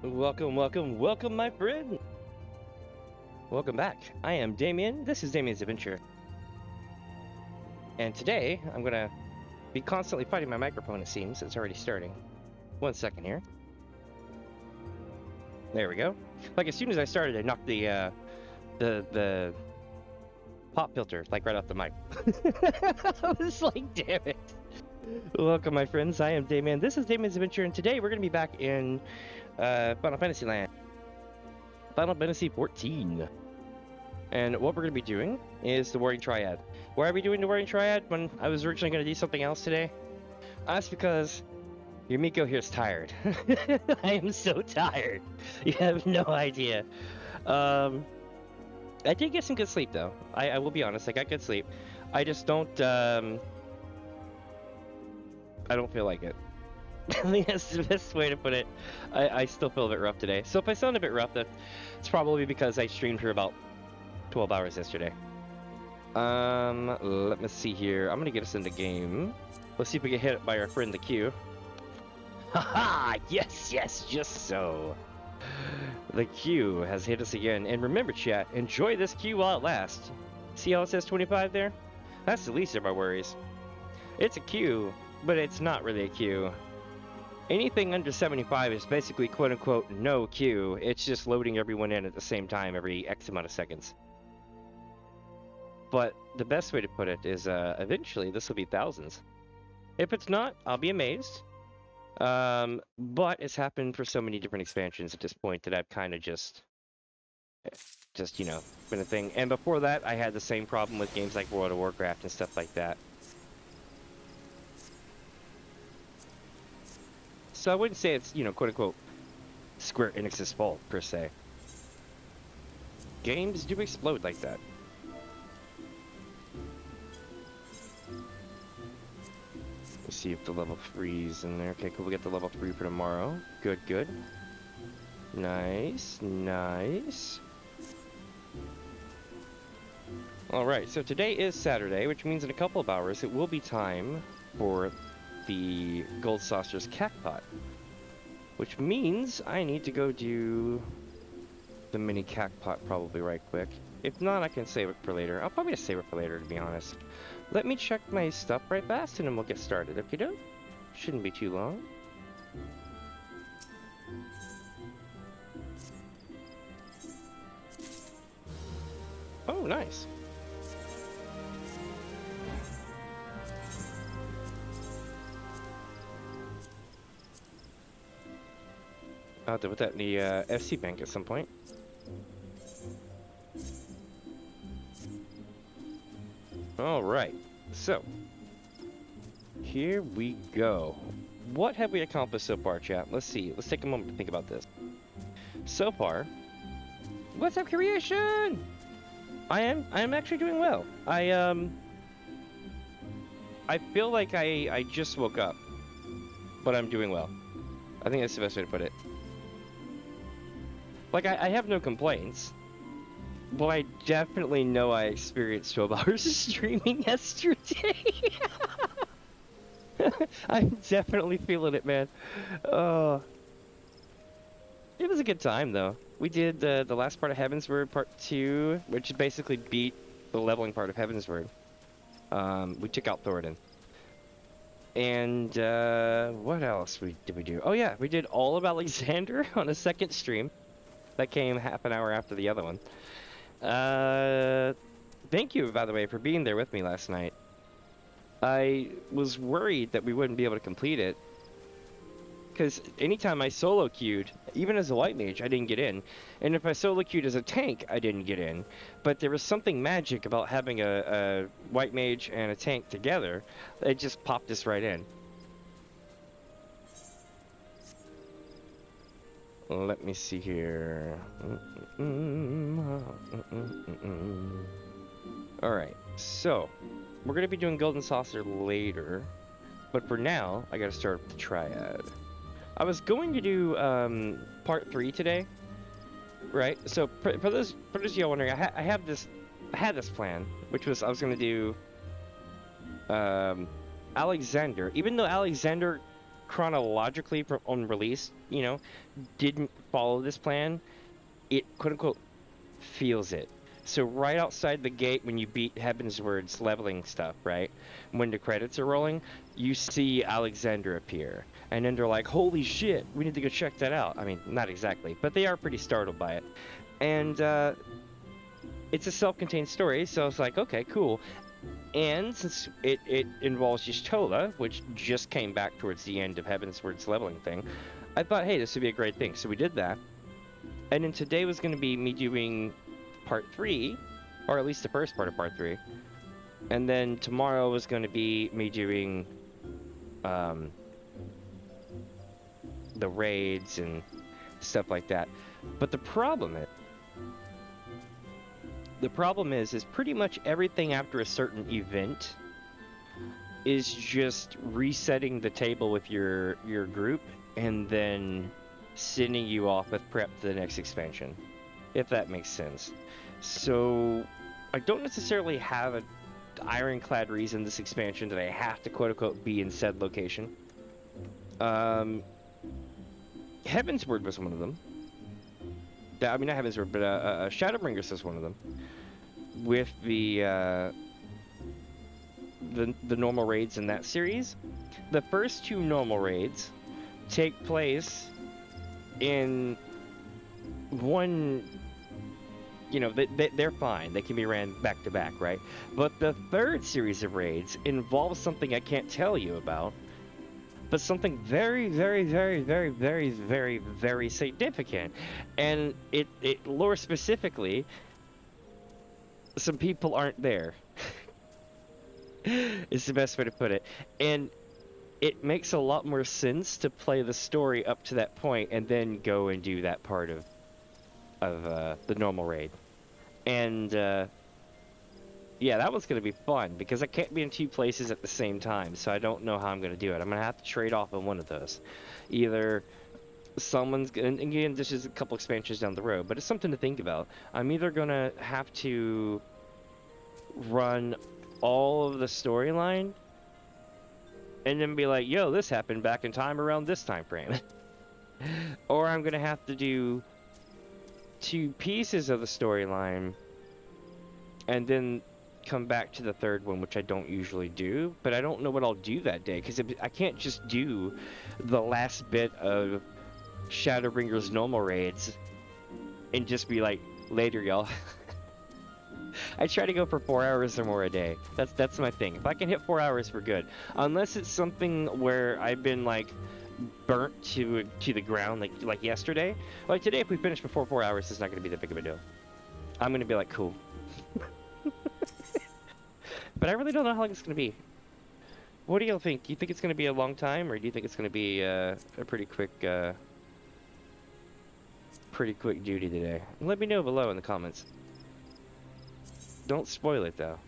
Welcome, welcome, welcome, my friend! Welcome back. I am Damien. This is DamiensAdventure. And today, I'm gonna be constantly fighting my microphone, it seems. It's already starting. 1 second here. There we go. Like, as soon as I started, I knocked the pop filter, like, right off the mic. I was like, damn it. Welcome, my friends. I am Damien. This is DamiensAdventure, and today we're gonna be back in Final Fantasy land. Final Fantasy XIV. And what we're going to be doing is the Warring Triad. Why are we doing the Warring Triad when I was originally going to do something else today? That's because Yumiko here is tired. I am so tired. You have no idea. I did get some good sleep though. I will be honest, I got good sleep. I just don't I don't feel like it. I think that's the best way to put it. I still feel a bit rough today. So if I sound a bit rough, it's probably because I streamed for about 12 hours yesterday. Let me see here. I'm gonna get us in the game. Let's see if we get hit by our friend the Q. Haha! Yes, yes, just so. The Q has hit us again. And remember, chat, enjoy this Q while it lasts. See how it says 25 there? That's the least of our worries. It's a Q, but it's not really a Q. Anything under 75 is basically quote-unquote no queue. It's just loading everyone in at the same time every X amount of seconds. But the best way to put it is eventually this will be thousands. If it's not, I'll be amazed. But it's happened for so many different expansions at this point that I've kind of just you know, been a thing. And before that, I had the same problem with games like World of Warcraft and stuff like that. So I wouldn't say it's, you know, quote-unquote, Square-Enix's fault, per se. Games do explode like that. Let's see if the level 3's in there. Okay, cool, we get the level 3 for tomorrow. Good, good. Nice, nice. Alright, so today is Saturday, which means in a couple of hours it will be time for the Gold Saucer's Cactpot, which means I need to go do the mini Cactpot probably right quick. If not, I can save it for later. I'll probably just save it for later, to be honest. Let me check my stuff right fast and then we'll get started. Okay, doke? Shouldn't be too long. Oh, nice. I'll deal with that in the FC bank at some point. Alright, so here we go. What have we accomplished so far, chat? Let's see. Let's take a moment to think about this. So far, what's up, creation? I am actually doing well. I feel like I just woke up, but I'm doing well. I think that's the best way to put it. Like, I have no complaints, but I definitely know I experienced 12 hours of streaming yesterday. I'm definitely feeling it, man. It was a good time, though. We did the last part of Heavensward, part 2, which basically beat the leveling part of Heavensward. We took out Thoradin. And, what else did we do? Oh yeah, we did all of Alexander on a second stream. That came half an hour after the other one. Thank you, by the way, for being there with me last night. I was worried that we wouldn't be able to complete it, because anytime I solo queued, even as a white mage, I didn't get in. And if I solo queued as a tank, I didn't get in. But there was something magic about having a white mage and a tank together. It just popped us right in. Let me see here. Alright, so we're going to be doing Golden Saucer later. But for now, I got to start with the Triad. I was going to do part 3 today, right? So for those of you wondering, I had this plan, which was I was going to do Alexander. Even though Alexander chronologically on release, you know, didn't follow this plan, it quote-unquote feels it. So right outside the gate when you beat Heavensward's leveling stuff, right? When the credits are rolling, you see Alexander appear. And then they're like, holy shit, we need to go check that out. I mean, not exactly, but they are pretty startled by it. And it's a self-contained story, so it's like, okay, cool. And since it involves Y'shtola, which just came back towards the end of Heavensward's leveling thing, I thought, hey, this would be a great thing. So we did that. And then today was going to be me doing part 3, or at least the first part of part 3. And then tomorrow was going to be me doing the raids and stuff like that. But the problem is pretty much everything after a certain event is just resetting the table with your group and then sending you off with prep to the next expansion, if that makes sense. So I don't necessarily have an ironclad reason this expansion that I have to quote-unquote be in said location. Heavensward was one of them. I mean, not Heavensward, but Shadowbringers was one of them. With the normal raids in that series, the first 2 normal raids take place in one. You know, they're fine. They can be ran back to back, right? But the third series of raids involves something I can't tell you about, but something very, very, very, very, very, very, very significant. And it lore specifically, some people aren't there. Is the best way to put it. And it makes a lot more sense to play the story up to that point and then go and do that part of the normal raid. And yeah, that one's going to be fun because I can't be in 2 places at the same time, so I don't know how I'm going to do it. I'm going to have to trade off on one of those. Either someone's and again, this is a couple expansions down the road, but it's something to think about. I'm either going to have to run all of the storyline and then be like, yo, this happened back in time around this time frame. Or I'm going to have to do 2 pieces of the storyline and then come back to the third one, which I don't usually do, but I don't know what I'll do that day because I can't just do the last bit of Shadowbringers normal raids and just be like, later y'all. I try to go for 4 hours or more a day. That's my thing. If I can hit 4 hours, we're good. Unless it's something where I've been like burnt to the ground like yesterday. Like today, if we finish before 4 hours, it's not going to be that big of a deal. I'm going to be like, cool. But I really don't know how long it's going to be. What do y'all think? Do you think it's going to be a long time, or do you think it's going to be a pretty quick duty today? Let me know below in the comments. Don't spoil it though.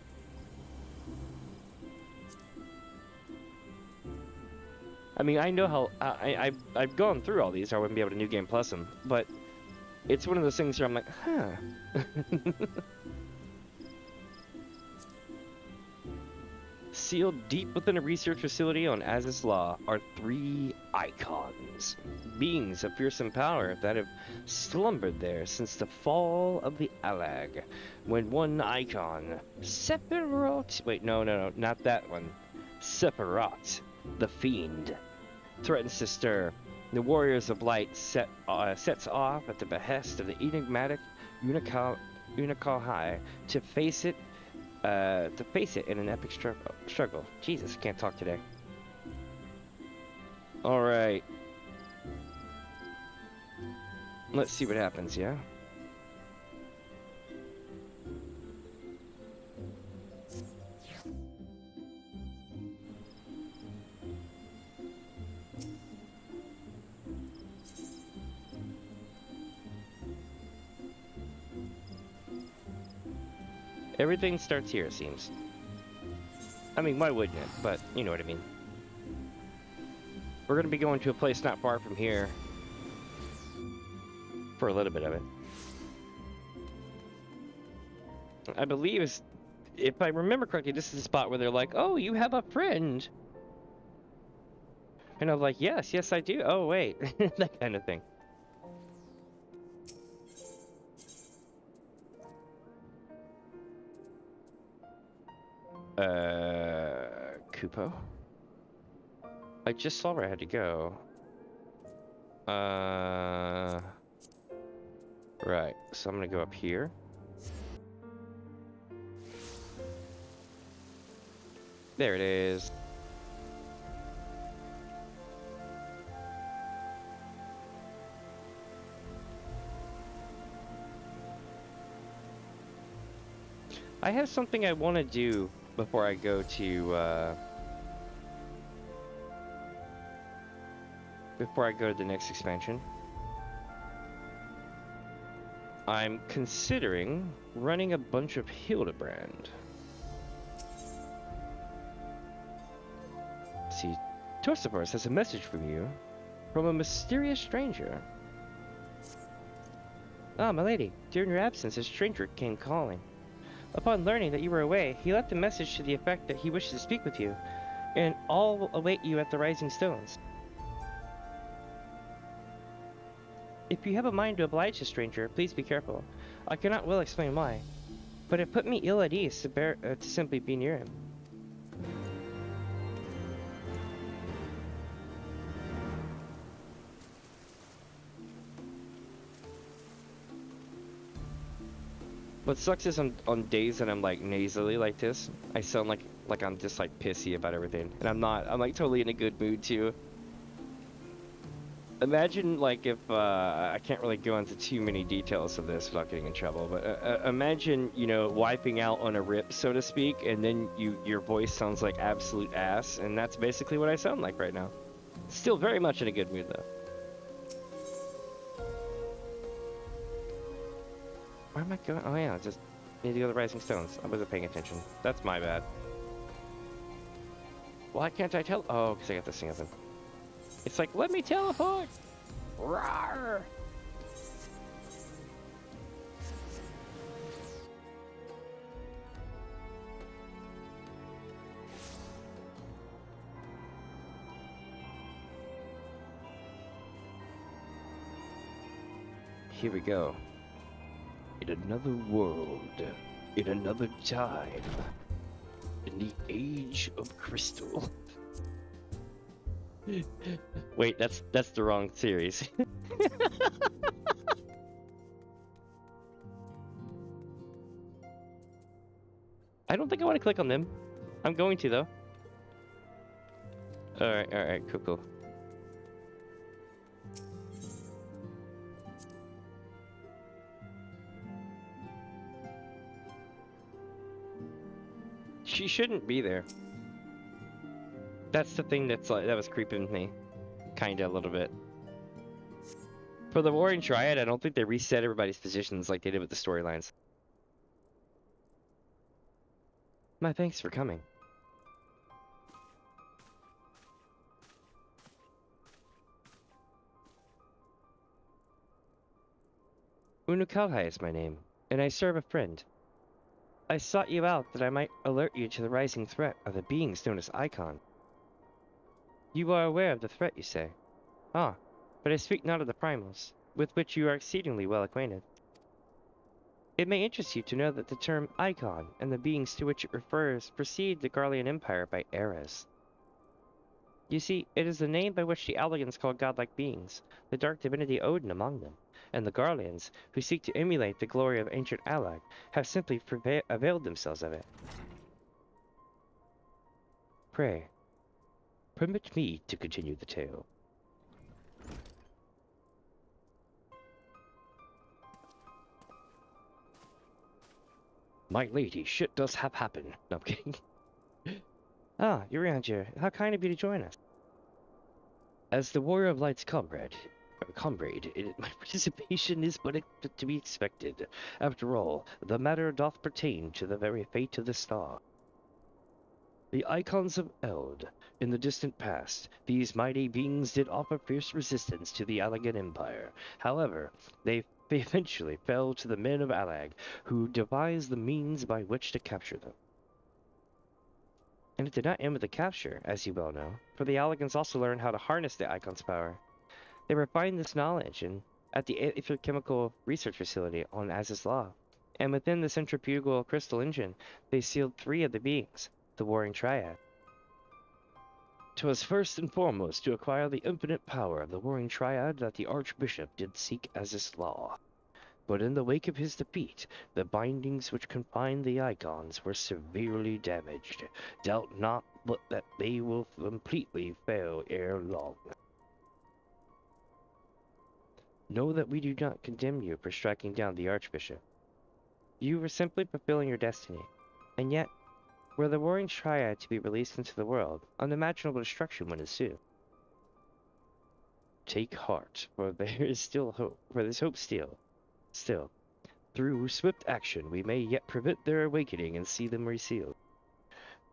I mean, I know how I've gone through all these, or I wouldn't be able to New Game Plus them, but it's one of those things where I'm like, huh. Sealed deep within a research facility on Az's Law are 3 icons, beings of fearsome power that have slumbered there since the fall of the Alag, when one icon, Sephiroth, wait, no, not that one, Sephiroth, the Fiend, threatens to stir. The Warriors of Light sets off at the behest of the enigmatic Unicall High to face it in an epic struggle. Jesus, I can't talk today. Alright. Let's see what happens, yeah? Everything starts here, it seems. I mean, why wouldn't it? But, you know what I mean. We're gonna be going to a place not far from here for a little bit of it. I believe, if I remember correctly, this is the spot where they're like, oh, you have a friend. And I'm like, yes, yes, I do. Oh, wait. That kind of thing. Kupo? I just saw where I had to go. Right. So I'm gonna go up here. There it is. I have something I want to do before I go to, the next expansion. I'm considering running a bunch of Hildebrand. See, Torsavars has a message from you, from a mysterious stranger. Ah, my lady, during your absence, a stranger came calling. Upon learning that you were away, he left a message to the effect that he wishes to speak with you, and all will await you at the Rising Stones. If you have a mind to oblige the stranger, please be careful. I cannot well explain why, but it put me ill at ease to simply be near him. What sucks is on days that I'm like nasally like this, I sound like I'm just like pissy about everything, and I'm not. I'm like totally in a good mood too. Imagine like if I can't really go into too many details of this without getting in trouble, but imagine, you know, wiping out on a rip, so to speak, and then your voice sounds like absolute ass, and that's basically what I sound like right now. Still very much in a good mood though. Where am I going? Oh yeah, just need to go to the Rising Stones. I wasn't paying attention. That's my bad. Why can't I tell? Oh, because I got this thing open. It's like, let me teleport! Rawr! Here we go. In another world, in another time, in the Age of Crystal. Wait, that's the wrong series. I don't think I want to click on them. I'm going to though. Alright, cool. She shouldn't be there. That's the thing that was creeping me, kinda a little bit. For the Warring Triad, I don't think they reset everybody's positions like they did with the storylines. My thanks for coming. Unukalhai is my name, and I serve a friend. I sought you out that I might alert you to the rising threat of the beings known as Icon. You are aware of the threat, you say? Ah, but I speak not of the primals, with which you are exceedingly well acquainted. It may interest you to know that the term Icon and the beings to which it refers precede the Garlean Empire by eras. You see, it is the name by which the Allagans call godlike beings, the dark divinity Odin among them, and the Garleans, who seek to emulate the glory of ancient Allag, have simply availed themselves of it. Pray, permit me to continue the tale. My lady, shit does have happened. No, I'm kidding. Ah, you're around here. How kind of you to join us. As the Warrior of Light's comrade, my participation is but to be expected. After all, the matter doth pertain to the very fate of the star. The icons of Eld, in the distant past, these mighty beings did offer fierce resistance to the Allagan Empire. However, they eventually fell to the men of Allag, who devised the means by which to capture them. And it did not end with the capture, as you well know, for the Alligans also learned how to harness the Icon's power. They refined this knowledge at the Aether Chemical Research Facility on Az's Law. And within the centrifugal crystal engine, they sealed 3 of the beings, the Warring Triad. 'Twas first and foremost to acquire the infinite power of the Warring Triad that the Archbishop did seek Az's Law. But in the wake of his defeat, the bindings which confined the Icons were severely damaged. Doubt not but that they will completely fail ere long. Know that we do not condemn you for striking down the Archbishop. You were simply fulfilling your destiny, and yet, were the Warring Triad to be released into the world, unimaginable destruction would ensue. Take heart, for there is still hope, for there's hope still. Still, through swift action we may yet prevent their awakening and see them resealed.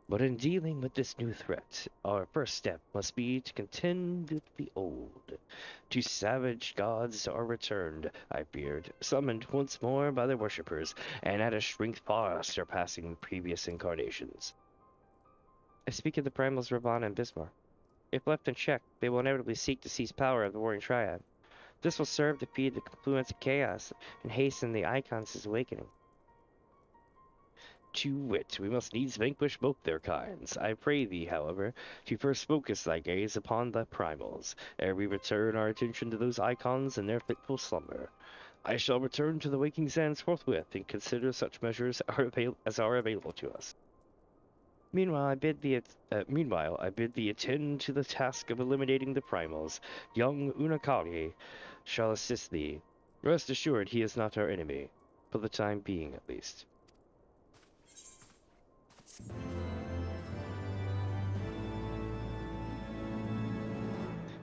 But in dealing with this new threat, our first step must be to contend with the old. 2 savage gods are returned, I feared, summoned once more by their worshippers, and at a strength far surpassing previous incarnations. I speak of the primals Ravana and Bismarck. If left unchecked, they will inevitably seek to seize power of the Warring Triad. This will serve to feed the confluence of chaos and hasten the Icons' awakening. To wit, we must needs vanquish both their kinds. I pray thee, however, to first focus thy gaze upon the primals, ere we return our attention to those Icons in their fitful slumber. I shall return to the waking sands forthwith and consider such measures as are available to us. Meanwhile, I bid thee attend to the task of eliminating the primals. Young Unakari shall assist thee. Rest assured he is not our enemy, for the time being at least.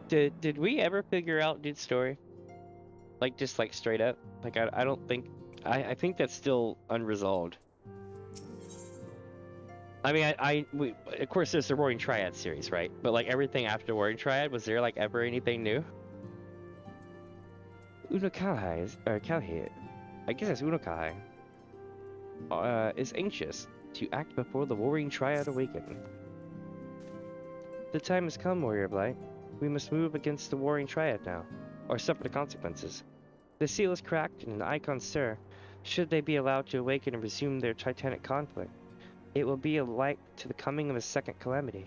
Did we ever figure out dude's story? Like, just like straight up? Like, I don't think... I think that's still unresolved. I mean, of course there's the Warring Triad series, right? But like everything after Warring Triad, was there like ever anything new? Unokai, or Kalhi, I guess it's Unokai, is anxious to act before the Warring Triad awaken. The time has come, Warrior Blight. We must move against the Warring Triad now, or suffer the consequences. The seal is cracked and an Icon stir, should they be allowed to awaken and resume their titanic conflict. It will be like to the coming of a second calamity.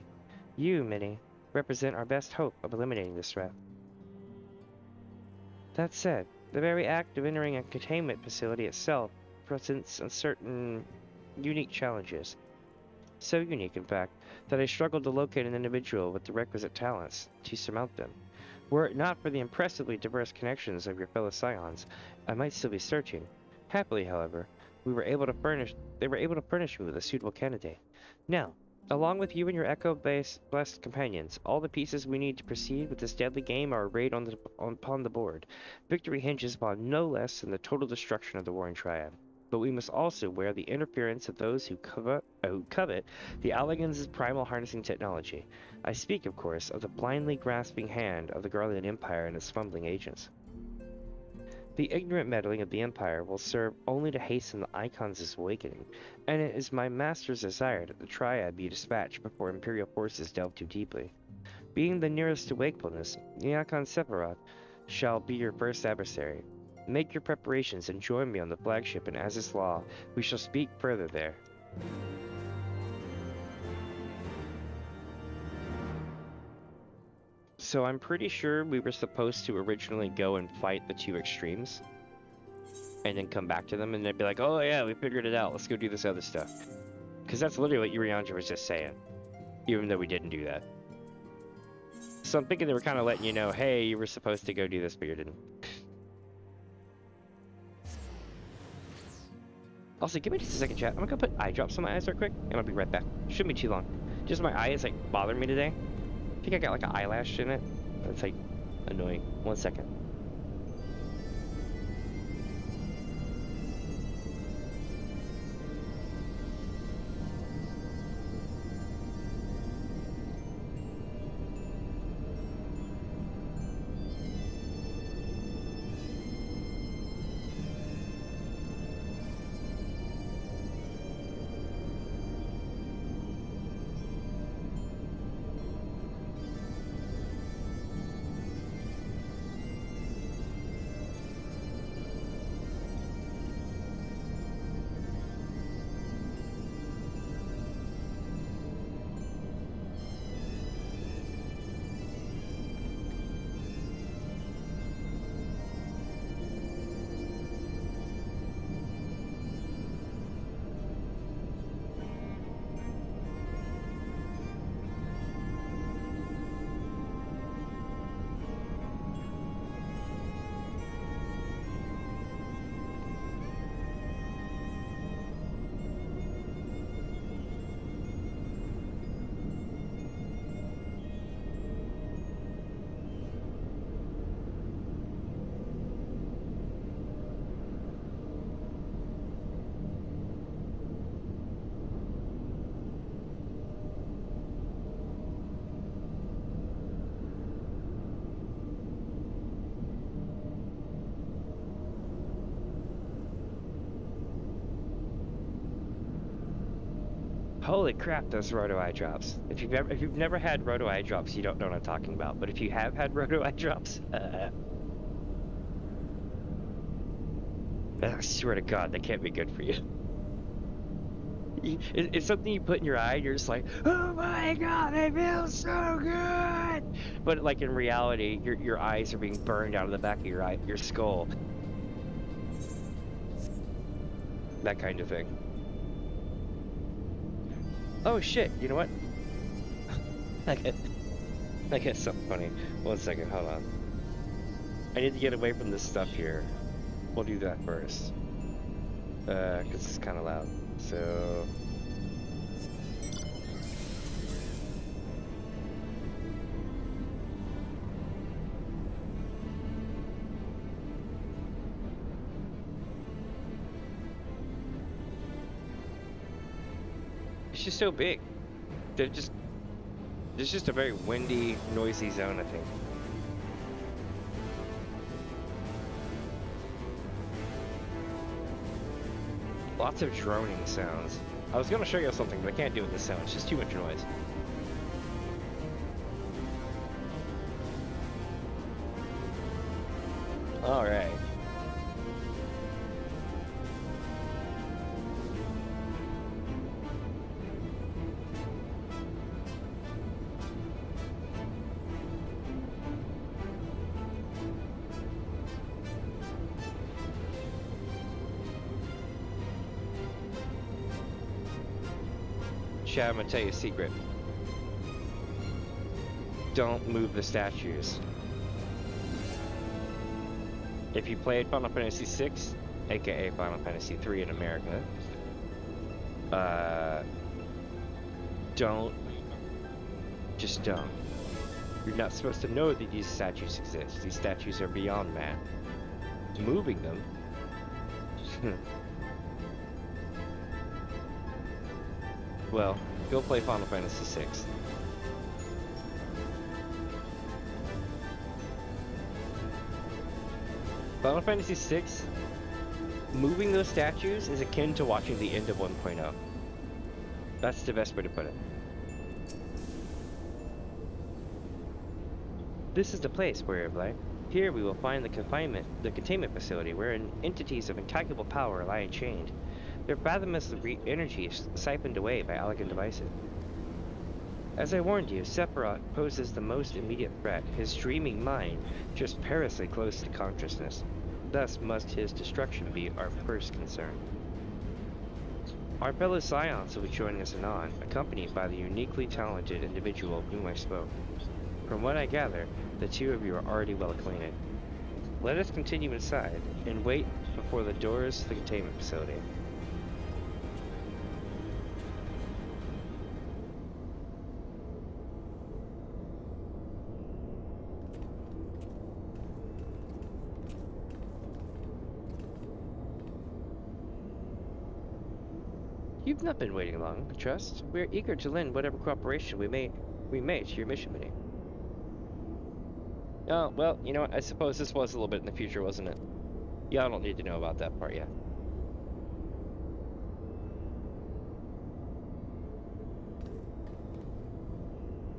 You, Minnie, represent our best hope of eliminating this threat. That said, the very act of entering a containment facility itself presents certain unique challenges. So unique, in fact, that I struggled to locate an individual with the requisite talents to surmount them. Were it not for the impressively diverse connections of your fellow scions, I might still be searching. Happily, however, they were able to furnish me with a suitable candidate. Now, along with you and your Echo-blessed companions, all the pieces we need to proceed with this deadly game are arrayed upon the board. Victory hinges upon no less than the total destruction of the Warring Triad. But we must also wear the interference of those who covet the Alligans' primal harnessing technology. I speak, of course, of the blindly grasping hand of the Garlean Empire and its fumbling agents. The ignorant meddling of the Empire will serve only to hasten the Icons' awakening, and it is my master's desire that the Triad be dispatched before Imperial forces delve too deeply. Being the nearest to wakefulness, the Icon Sephiroth shall be your first adversary. Make your preparations and join me on the flagship in Az's Law. We shall speak further there. So I'm pretty sure we were supposed to originally go and fight the 2 extremes, and then come back to them, and they'd be like, oh yeah, we figured it out, let's go do this other stuff. Because that's literally what Urianger was just saying, even though we didn't do that. So I'm thinking they were kind of letting you know, hey, you were supposed to go do this, but you didn't. Also, give me just a second, chat. I'm gonna put eye drops on my eyes real quick, and I'll be right back. Shouldn't be too long. Just my eye is like bothering me today. I think I got like an eyelash in it. That's like annoying. 1 second. Holy crap, those roto eye drops. If you've never had roto eye drops, you don't know what I'm talking about. But if you have had roto eye drops, I swear to God, they can't be good for you. It's something you put in your eye, and you're just like, oh my God, they feel so good. But like in reality, your eyes are being burned out of the back of your skull. That kind of thing. Oh shit, you know what? I get something funny. 1 second, hold on. I need to get away from this stuff here. We'll do that first. Cause it's kind of loud. So... it's just so big. It's just a very windy, noisy zone, I think. Lots of droning sounds. I was gonna show you something, but I can't do it with this sound. It's just too much noise. All right. Chad, I'm gonna tell you a secret. Don't move the statues. If you played Final Fantasy VI, aka Final Fantasy III in America, just don't. You're not supposed to know that these statues exist. These statues are beyond man. Moving them. Well, go play Final Fantasy VI. Final Fantasy VI, moving those statues is akin to watching the end of 1.0. That's the best way to put it. This is the place, Warrior Blight. Here we will find the containment facility wherein entities of incalculable power lie enchained. Their fathomless energy is siphoned away by elegant devices. As I warned you, Sephiroth poses the most immediate threat, his dreaming mind just perilously close to consciousness. Thus must his destruction be our first concern. Our fellow Scions will be joining us anon, accompanied by the uniquely talented individual of whom I spoke. From what I gather, the two of you are already well acquainted. Let us continue inside, and wait before the doors to the containment facility. You've not been waiting long, I trust. We are eager to lend whatever cooperation we may to your mission meeting. Oh, well, you know what? I suppose this was a little bit in the future, wasn't it? Y'all don't need to know about that part yet.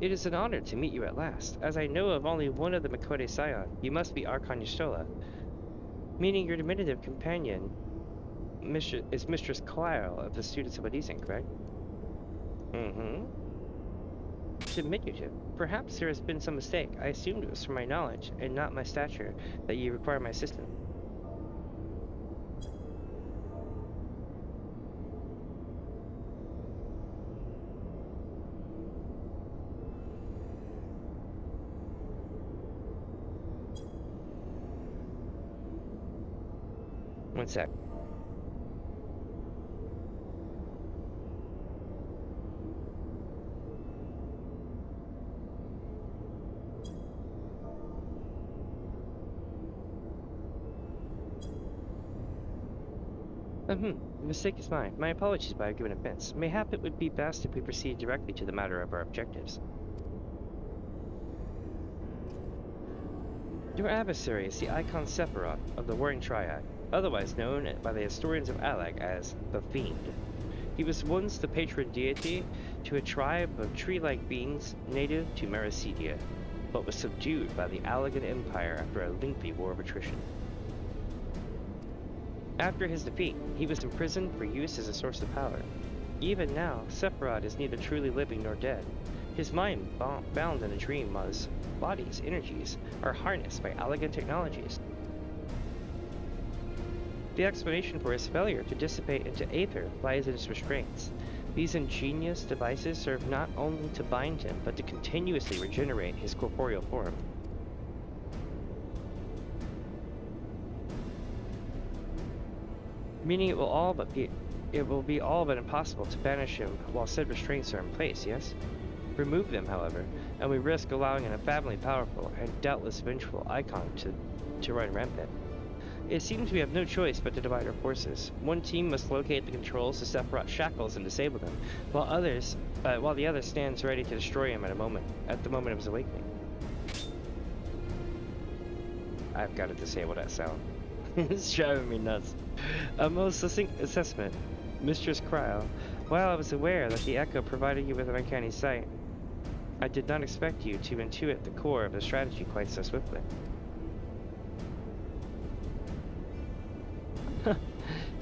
It is an honor to meet you at last. As I know of only one of the Makode Scion, you must be Archon Y'shtola, meaning your diminutive companion is Mistress Kyle of the Students of Adizan, correct? Mm-hmm. Diminutive. Perhaps there has been some mistake. I assumed it was from my knowledge, and not my stature, that you require my assistance. One sec. The mistake is mine. My apologies if I have given offense. Mayhap it would be best if we proceed directly to the matter of our objectives. Your adversary is the Icon Sephiroth of the Warring Triad, otherwise known by the historians of Alag as the Fiend. He was once the patron deity to a tribe of tree-like beings native to Meracedia, but was subdued by the Allagan Empire after a lengthy war of attrition. After his defeat, he was imprisoned for use as a source of power. Even now, Sephiroth is neither truly living nor dead. His mind bound in a dream while his body's energies are harnessed by Allagan technologies. The explanation for his failure to dissipate into aether lies in his restraints. These ingenious devices serve not only to bind him, but to continuously regenerate his corporeal form. Meaning it will be all but impossible to banish him while said restraints are in place, yes? Remove them, however, and we risk allowing an unfathomably powerful and doubtless vengeful icon to run rampant. It seems we have no choice but to divide our forces. One team must locate the controls to Sephiroth's shackles and disable them, while the other stands ready to destroy him at the moment of his awakening. I've got to disable that sound. It's driving me nuts. A most succinct assessment, Mistress Cryo. While I was aware that the echo provided you with an uncanny sight, I did not expect you to intuit the core of the strategy quite so swiftly.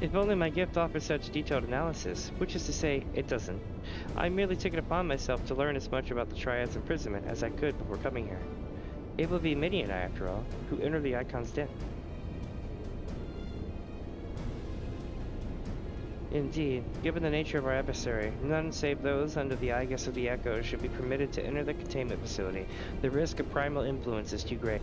If only my gift offered such detailed analysis, which is to say, it doesn't. I merely took it upon myself to learn as much about the Triad's imprisonment as I could before coming here. It will be Minnie and I, after all, who enter the Icon's den. Indeed, given the nature of our adversary, none save those under the aegis of the Echo should be permitted to enter the containment facility. The risk of primal influence is too great.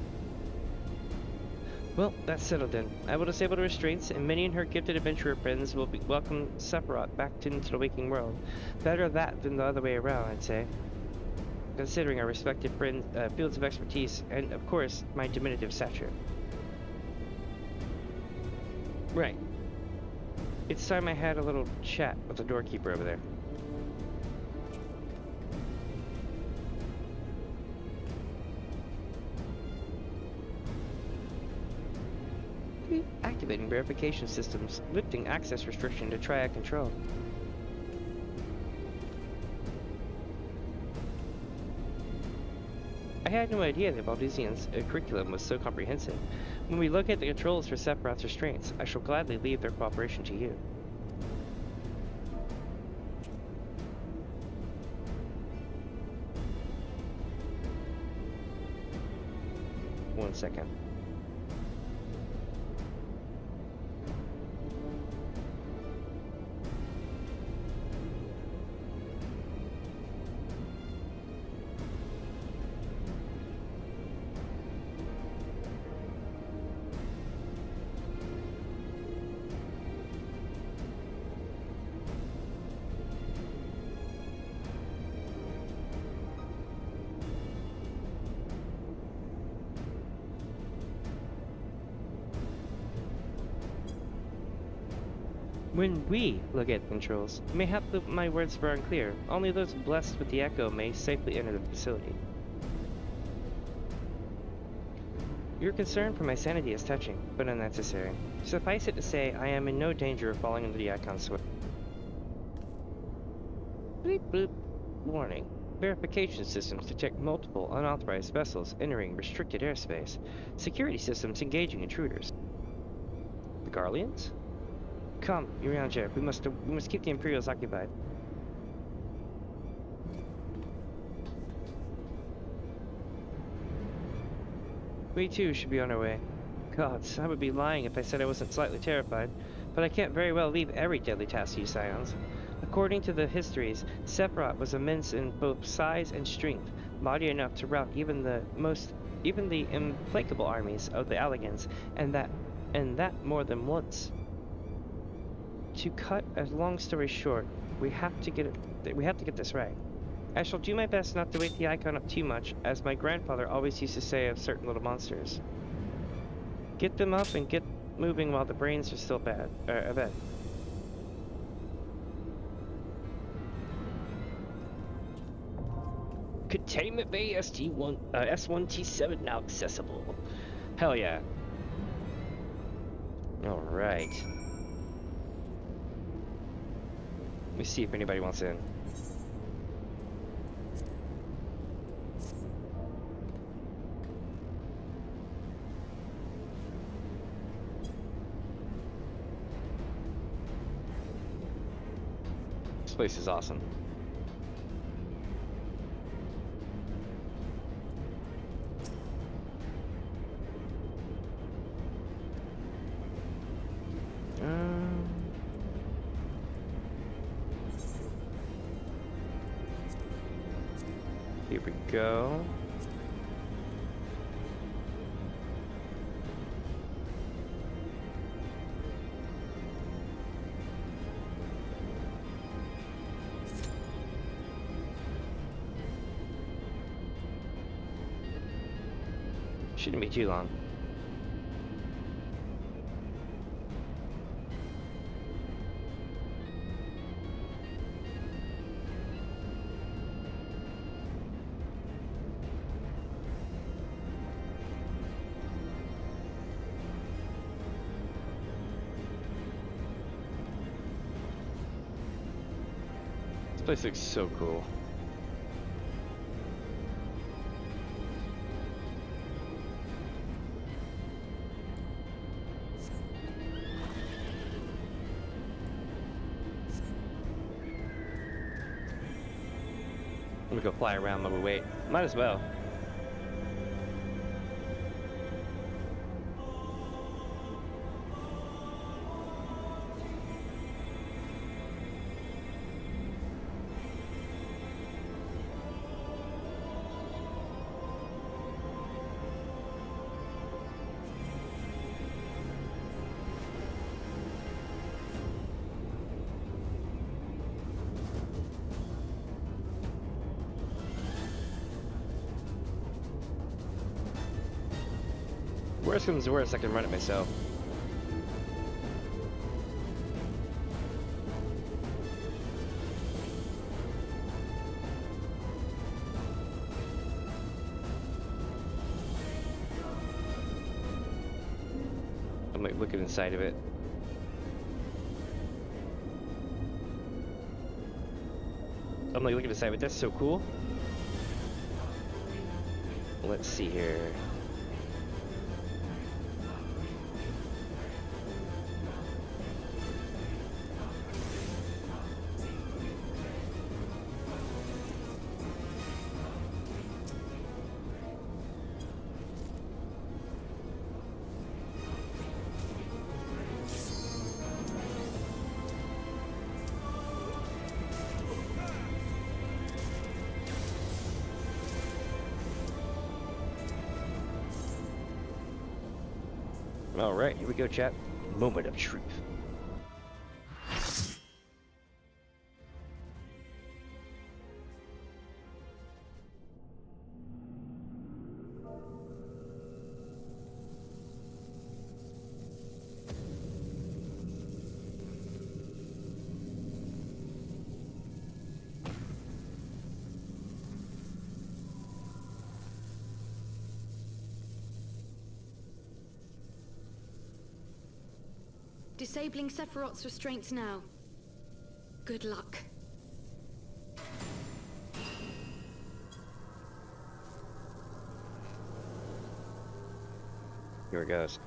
Well, that's settled then. I will disable the restraints, and Minnie and her gifted adventurer friends will welcome Sephiroth back into the waking world. Better that than the other way around, I'd say. Considering our respective fields of expertise, and of course, my diminutive stature. Right. It's time I had a little chat with the doorkeeper over there. Activating verification systems, lifting access restriction to Triad control. I had no idea that Valdesian's curriculum was so comprehensive. When we locate the controls for Sephiroth's restraints, I shall gladly leave their cooperation to you. One second. When we locate the controls, mayhap my words were unclear. Only those blessed with the Echo may safely enter the facility. Your concern for my sanity is touching, but unnecessary. Suffice it to say, I am in no danger of falling into the Icon's sway. Bleep bloop. Warning. Verification systems detect multiple unauthorized vessels entering restricted airspace. Security systems engaging intruders. The Garleans? Come, Eorzea, we must keep the Imperials occupied. We too should be on our way. Gods, I would be lying if I said I wasn't slightly terrified, but I can't very well leave every deadly task to you Scions. According to the histories, Sephiroth was immense in both size and strength, mighty enough to rout even the implacable armies of the Allagans, and that more than once. To cut a long story short, we have to get this right. I shall do my best not to wake the Icon up too much, as my grandfather always used to say of certain little monsters. Get them up and get moving while the brains are still abed. Containment Bay S1T7 now accessible. Hell yeah. Alright. me see if anybody wants in. This place is awesome. Here we go. Shouldn't be too long. This place looks so cool. I'm gonna go fly around while we wait. Might as well. Worst comes to worst, I can run it myself. I'm like looking inside of it. I'm like looking inside of it. That's so cool. Let's see here. All right, here we go, chat. Moment of truth. Disabling Sephiroth's restraints now. Good luck. Here it goes.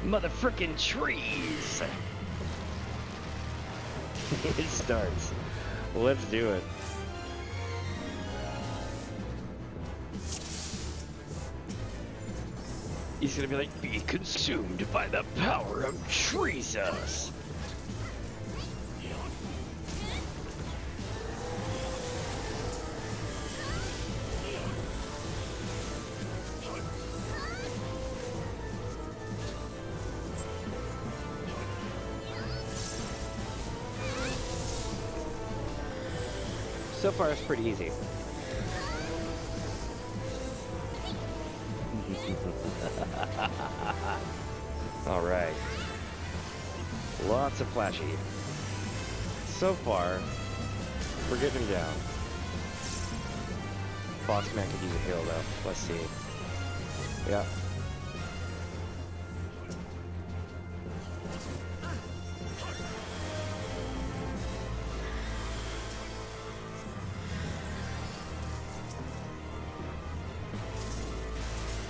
Motherfucking trees! It starts. Let's do it. He's gonna be like, be consumed by the power of Jesus. So far, it's pretty easy. All right. Lots of flashy. So far, we're getting down. boss man could use a heal though. Let's see. Yeah.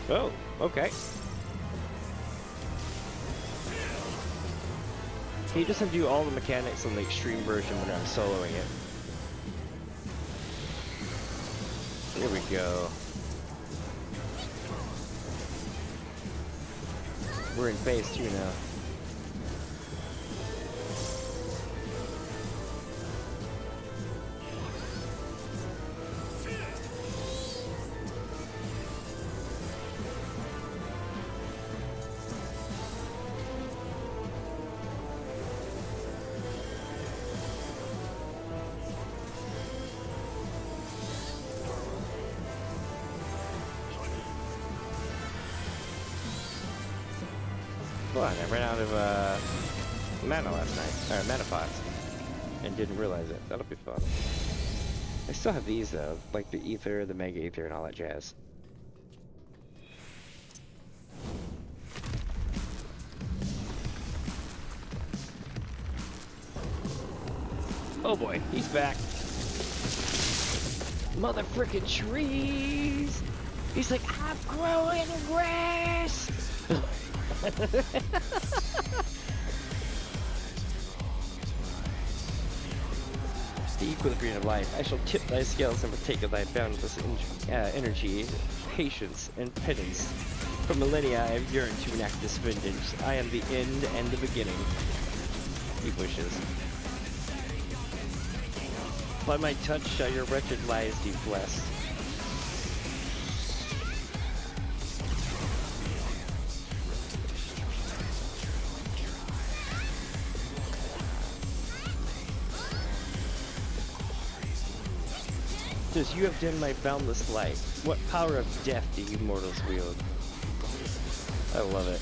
Oh, okay. He doesn't do all the mechanics on the extreme version when I'm soloing it. Here we go. We're in phase 2 now. Well, I ran out of mana last night, or mana pots, and didn't realize it. That'll be fun. I still have these though, like the ether, the mega ether, and all that jazz. Oh boy, he's back. Mother frickin' trees! He's like, I'm growing grass! The equilibrium of life. I shall tip thy scales and partake of thy boundless energy, patience, and penance. For millennia I have yearned to enact this vengeance. I am the end and the beginning. He wishes. By my touch shall your wretched lives be blessed. Says, you have dimmed my boundless light. What power of death do you mortals wield? I love it.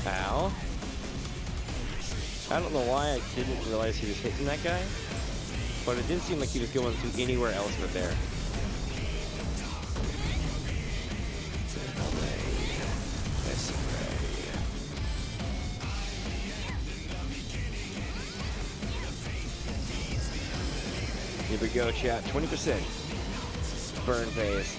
Ow. I don't know why I didn't realize he was hitting that guy, but it didn't seem like he was going to anywhere else but there. Here we go, chat. 20%. Burn phase.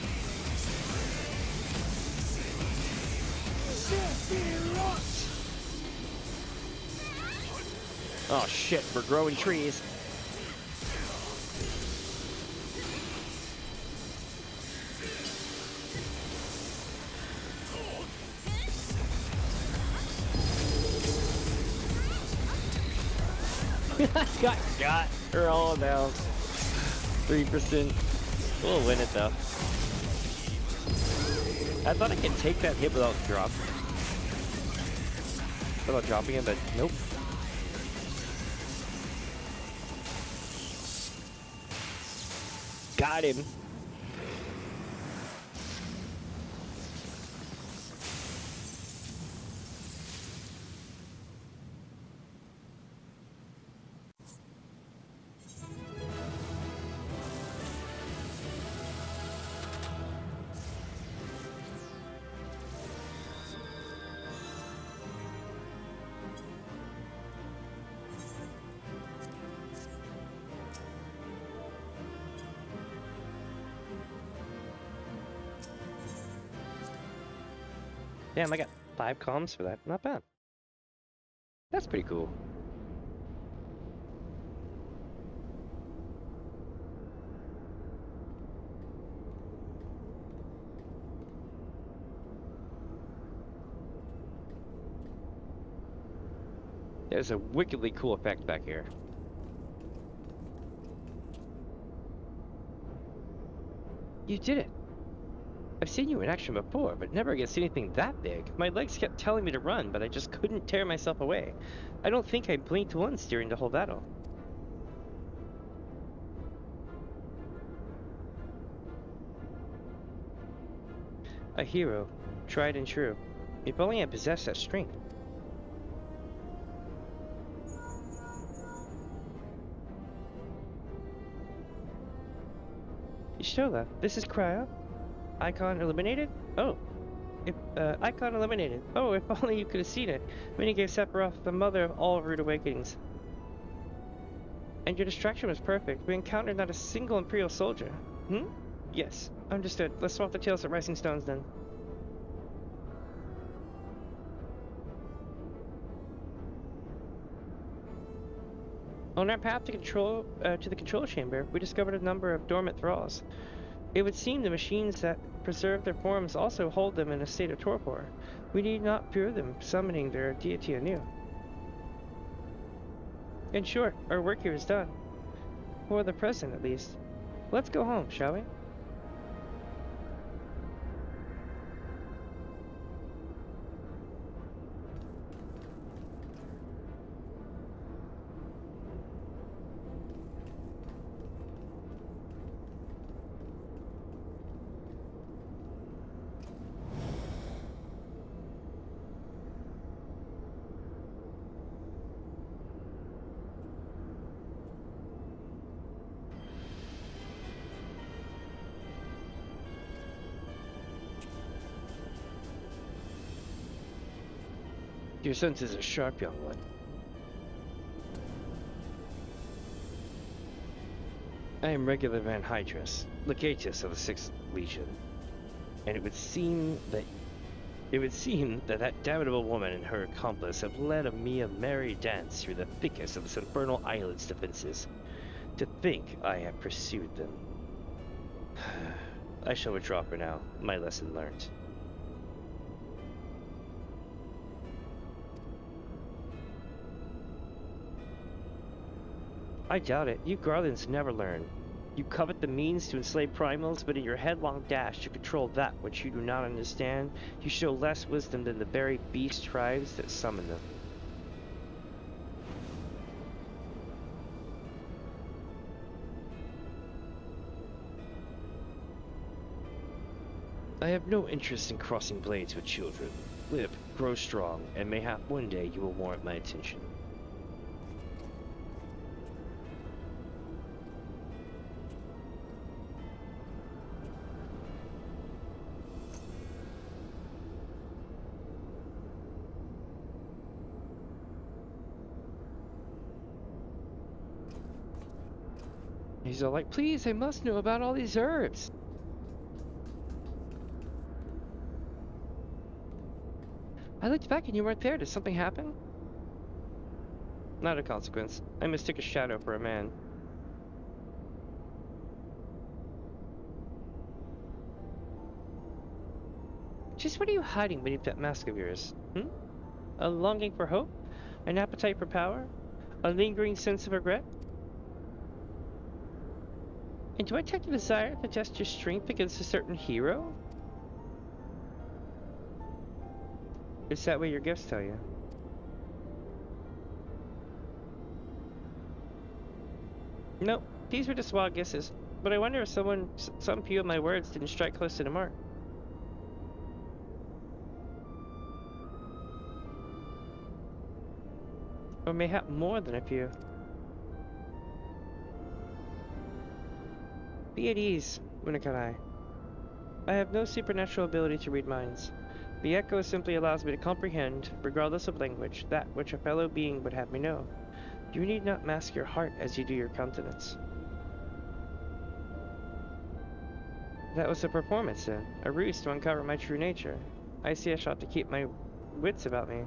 Oh shit, we're growing trees. got. We're all down. 3%. We'll win it though. I thought I could take that hit without dropping it, but nope. Got him. Damn, I got 5 comms for that. Not bad. That's pretty cool. There's a wickedly cool effect back here. You did it! I've seen you in action before, but never against anything that big. My legs kept telling me to run, but I just couldn't tear myself away. I don't think I blinked once during the whole battle. A hero, tried and true. If only I possessed that strength. Y'shtola, this is Cryo. Icon eliminated? Oh. Icon eliminated. Oh, if only you could have seen it. Minnie gave Sephiroth the mother of all rude awakenings. And your distraction was perfect. We encountered not a single Imperial soldier. Hmm? Yes, understood. Let's swap the tails at Rising Stones then. On our path to the control chamber, we discovered a number of dormant thralls. It would seem the machines that preserve their forms also hold them in a state of torpor. We need not fear them summoning their deity anew. In short, our work here is done. For the present, at least. Let's go home, shall we? Your sense is a sharp young one. I am Regular Van Hydrus, Legatus of the 6th Legion, and it would seem that that damnable woman and her accomplice have led me a merry dance through the thickest of this infernal island's defenses. To think I have pursued them. I shall withdraw for now, my lesson learned. I doubt it. You Garlands never learn. You covet the means to enslave primals, but in your headlong dash to control that which you do not understand, you show less wisdom than the very beast tribes that summon them. I have no interest in crossing blades with children. Live, grow strong, and mayhap one day you will warrant my attention. He's all like, please, I must know about all these herbs. I looked back and you weren't there. Did something happen? Not a consequence. I mistook a shadow for a man. Just what are you hiding beneath that mask of yours? Hmm? A longing for hope? An appetite for power? A lingering sense of regret? And do I detect a desire to test your strength against a certain hero? It's that way your gifts tell you. Nope, these were just wild guesses. But I wonder if some few of my words didn't strike close to the mark. Or mayhap more than a few. Be at ease, Munakarai. I have no supernatural ability to read minds. The echo simply allows me to comprehend, regardless of language, that which a fellow being would have me know. You need not mask your heart as you do your countenance. That was a performance then, a ruse to uncover my true nature. I see I shall have to keep my wits about me.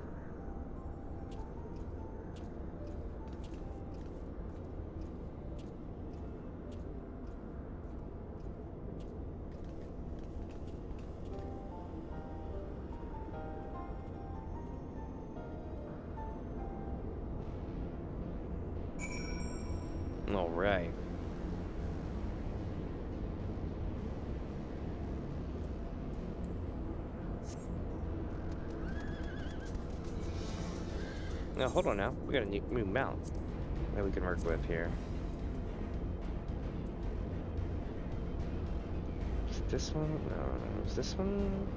All right. Now, hold on now. We got a new mount that we can work with here. Is it this one? No, no. Is this one?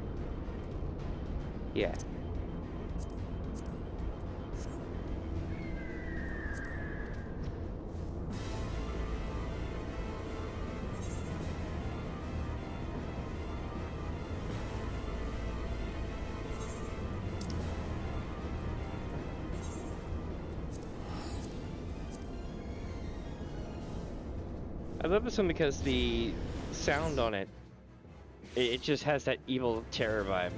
Yeah. I love this one because the sound on it, it just has that evil terror vibe.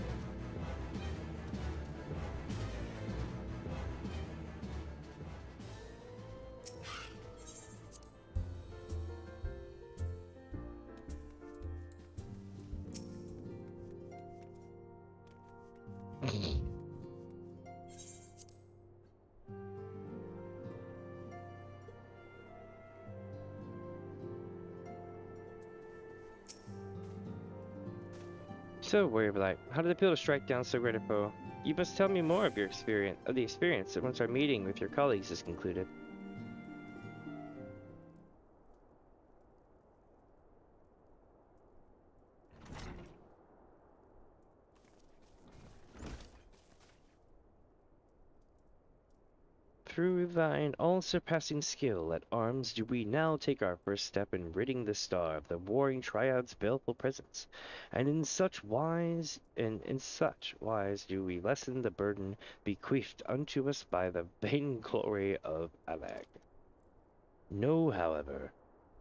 So, Warrior Blight, how did it feel to strike down so great a foe? You must tell me more of your experience once our meeting with your colleagues is concluded. Through thine all-surpassing skill at arms do we now take our first step in ridding the star of the Warring Triad's baleful presence, and in such wise do we lessen the burden bequeathed unto us by the vainglory of Alag. Know, however,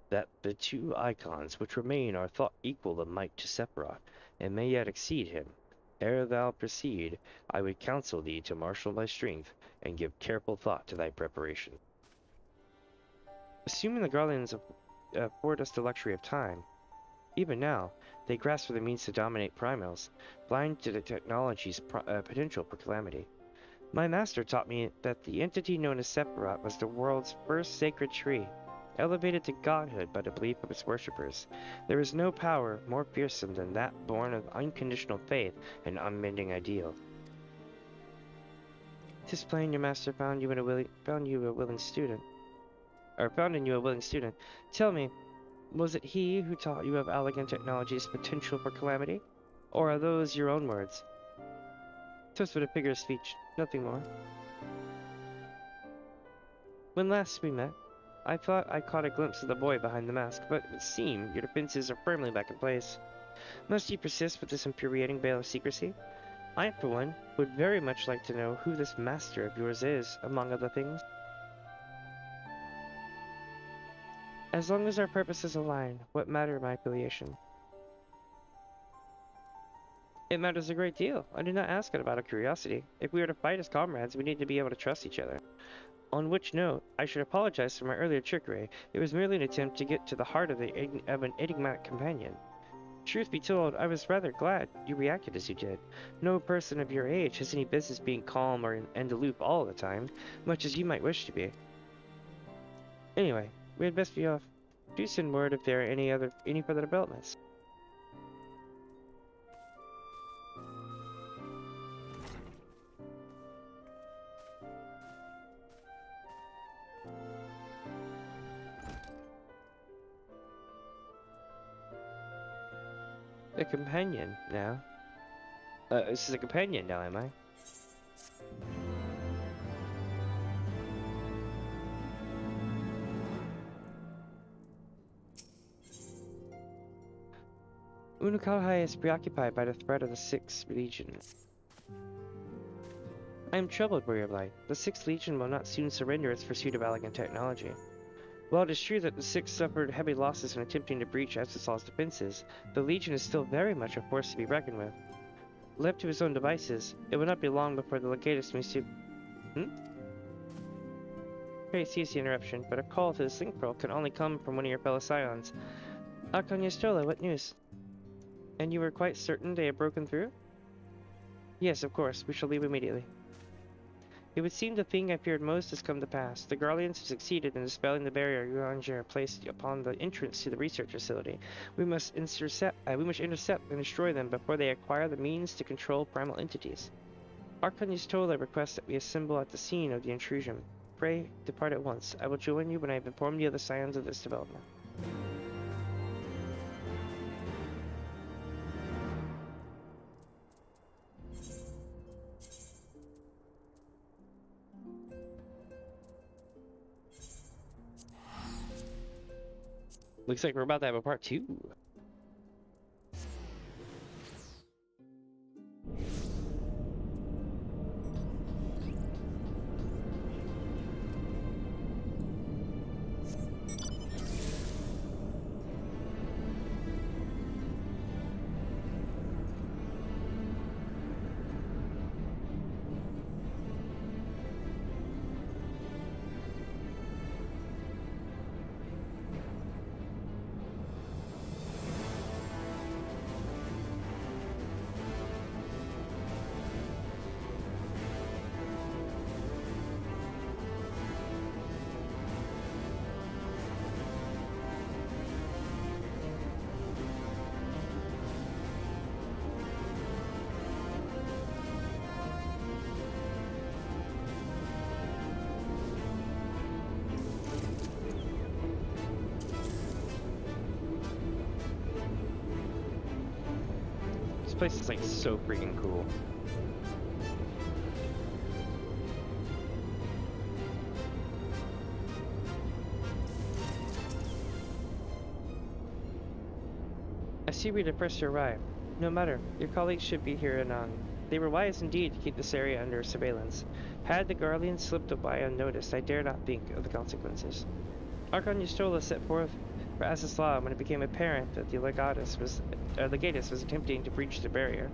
that the two icons which remain are thought equal in might to Sephiroth, and may yet exceed him. Ere thou proceed, I would counsel thee to marshal thy strength, and give careful thought to thy preparation. Assuming the Guardians afford us the luxury of time, even now, they grasp for the means to dominate primals, blind to the technology's potential for calamity. My master taught me that the entity known as Sephiroth was the world's first sacred tree, elevated to godhood by the belief of its worshippers. There is no power more fearsome than that born of unconditional faith and unbending ideal. 'Tis plain your master found in you a willing student. Tell me, was it he who taught you of Allergan Technology's potential for calamity? Or are those your own words? 'Twas but a figure of speech, nothing more. When last we met, I thought I caught a glimpse of the boy behind the mask, but it would seem your defenses are firmly back in place. Must you persist with this infuriating veil of secrecy? I, for one, would very much like to know who this master of yours is, among other things. As long as our purposes align, what matter my affiliation? It matters a great deal. I do not ask it out of curiosity. If we are to fight as comrades, we need to be able to trust each other. On which note, I should apologize for my earlier trickery. It was merely an attempt to get to the heart of an enigmatic companion. Truth be told, I was rather glad you reacted as you did. No person of your age has any business being calm or in the loop all the time, much as you might wish to be. Anyway, we had best be off. Do send word if there are any further developments. A companion now. This is a companion now, am I? Unukalhai is preoccupied by the threat of the 6th Legion. I am troubled, Warrior Blight. The 6th Legion will not soon surrender its pursuit of elegant technology. While it is true that the 6th suffered heavy losses in attempting to breach Azathal's defenses, the Legion is still very much a force to be reckoned with. Left to his own devices, it will not be long before the Legatus moves to... Very excuse the interruption, but a call to the Slink Pearl can only come from one of your fellow Scions. Stola, what news? And you were quite certain they had broken through? Yes, of course. We shall leave immediately. It would seem the thing I feared most has come to pass. The Guardians have succeeded in dispelling the barrier Eorzea placed upon the entrance to the research facility. We must intercept and destroy them before they acquire the means to control primal entities. Stola requests that we assemble at the scene of the intrusion. Pray, depart at once. I will join you when I have informed the other Scions of this development. Looks like we're about to have a part 2. This place is like so freaking cool. I see we the first to arrive. No matter, your colleagues should be here anon. They were wise indeed to keep this area under surveillance. Had the Guardian slipped by unnoticed, I dare not think of the consequences. Archon Yustola set forth for Asisla when it became apparent that the legatus was attempting to breach the barrier,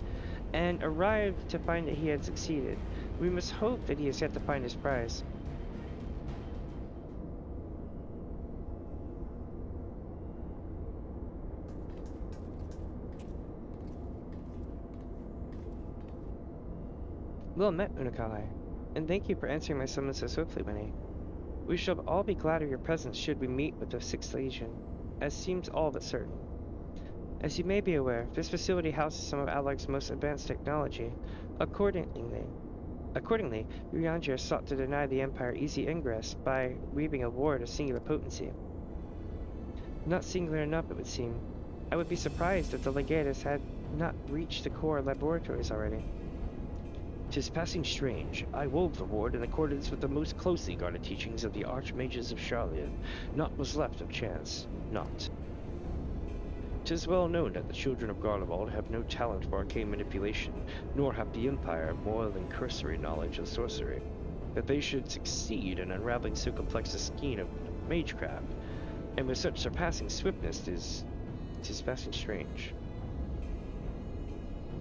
and arrived to find that he had succeeded. We must hope that he has yet to find his prize. Well met, Unakai, and thank you for answering my summons so swiftly, Winnie. We shall all be glad of your presence should we meet with the 6th Legion, as seems all but certain. As you may be aware, this facility houses some of Alaric's most advanced technology. Accordingly, Eorzea sought to deny the Empire easy ingress by weaving a ward of singular potency. Not singular enough, it would seem. I would be surprised if the Legatus had not reached the core laboratories already. 'Tis passing strange. I wove the ward in accordance with the most closely guarded teachings of the Archmages of Charlian. Naught was left of chance. Naught. 'Tis well known that the children of Garlemald have no talent for arcane manipulation, nor have the Empire more than cursory knowledge of sorcery. That they should succeed in unraveling so complex a skein of magecraft, and with such surpassing swiftness, tis passing strange.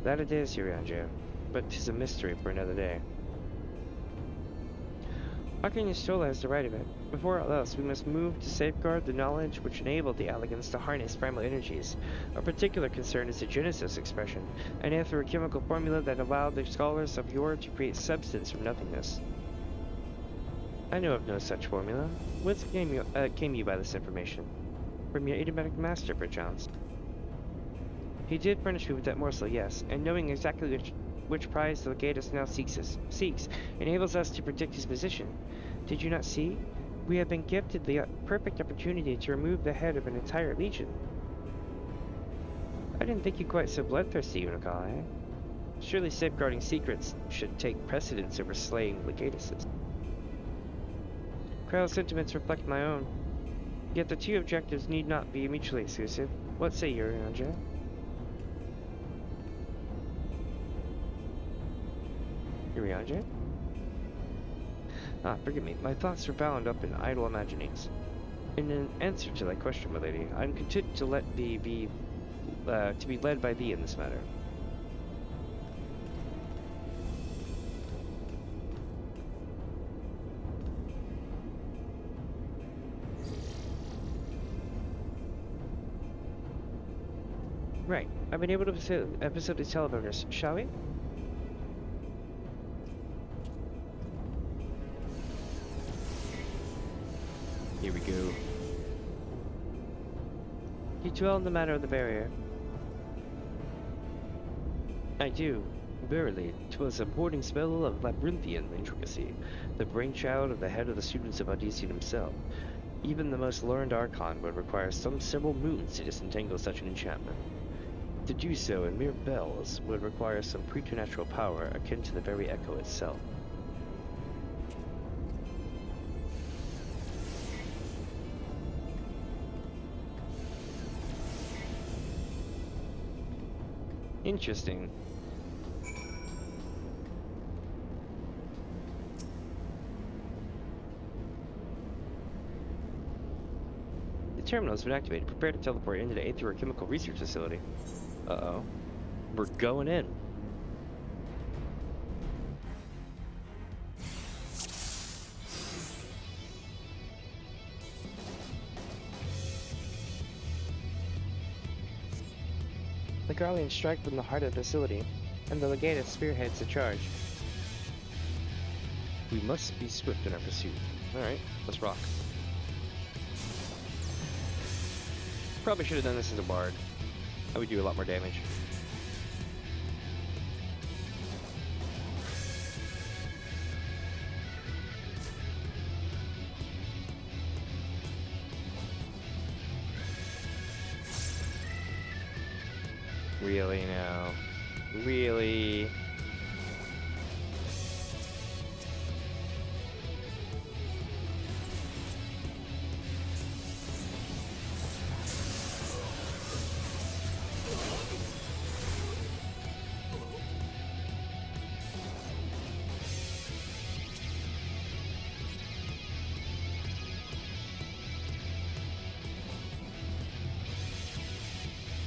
That it is, Eorzea, but 'tis a mystery for another day. Archon Yustola has the right of it. Before all else, we must move to safeguard the knowledge which enabled the Elegans to harness primal energies. Our particular concern is the Genesis expression, an anthrochemical formula that allowed the scholars of yore to create substance from nothingness. I know of no such formula. Whence came you by this information? From your idiomatic master, perchance? He did furnish me with that morsel, yes, and knowing exactly which prize the Legatus now seeks, enables us to predict his position. Did you not see? We have been gifted the perfect opportunity to remove the head of an entire legion. I didn't think you quite so bloodthirsty, Unakai. Surely safeguarding secrets should take precedence over slaying Legatuses. Krell's sentiments reflect my own. Yet the two objectives need not be mutually exclusive. What say you, Eorzea? Eorzea? Ah, forgive me. My thoughts are bound up in idle imaginings. In an answer to thy question, my lady, I am content to let thee be, to be led by thee in this matter. Right. I've been able to episode these televoters, shall we? Here we go. You dwell in the matter of the barrier. I do. Verily, 'twas a hoarding spell of labyrinthian intricacy, the brainchild of the head of the students of Odysseus himself. Even the most learned Archon would require some several moons to disentangle such an enchantment. To do so in mere bells would require some preternatural power akin to the very echo itself. Interesting. The terminal has been activated. Prepare to teleport into the Aether Chemical Research Facility. Uh-oh. We're going in. The Guardians strike from the heart of the facility, and the Legatus spearheads the charge. We must be swift in our pursuit. Alright, let's rock. Probably should have done this as a bard. I would do a lot more damage. Really now? Really?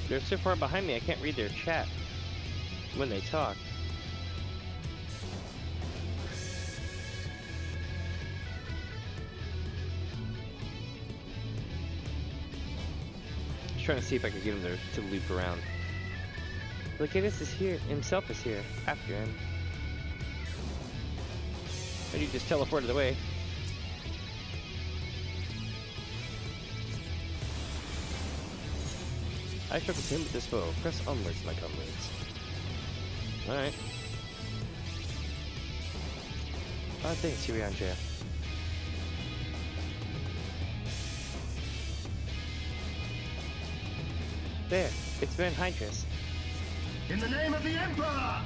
They're so far behind me I can't read their chat when they talk. Just trying to see if I can get him to loop around. Legatus is here, himself is here, after him. But he just teleported away. I shall contend with this foe. Press onwards, my comrades. Alright. Oh, thanks, Eorzea. There, it's Van Hydrus. In the name of the Emperor!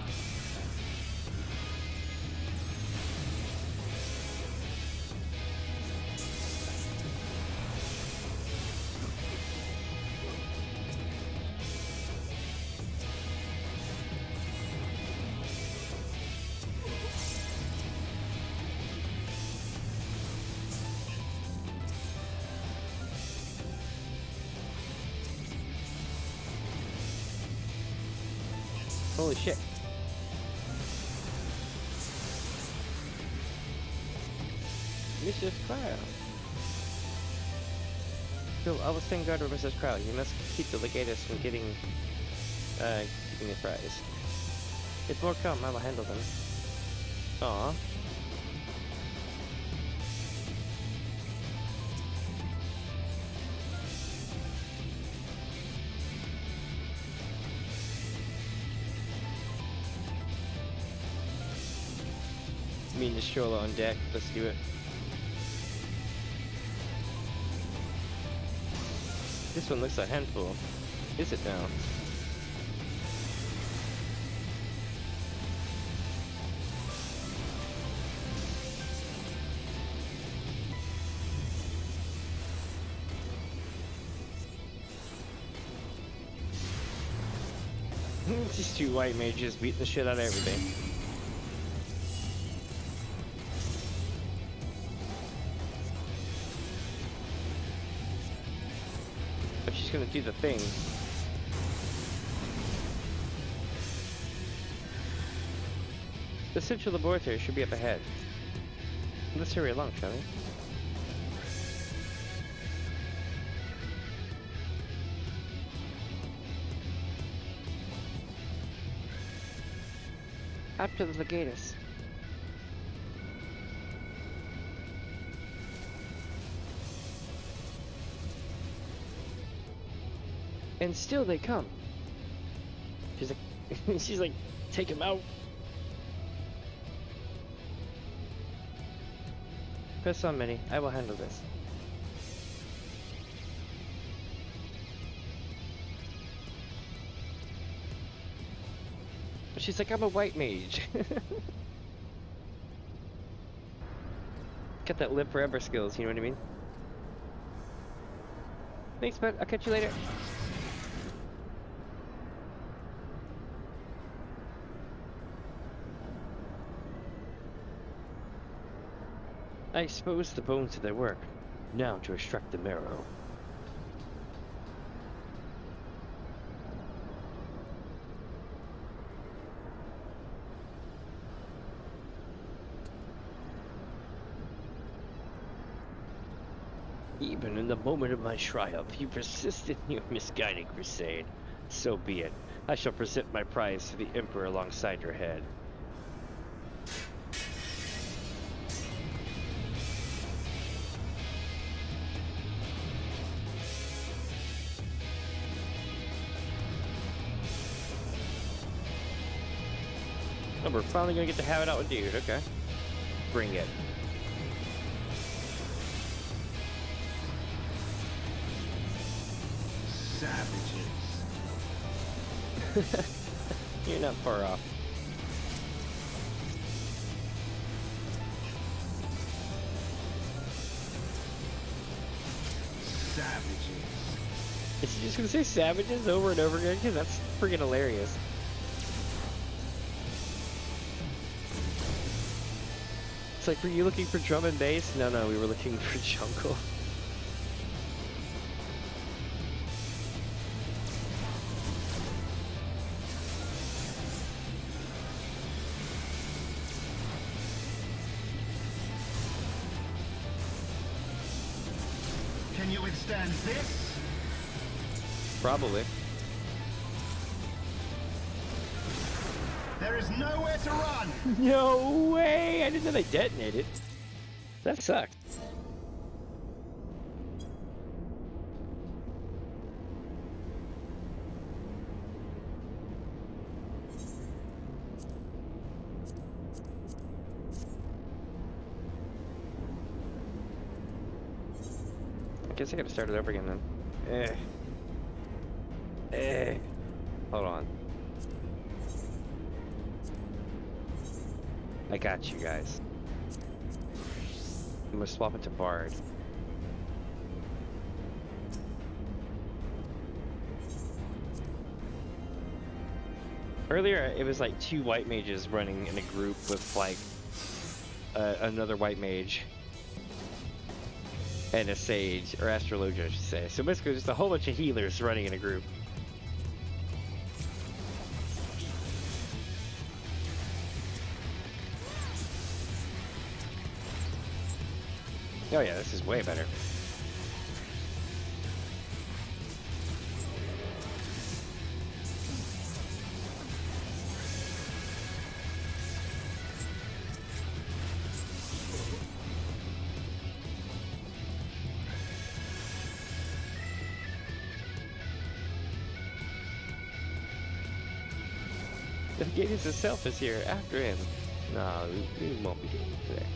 Holy shit. Mrs. Crow. Phil, I will stand guard over Mrs. Crow. You must keep the Legatus from keeping the prize. If more come, I will handle them. Aww. Me and Stroller on deck. Let's do it. This one looks a handful. Is it now? These two white mages beating the shit out of everything. Gonna do the thing. The central laboratory should be up ahead. Let's hurry along, shall we? After the Legatus. And still they come. She's like, she's like, take him out. Press on, Minnie. I will handle this. She's like, I'm a white mage. Got that live forever skills, you know what I mean? Thanks, bud. I'll catch you later. I exposed the bones to their work. Now to extract the marrow. Even in the moment of my triumph, you persisted in your misguided crusade. So be it. I shall present my prize to the Emperor alongside your head. Oh, we're finally gonna get to have it out with dude, okay. Bring it. Savages. You're not far off. Savages. Is he just gonna say savages over and over again? Because that's freaking hilarious. It's like, were you looking for drum and bass? No, we were looking for jungle. Can you withstand this? Probably. There is nowhere to run! No way! I didn't know they detonated. That sucks. I guess I gotta start it over again then. Hold on. I got you guys. I'm gonna swap it to Bard. Earlier, it was like 2 white mages running in a group with like another white mage and a sage, or astrologer, I should say. So basically, just a whole bunch of healers running in a group. Oh yeah, this is way better. The Gaius itself is here after him. No, we won't be doing it today.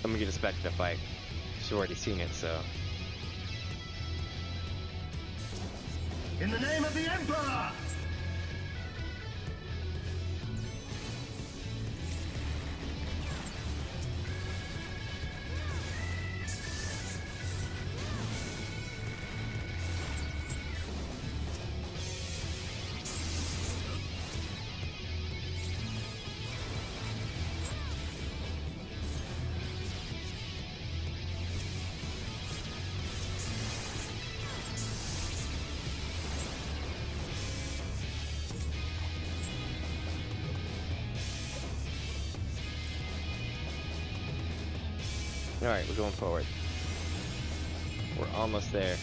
I'm gonna get us back to the fight. She's already seen it, so. In the name of the Emperor! Alright, we're going forward. We're almost there.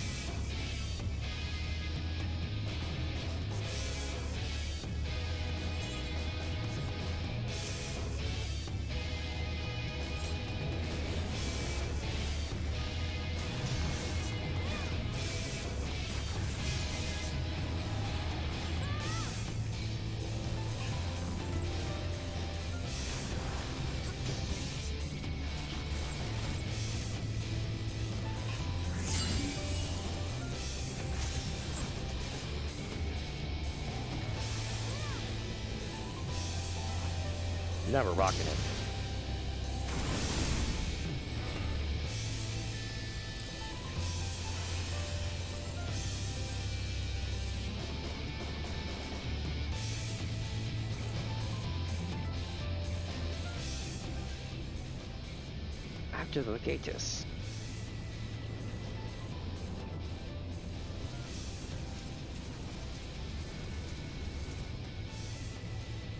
Now we're rocking it. After the Legatus.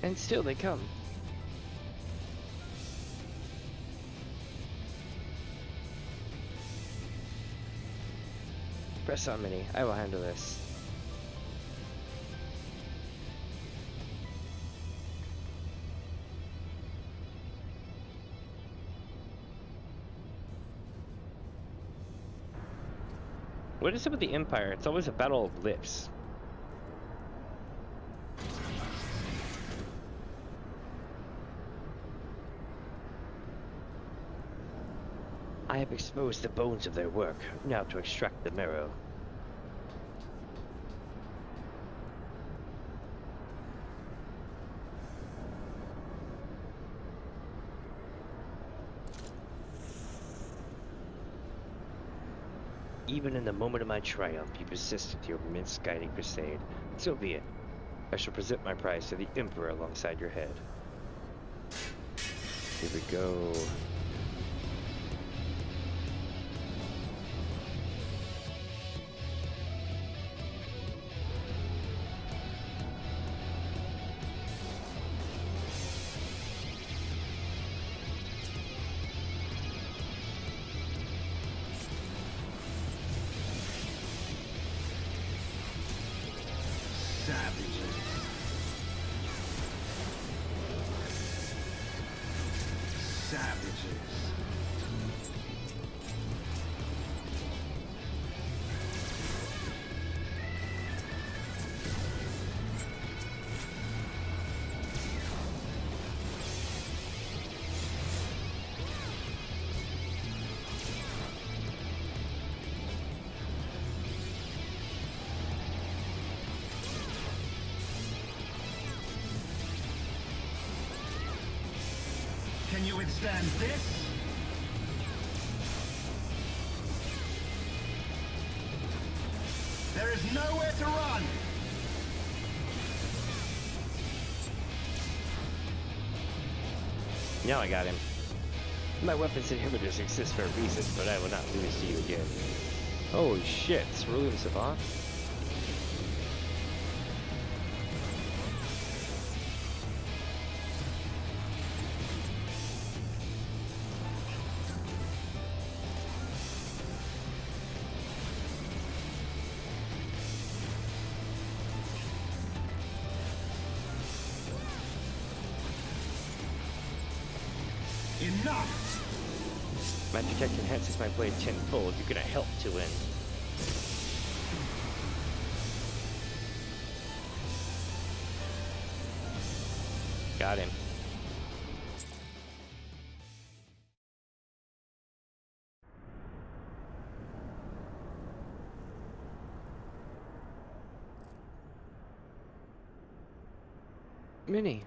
And still they come. Press on Mini. I will handle this. What is it with the Empire? It's always a battle of lips. I have exposed the bones of their work, now to extract the marrow. Even in the moment of my triumph, you persist with your misguiding crusade. So be it. I shall present my prize to the Emperor alongside your head. Here we go. Can you withstand this? There is nowhere to run! Now I got him. My weapons inhibitors exist for a reason, but I will not lose to you again. Holy shit, Cerulean Savant? Enough! Magic Tech enhances my blade tenfold. You cannot help to win. Got him. Mini.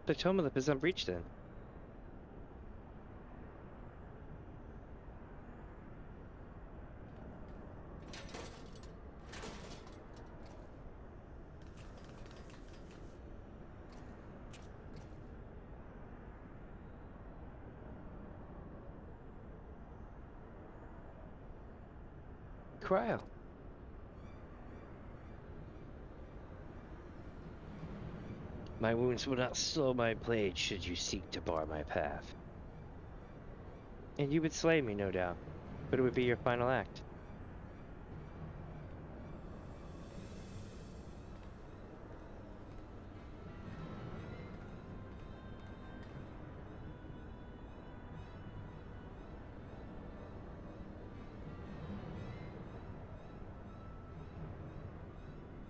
The Tome of the is unbreached then. Cryo. My wounds will not slow my blade should you seek to bar my path. And you would slay me, no doubt, but it would be your final act.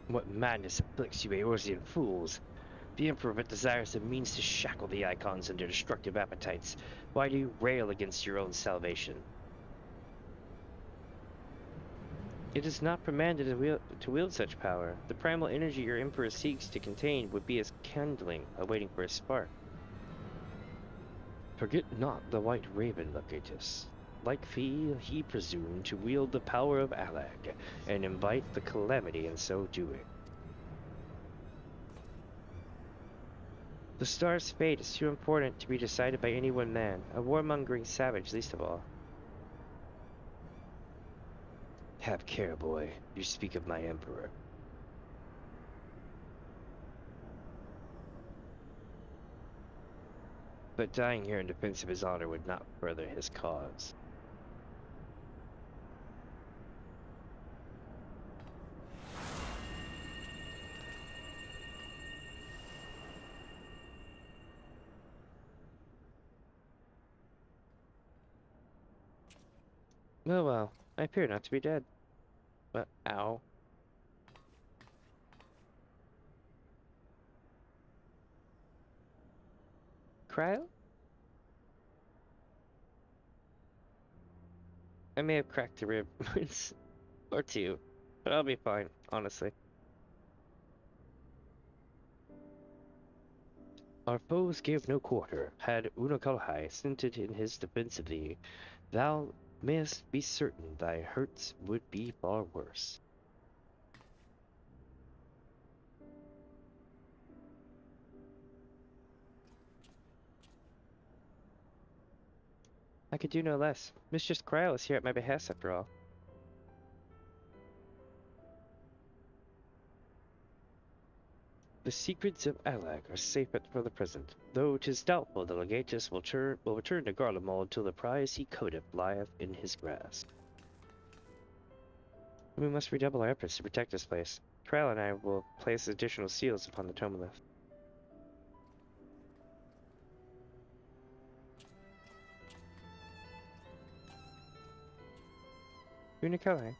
What madness afflicts you, Eorzean fools? The Emperor but desires the means to shackle the Icons and their destructive appetites. Why do you rail against your own salvation? It is not permitted to wield such power. The primal energy your Emperor seeks to contain would be as kindling, awaiting for a spark. Forget not the White Raven, Legatus. Like thee, he presumed to wield the power of Allag, and invite the calamity in so doing. The star's fate is too important to be decided by any one man, a warmongering savage least of all. Have care, boy. You speak of my Emperor. But dying here in defense of his honor would not further his cause. Oh well, I appear not to be dead. But ow. Cryo? I may have cracked a rib once or two, but I'll be fine, honestly. Our foes gave no quarter. Had Unokalhai scented in his defense of thee, thou mayest be certain thy hurts would be far worse. I could do no less. Mistress Cryo is here at my behest, after all. The secrets of Allag are safe for the present, though 'tis doubtful the Legatus will return to Garlemald till the prize he coveteth lieth in his grasp. We must redouble our efforts to protect this place. Cryo and I will place additional seals upon the tomolith. Unikoi.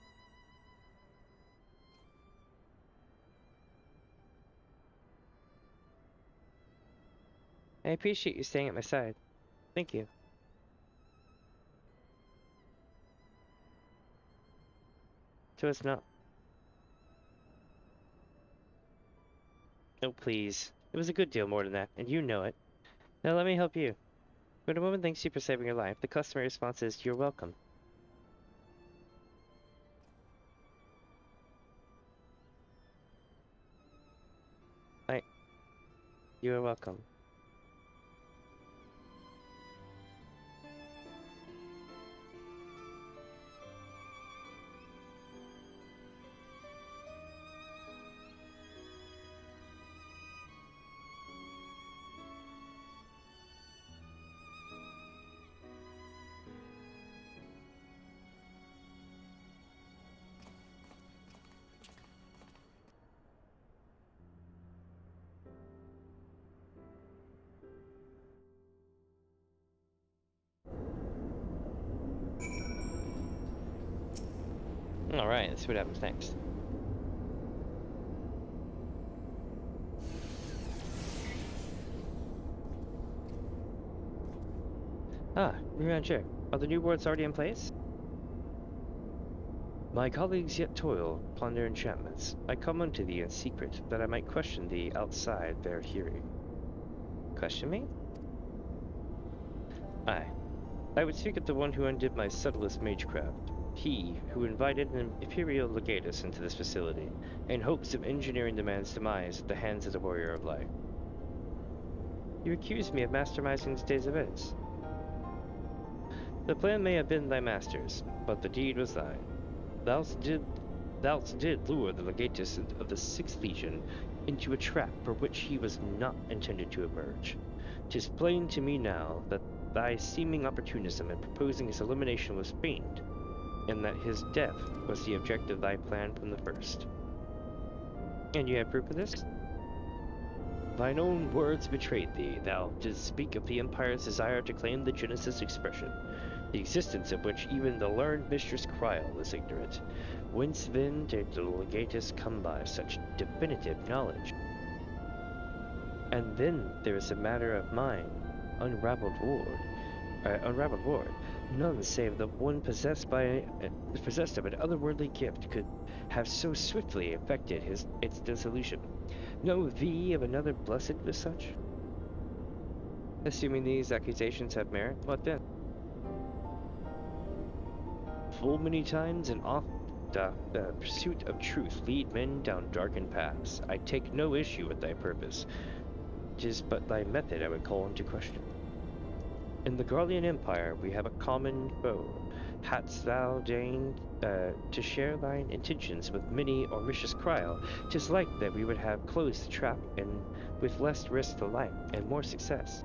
I appreciate you staying at my side. Thank you. To us not. Oh, please. It was a good deal more than that, and you know it. Now let me help you. When a woman thanks you for saving her life, the customary response is, "You're welcome." You are welcome. Alright, let's see what happens next. Ah, newfound chair. Are the new wards already in place? My colleagues yet toil upon their enchantments. I come unto thee in secret, that I might question thee outside their hearing. Question me? Aye. I would speak of the one who undid my subtlest magecraft. He who invited an imperial legatus into this facility, in hopes of engineering the man's demise at the hands of the warrior of light. You accuse me of masterminding today's events. The plan may have been thy master's, but the deed was thine. Thou did lure the legatus of the 6th Legion into a trap for which he was not intended to emerge. 'Tis plain to me now that thy seeming opportunism in proposing his elimination was feigned, and that his death was the object of thy plan from the first. And you have proof of this? Thine own words betrayed thee. Thou didst speak of the Empire's desire to claim the Genesis expression, the existence of which even the learned Mistress Cryo is ignorant. Whence then did the legatus come by such definitive knowledge? And then there is a matter of mine, unraveled ward. None save the one possessed of an otherworldly gift could have so swiftly effected its dissolution. No V of another blessed as such? Assuming these accusations have merit, what then? Full many times and oft the pursuit of truth lead men down darkened paths. I take no issue with thy purpose. 'Tis but thy method I would call into question. In the Garlean Empire we have a common foe. Hadst thou deigned to share thine intentions with many or vicious Cryle, 'tis like that we would have closed the trap, and with less risk to life, and more success.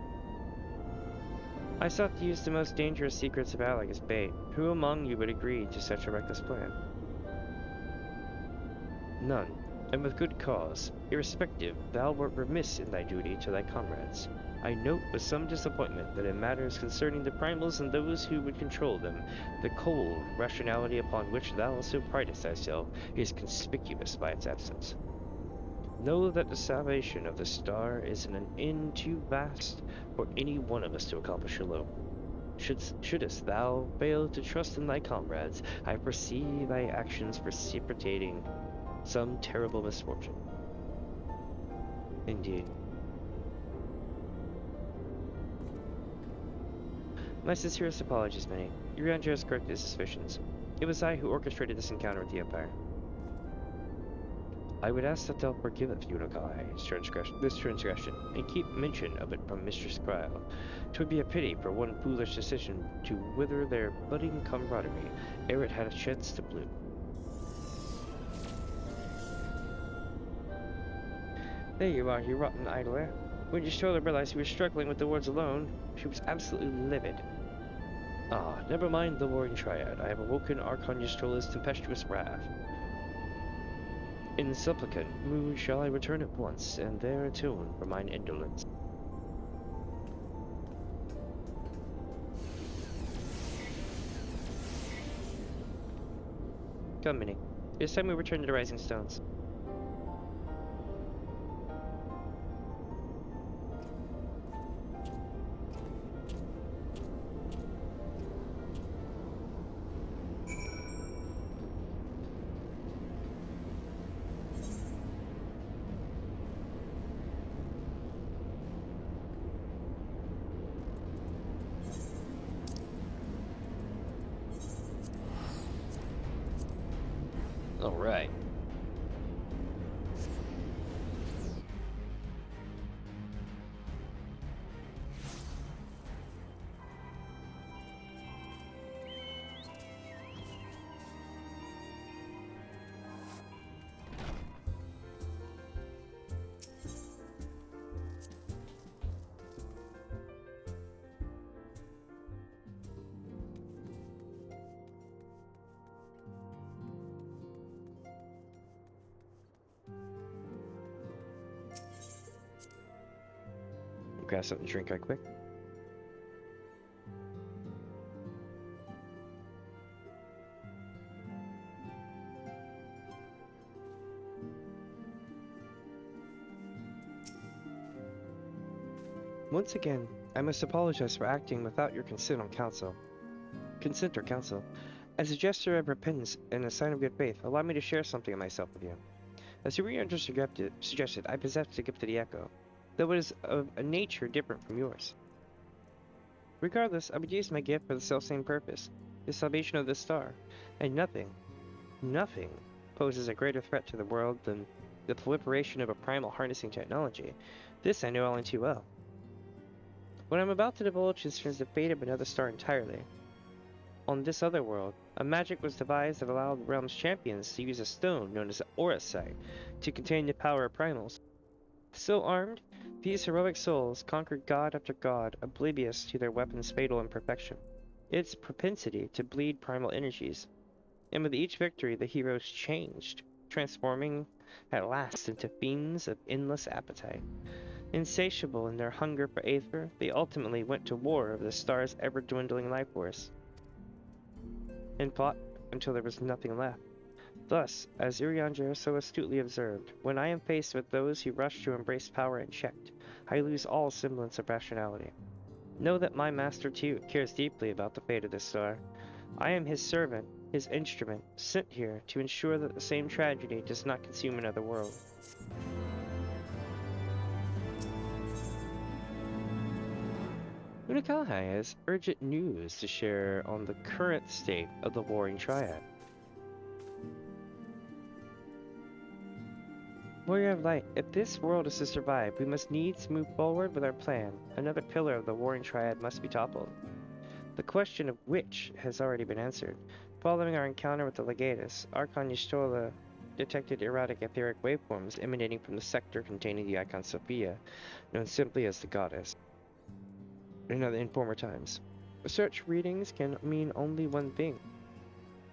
I sought to use the most dangerous secrets of Alec as bait. Who among you would agree to such a reckless plan? None, and with good cause. Irrespective, thou wert remiss in thy duty to thy comrades. I note with some disappointment that in matters concerning the primals and those who would control them, the cold rationality upon which thou so pridest thyself is conspicuous by its absence. Know that the salvation of the star is an end too vast for any one of us to accomplish alone. Shouldst thou fail to trust in thy comrades, I foresee thy actions precipitating some terrible misfortune. Indeed. My sincerest apologies, Minnie. Eorzea has corrected his suspicions. It was I who orchestrated this encounter with the Empire. I would ask that thou forgiveth Unokai this transgression, and keep mention of it from Mistress Cryle. 'Twould be a pity for one foolish decision to wither their budding camaraderie ere it had a chance to bloom. There you are, you rotten idler. When your shoulder realized you were struggling with the words alone, she was absolutely livid. Ah, never mind the Warring Triad. I have awoken Archon Ystrola's tempestuous wrath. In supplicant mood shall I return at once, and there atone for mine indolence. Come, Minnie. It is time we return to the Rising Stones. All right. Grab something to drink right quick. Once again, I must apologize for acting without your consent or counsel. As a gesture of repentance and a sign of good faith, allow me to share something of myself with you. As Eorzea suggested, I possess the gift of the Echo, though it is of a nature different from yours. Regardless, I would use my gift for the selfsame purpose, the salvation of this star, and nothing poses a greater threat to the world than the proliferation of a primal harnessing technology. This I know only too well. What I'm about to divulge concerns the fate of another star entirely. On this other world, a magic was devised that allowed the realm's champions to use a stone known as Eorzea to contain the power of primals. So armed, these heroic souls conquered god after god, oblivious to their weapon's fatal imperfection, its propensity to bleed primal energies. And with each victory, the heroes changed, transforming at last into fiends of endless appetite. Insatiable in their hunger for aether, they ultimately went to war over the star's ever-dwindling life force, and fought until there was nothing left. Thus, as Eorzea so astutely observed, when I am faced with those who rush to embrace power unchecked, I lose all semblance of rationality. Know that my master too cares deeply about the fate of this star. I am his servant, his instrument, sent here to ensure that the same tragedy does not consume another world. Unakahai has urgent news to share on the current state of the Warring Triad. Warrior of Light, if this world is to survive, we must needs move forward with our plan. Another pillar of the Warring Triad must be toppled. The question of which has already been answered. Following our encounter with the Legatus, Archon Y'shtola detected erratic etheric waveforms emanating from the sector containing the icon Sophia, known simply as the Goddess. In former times, such readings can mean only one thing.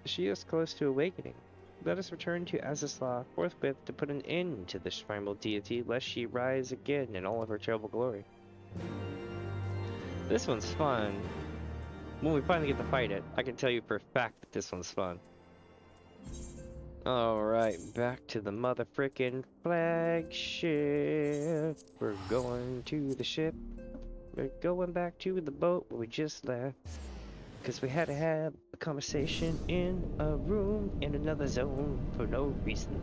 She is close to awakening. Let us return to Azislaw forthwith to put an end to this primal deity, lest she rise again in all of her terrible glory. This one's fun. When we finally get to fight it, I can tell you for a fact that this one's fun. Alright, back to the mother frickin' flagship. We're going to the ship. We're going back to the boat where we just left. Because we had to have a conversation in a room in another zone for no reason.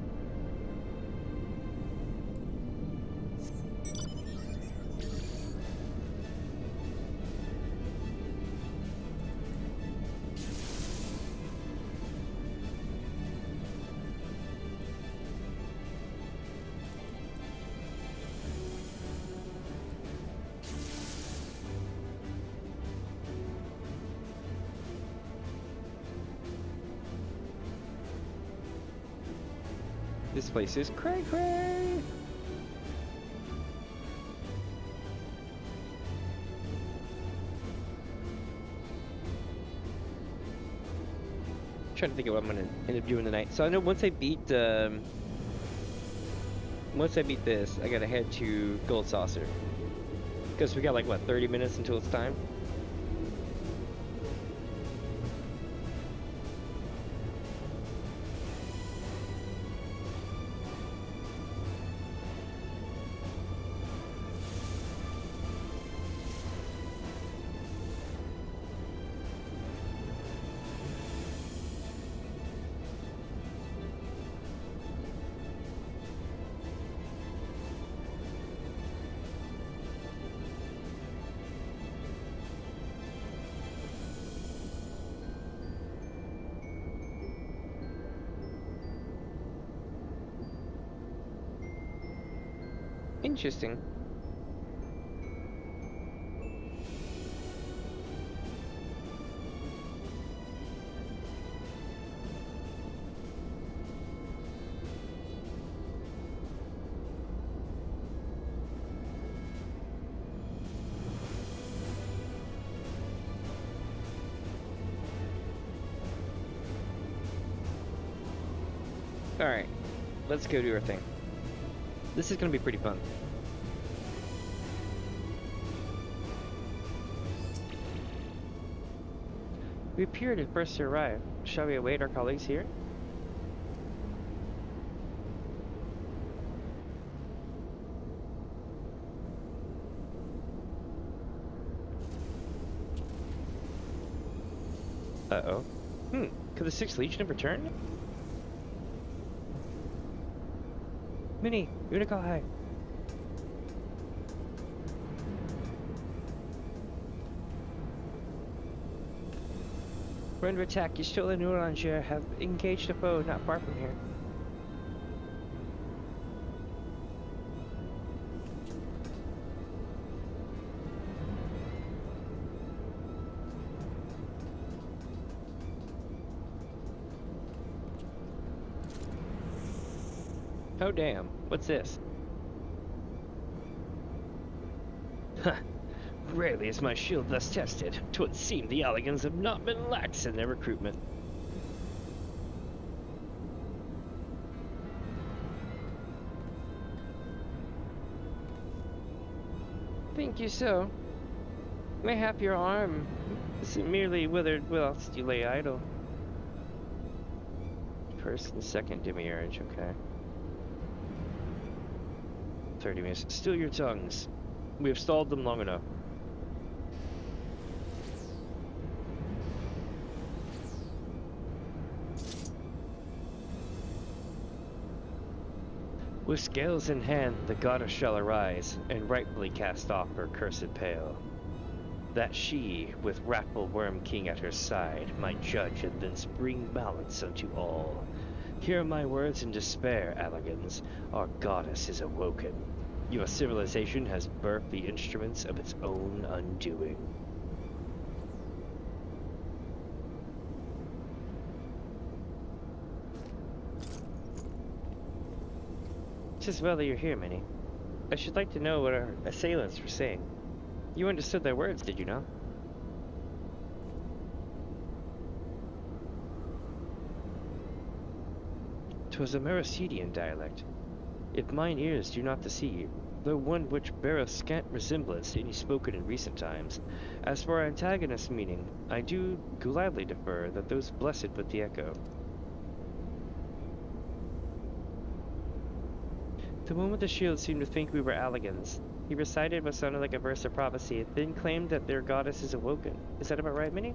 This place is cray-cray! Trying to think of what I'm gonna end up doing tonight. So I know once I beat this, I gotta head to Gold Saucer. Because we got like, what, 30 minutes until it's time? Interesting. Alright, let's go do our thing. This is gonna be pretty fun. We appeared at first to arrive. Shall we await our colleagues here? Uh-oh. Could the 6th Legion have returned? Minnie, Unicall, hi. We're under attack. Y'shtola and Eorzea have engaged a foe not far from here. Oh damn, what's this? Huh. Rarely is my shield thus tested. 'Twould seem the Alligans have not been lax in their recruitment. Think you so? Mayhap your arm is merely withered whilst you lay idle. First and second demiurge, okay. 30 minutes. Still your tongues. We have stalled them long enough. With scales in hand, the goddess shall arise, and rightfully cast off her cursed pale, that she, with wrathful Worm King at her side, might judge and thence bring balance unto all. Hear my words in despair, Alligans. Our goddess is awoken. Your civilization has birthed the instruments of its own undoing. Tis well that you're here, Minnie. I should like to know what our assailants were saying. You understood their words, did you not? 'Twas a Mericidian dialect, if mine ears do not deceive, though one which beareth scant resemblance to any spoken in recent times. As for our antagonist's meaning, I do gladly defer that those blessed with the echo. The one with the shield seemed to think we were Alligans. He recited what sounded like a verse of prophecy, then claimed that their goddess is awoken. Is that about right, Minnie?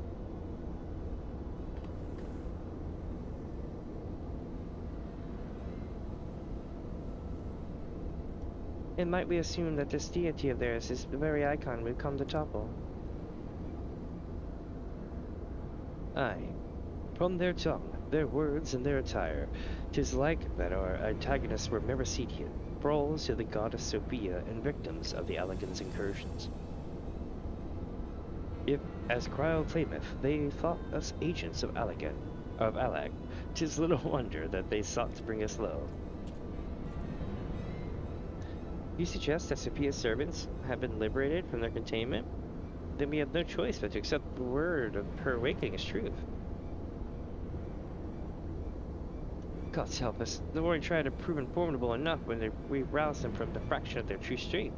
And might we assume that this deity of theirs is the very icon we've come to topple? Aye. From their tongue, their words, and their attire, 'tis like that our antagonists were Mericidian, thralls to the goddess Sophia and victims of the Alligans' incursions. If, as Cryo claimeth, they thought us agents of Allag, 'tis little wonder that they sought to bring us low. You suggest that Sophia's servants have been liberated from their containment? Then we have no choice but to accept the word of her awakening as truth. God help us, the Warring Triad have proven formidable enough when we roused them from the fraction of their true strength.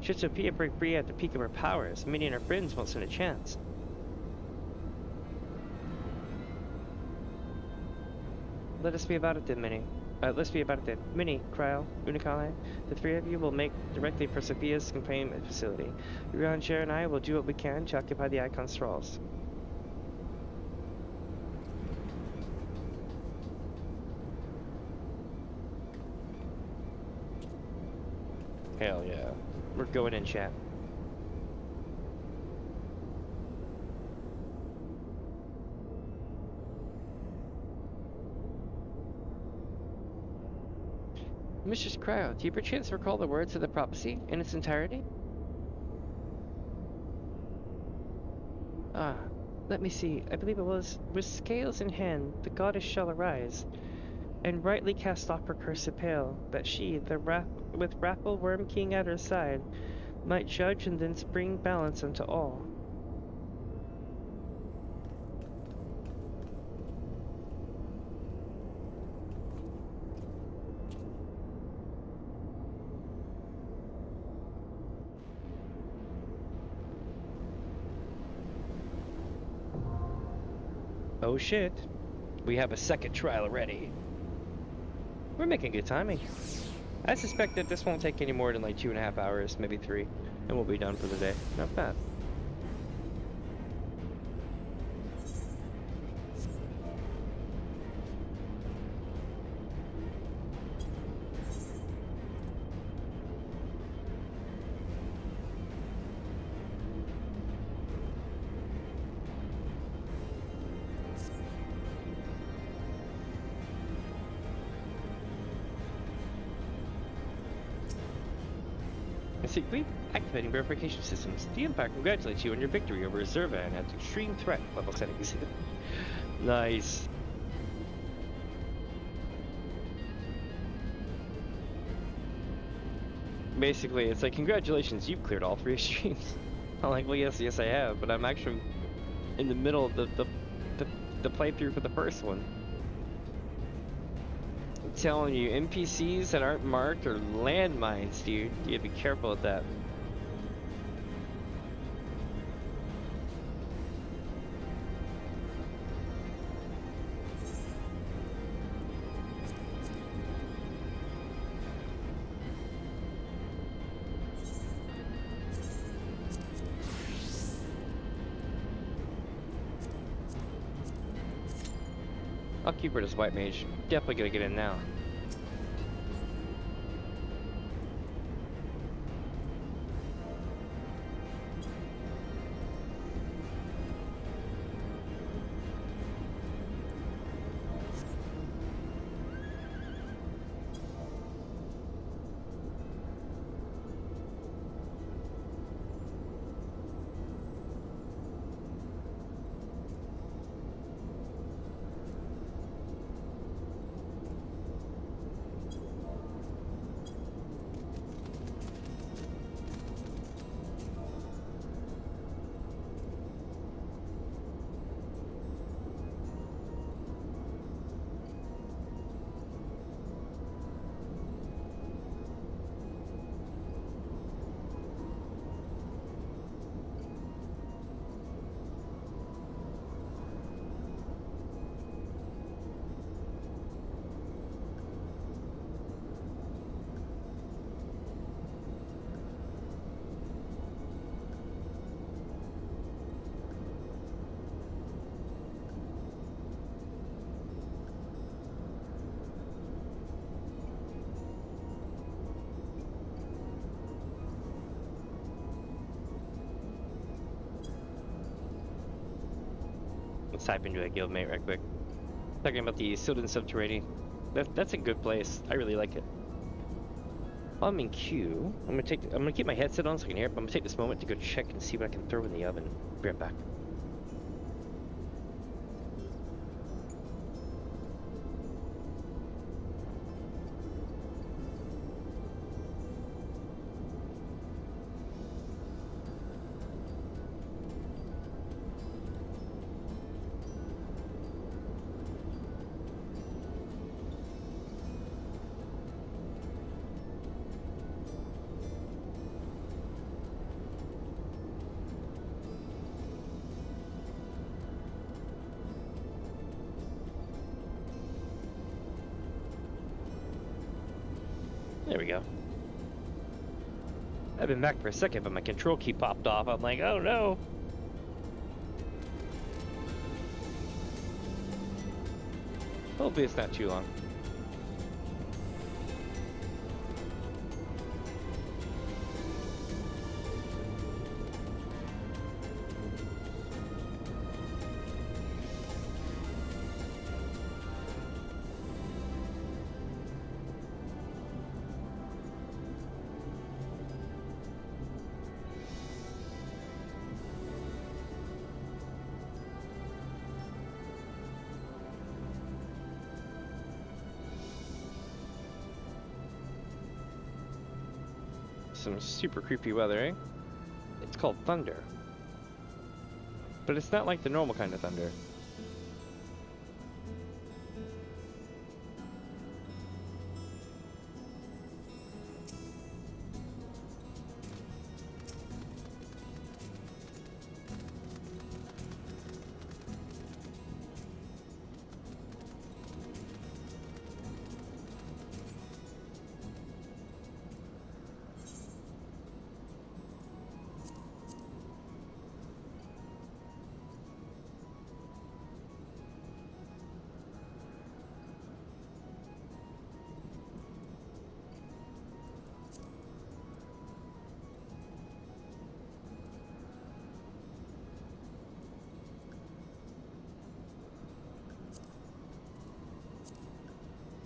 Should Sophia break free at the peak of her powers, Minnie and her friends won't stand a chance. Let us be about it then, Minnie. Let's be about it then. Minnie, Cryo, Unikale, the three of you will make directly for Sophia's containment facility. Urian, Jer, and I will do what we can to occupy the Icon's thralls. Hell yeah. We're going in, chat. Mistress Cryo, do you perchance recall the words of the prophecy in its entirety? Ah, let me see. I believe it was, with scales in hand, the goddess shall arise, and rightly cast off her cursed pale, that she, with wrathful Worm King at her side, might judge and thence bring balance unto all. Oh shit, we have a second trial ready. We're making good timing. I suspect that this won't take any more than like 2.5 hours, maybe 3, and we'll be done for the day. Not bad. Secretly activating verification systems. The Empire congratulates you on your victory over Eorzea and at extreme threat level settings. Nice. Basically, it's like, congratulations, you've cleared all 3 extremes. I'm like, well, yes, I have, but I'm actually in the middle of the playthrough for the first one. I'm telling you, NPCs that aren't marked are landmines, dude. You gotta be careful with that. I'll keep her as White Mage. Definitely gonna get in now. Let's type into a guildmate right quick. Talking about the Sylvan Subterranean. That's a good place. I really like it. While I'm in queue, I'm gonna keep my headset on so I can hear it, but I'm gonna take this moment to go check and see what I can throw in the oven. Be right back. There we go. I've been back for a second, but my control key popped off. I'm like, oh no! Hopefully it's not too long. Some super creepy weather, eh? It's called thunder. But it's not like the normal kind of thunder.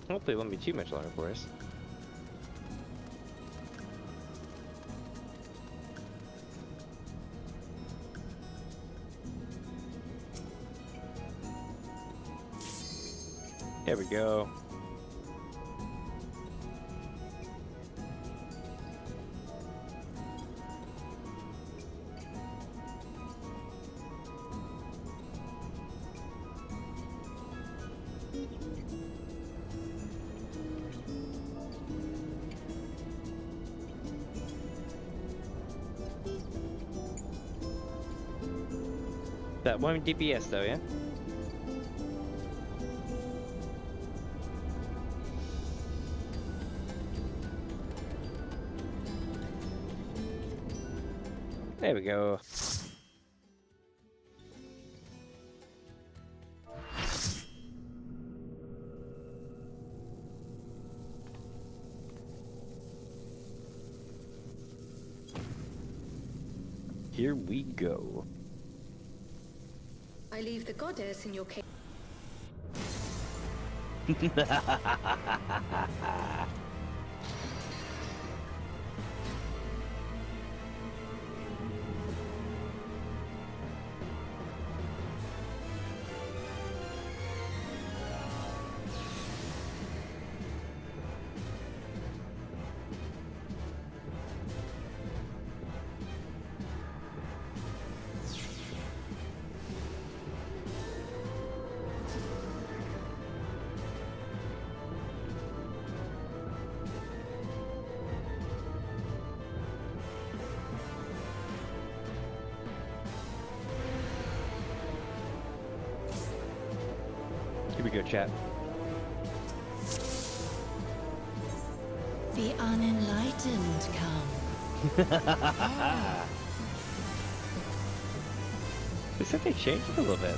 Hopefully it won't be too much longer for us. There we go. That 1 DPS though, yeah? There we go. Here we go. I leave the goddess in your case. Here we go, chat. The unenlightened come. Looks like they changed it a little bit.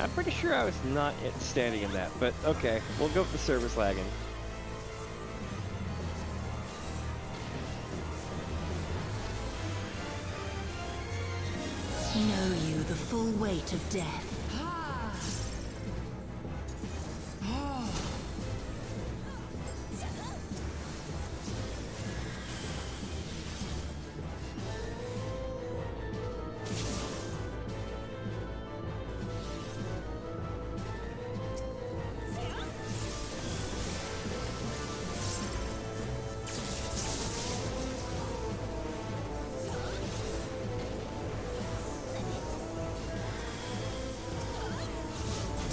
I'm pretty sure I was not standing in that, but okay, we'll go with the service lagging. Know you the full weight of death.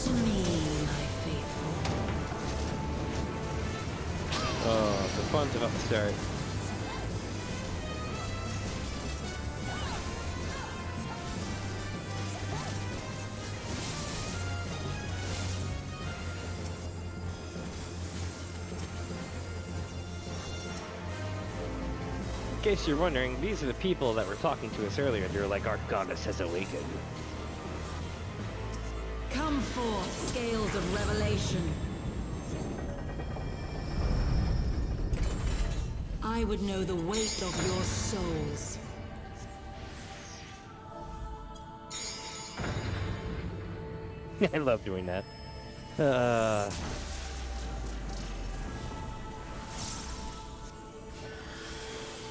To me, my faithful. Oh, the fun's about to start. In case you're wondering, these are the people that were talking to us earlier. They're like, our goddess has awakened. Come forth, scales of revelation. I would know the weight of your souls. I love doing that.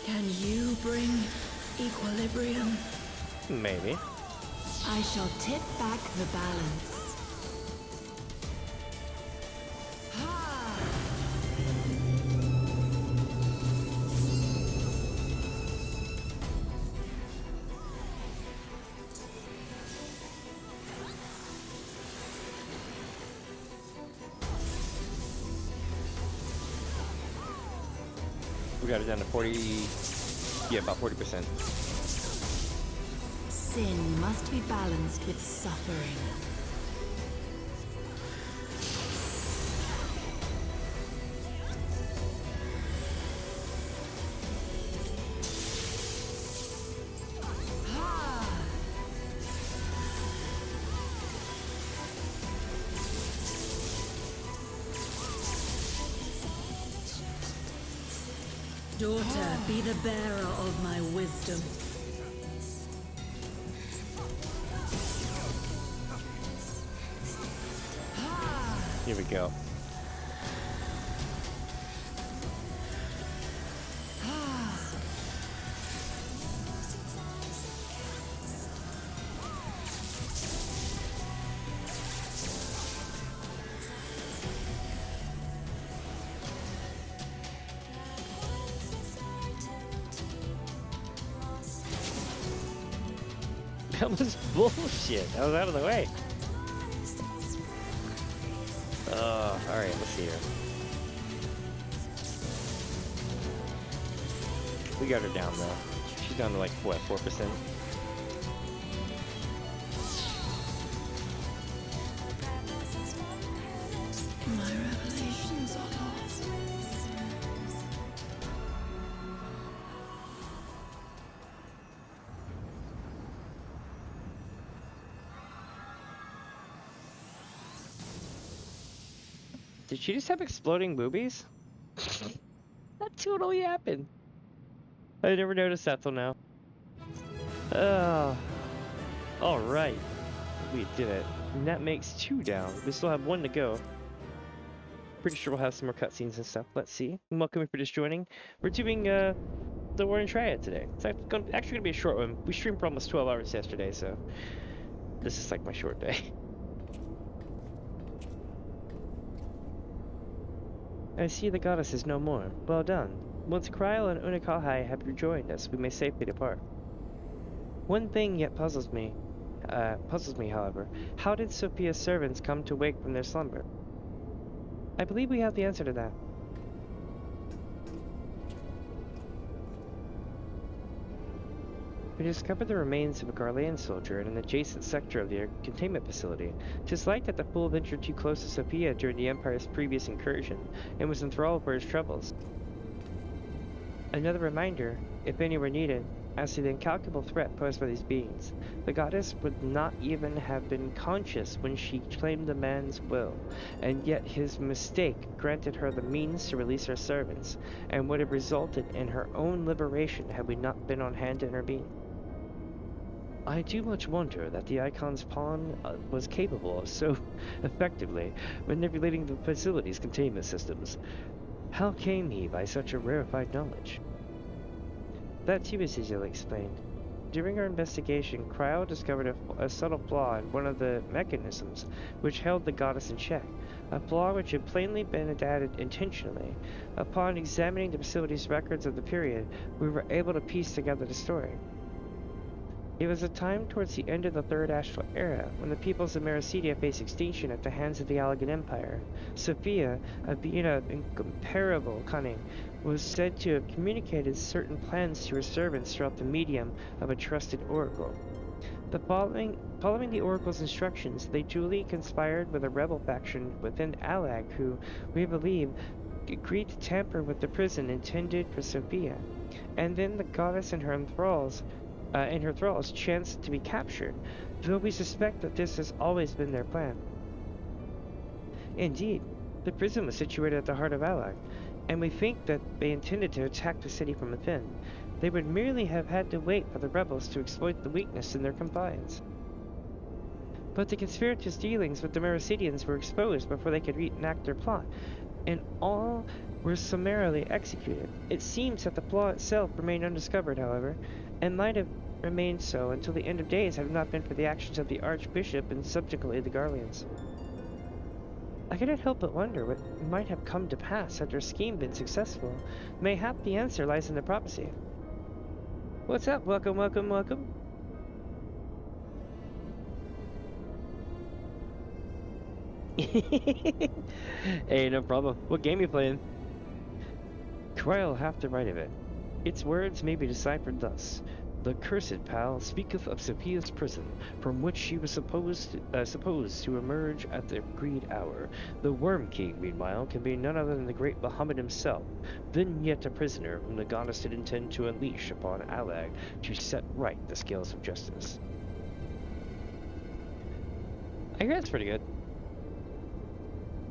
Can you bring equilibrium? Maybe. I shall tip back the balance. We got it down to 40, yeah, about 40%. Sin must be balanced with suffering. Daughter, be the bearer of my wisdom. Here we go. That was bullshit. I was out of the way. Alright, let's see here. We got her down though. She's down to like, what, 4%? My revelations are lost. Did she just have exploding boobies? That totally happened. I never noticed that till now. Alright. We did it. And that makes 2 down. We still have 1 to go. Pretty sure we'll have some more cutscenes and stuff. Let's see. And welcome for just joining. We're doing the Warring Triad today. It's actually gonna be a short one. We streamed for almost 12 hours yesterday, so this is like my short day. I see the goddess is no more. Well done. Once Kryl and Unikahai have rejoined us, we may safely depart. One thing yet puzzles me, however. How did Sophia's servants come to wake from their slumber? I believe we have the answer to that. We discovered the remains of a Garlean soldier in an adjacent sector of the containment facility. 'Tis like that the fool ventured too close to Sophia during the Empire's previous incursion, and was enthralled for his troubles. Another reminder, if any were needed, as to the incalculable threat posed by these beings. The goddess would not even have been conscious when she claimed the man's will, and yet his mistake granted her the means to release her servants, and would have resulted in her own liberation had we not been on hand to intervene. I do much wonder that the Icon's pawn was capable of so effectively manipulating the facility's containment systems. How came he by such a rarefied knowledge? That too is easily explained. During our investigation, Cryo discovered a subtle flaw in one of the mechanisms which held the goddess in check, a flaw which had plainly been added intentionally. Upon examining the facility's records of the period, we were able to piece together the story. It was a time towards the end of the Third Astral Era, when the peoples of Meracedia faced extinction at the hands of the Allegan Empire. Sophia, a being of incomparable cunning, was said to have communicated certain plans to her servants throughout the medium of a trusted oracle. Following the oracle's instructions, they duly conspired with a rebel faction within Allag who, we believe, agreed to tamper with the prison intended for Sophia, and then the goddess and her thralls chanced to be captured, though we suspect that this has always been their plan. Indeed, the prison was situated at the heart of Allag, and we think that they intended to attack the city from within. They would merely have had to wait for the rebels to exploit the weakness in their confines. But the conspirators' dealings with the Mericidians were exposed before they could enact their plot, and all were summarily executed. It seems that the plot itself remained undiscovered, however, and might have remained so until the end of days had it not been for the actions of the Archbishop and subsequently the Garleans. I cannot help but wonder what might have come to pass had their scheme been successful. Mayhap the answer lies in the prophecy. What's up? Welcome, welcome, welcome. Hey, no problem. What game you playing? Cryo'll have to write of it. Its words may be deciphered thus. The cursed pal speaketh of Sophia's prison, from which she was supposed to emerge at the agreed hour. The Worm King, meanwhile, can be none other than the great Bahamut himself, then yet a prisoner whom the goddess did intend to unleash upon Allag to set right the scales of justice. I hear that's pretty good.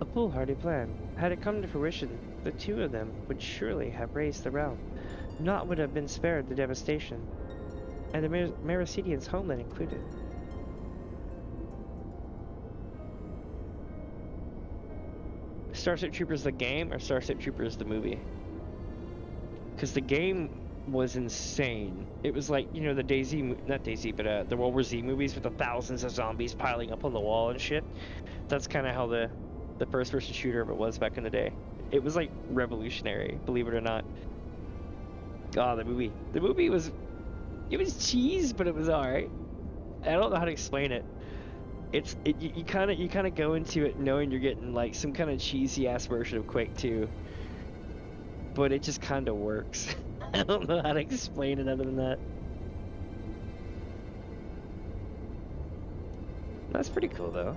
A foolhardy plan. Had it come to fruition, the two of them would surely have raised the realm. Naught would have been spared the devastation, and the Mericidians' homeland included. Starship Troopers the game or Starship Troopers the movie? Because the game was insane. It was like, you know, the the World War Z movies with the thousands of zombies piling up on the wall and shit. That's kind of how the first-person shooter of it was back in the day. It was like revolutionary, believe it or not. Oh, the movie was, it was cheese, but it was alright. I don't know how to explain it. You kind of go into it knowing you're getting like some kind of cheesy ass version of Quake 2, but it just kind of works. I don't know how to explain it other than that. That's pretty cool though.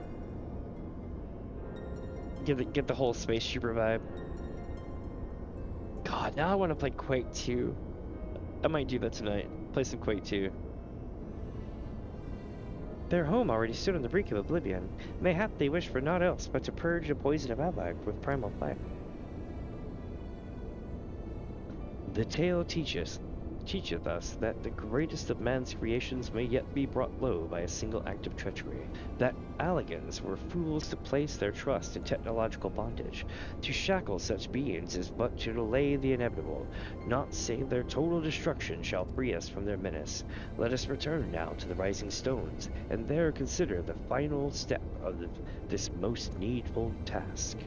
Get the whole space trooper vibe. God, now I want to play Quake 2. I might do that tonight. Play some Quake 2. Their home already stood on the brink of oblivion. Mayhap they wish for naught else but to purge the poison of Allag with primal fire. The tale teacheth us that the greatest of man's creations may yet be brought low by a single act of treachery, that Allegans were fools to place their trust in technological bondage. To shackle such beings is but to delay the inevitable, not save their total destruction shall free us from their menace. Let us return now to the Rising Stones, and there consider the final step of this most needful task.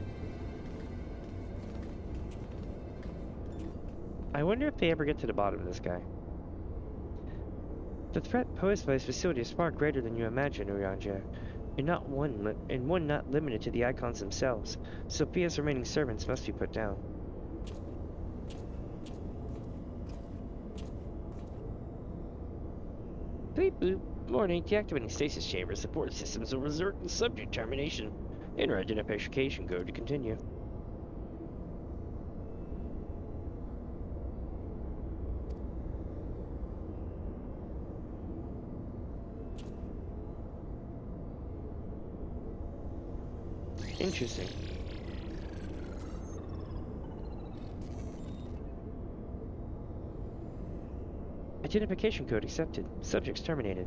I wonder if they ever get to the bottom of this guy. The threat posed by this facility is far greater than you imagine, Eorzea, and one not limited to the Icons themselves. Sophia's remaining servants must be put down. Beep boop. Morning. Deactivating stasis chamber. Support systems will resort in subject termination. Enter identification code to continue. Interesting. Identification code accepted. Subjects terminated.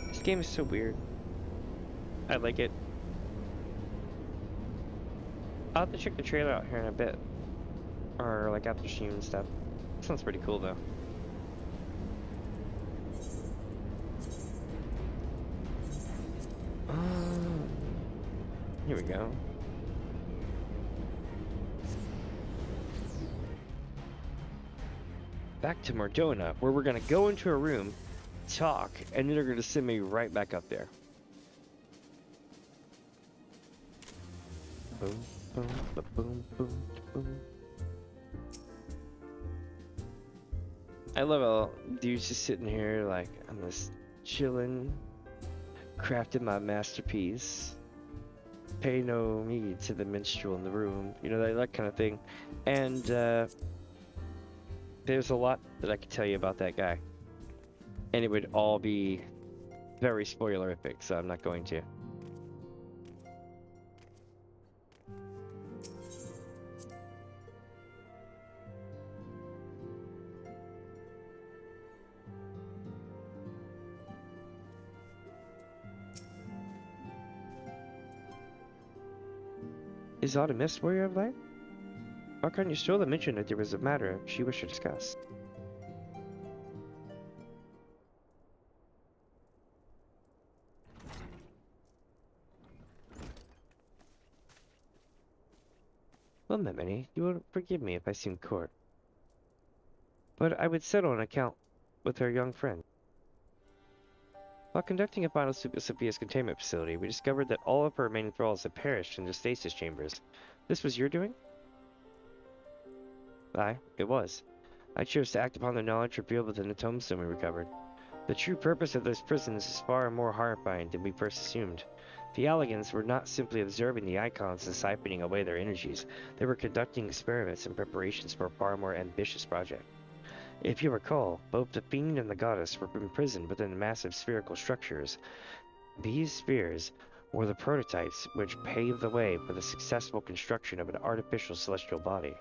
This game is so weird. I like it. I'll have to check the trailer out here in a bit. Or like after stream and stuff. Sounds pretty cool though. Here we go. Back to Mordona, where we're gonna go into a room, talk, and then they're gonna send me right back up there. Boom, boom, boom, boom, boom. I love how dude's just sitting here like I'm just chilling, crafting my masterpiece. Pay no heed to the minstrel in the room, you know, that kind of thing. And there's a lot that I could tell you about that guy, and it would all be very spoilerific, so I'm not going to. Is Autumnist Warrior of Light? Archon Ystola mentioned that there was a matter she wished to discuss. Well, Memony, you will forgive me if I seem court, but I would settle an account with her young friend. While conducting a final sweep of Sophia's containment facility, we discovered that all of her remaining thralls had perished in the stasis chambers. This was your doing? Aye, it was. I chose to act upon the knowledge revealed within the tombstone we recovered. The true purpose of those prisons is far more horrifying than we first assumed. The Alligans were not simply observing the icons and siphoning away their energies. They were conducting experiments and preparations for a far more ambitious project. If you recall, both the Fiend and the Goddess were imprisoned within massive spherical structures. These spheres were the prototypes which paved the way for the successful construction of an artificial celestial body.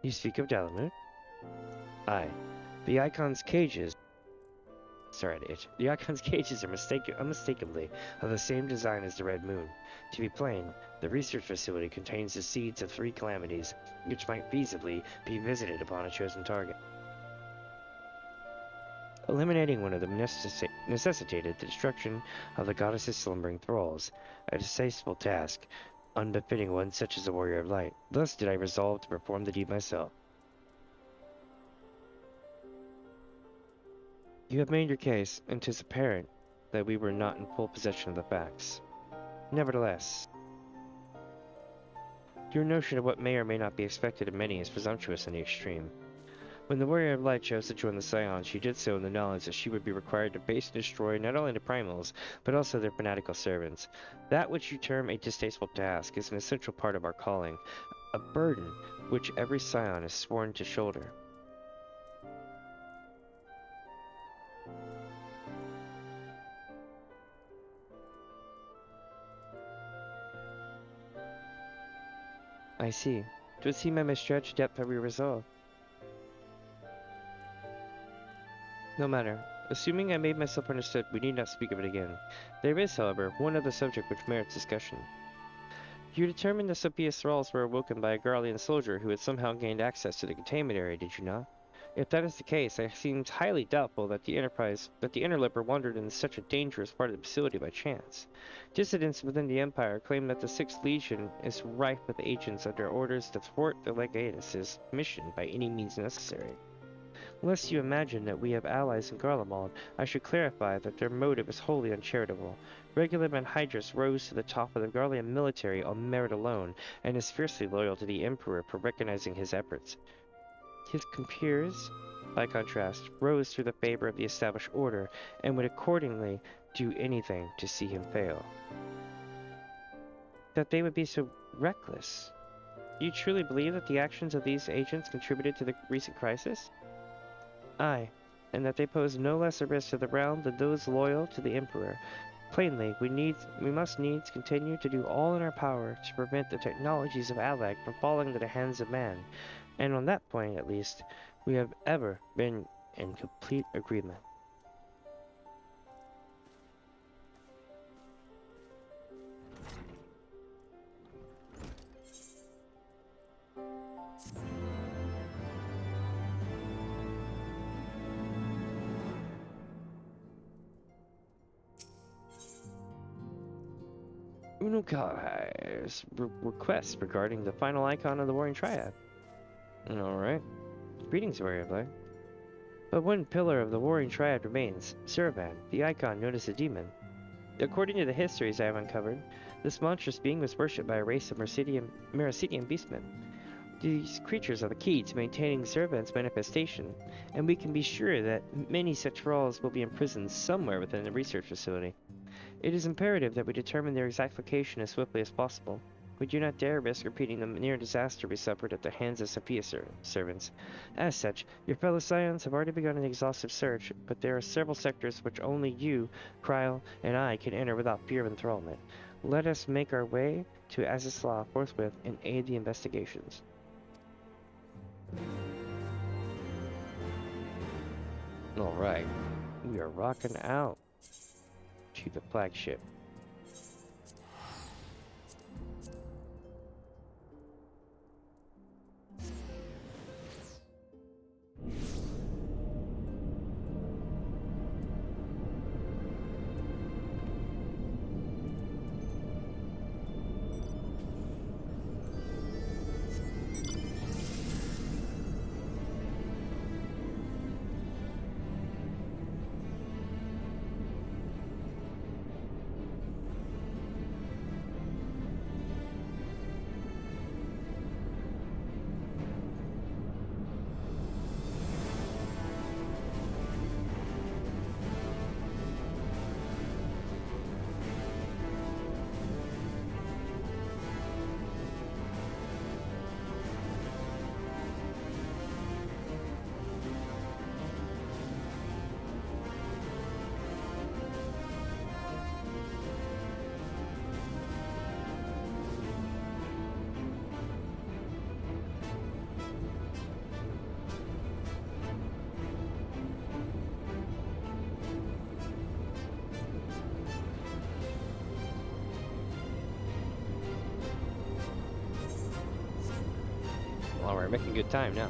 You speak of Dalamut? Aye. The Icon's cages... Sorry to itch. The Icon's cages are unmistakably of the same design as the Red Moon. To be plain, the research facility contains the seeds of 3 calamities, which might feasibly be visited upon a chosen target. Eliminating one of them necessitated the destruction of the goddess's slumbering thralls, a distasteful task, unbefitting one such as a warrior of light. Thus did I resolve to perform the deed myself. You have made your case, and 'tis apparent that we were not in full possession of the facts. Nevertheless, your notion of what may or may not be expected of many is presumptuous in the extreme. When the Warrior of Light chose to join the Scions, she did so in the knowledge that she would be required to face and destroy not only the Primals, but also their fanatical servants. That which you term a distasteful task is an essential part of our calling, a burden which every Scion is sworn to shoulder. I see. 'Twould seem I may stretch depth every resolve. No matter. Assuming I made myself understood, we need not speak of it again. There is, however, one other subject which merits discussion. You determined the Sophia's thralls were awoken by a Garlean soldier who had somehow gained access to the containment area, did you not? If that is the case, it seems highly doubtful that the Interloper wandered in such a dangerous part of the facility by chance. Dissidents within the Empire claim that the 6th Legion is rife with agents under orders to thwart the Legatus' mission by any means necessary. Lest you imagine that we have allies in Garlemald, I should clarify that their motive is wholly uncharitable. Regular Manhydrus rose to the top of the Garlean military on merit alone, and is fiercely loyal to the Emperor for recognizing his efforts. His compeers, by contrast, rose through the favor of the established order, and would accordingly do anything to see him fail. that they would be so reckless. Do you truly believe that the actions of these agents contributed to the recent crisis? Aye, and that they pose no less a risk to the realm than those loyal to the Emperor. Plainly, we must needs continue to do all in our power to prevent the technologies of Alag from falling into the hands of man, and on that point, at least, we have ever been in complete agreement. Unukai's request regarding the final icon of the Warring Triad. Alright. Greetings, Warrior Blade. But one pillar of the Warring Triad remains, Suravan, the icon known as the demon. According to the histories I have uncovered, this monstrous being was worshipped by a race of Mercidian beastmen. These creatures are the key to maintaining Suravan's manifestation, and we can be sure that many such thralls will be imprisoned somewhere within the research facility. It is imperative that we determine their exact location as swiftly as possible. We do not dare risk repeating the near disaster we suffered at the hands of Sophia's servants. As such, your fellow Scions have already begun an exhaustive search, but there are several sectors which only you, Kryl, and I can enter without fear of enthrallment. Let us make our way to Azizla forthwith and aid the investigations. Alright, we are rocking out to the flagship. Well, we're making good time now.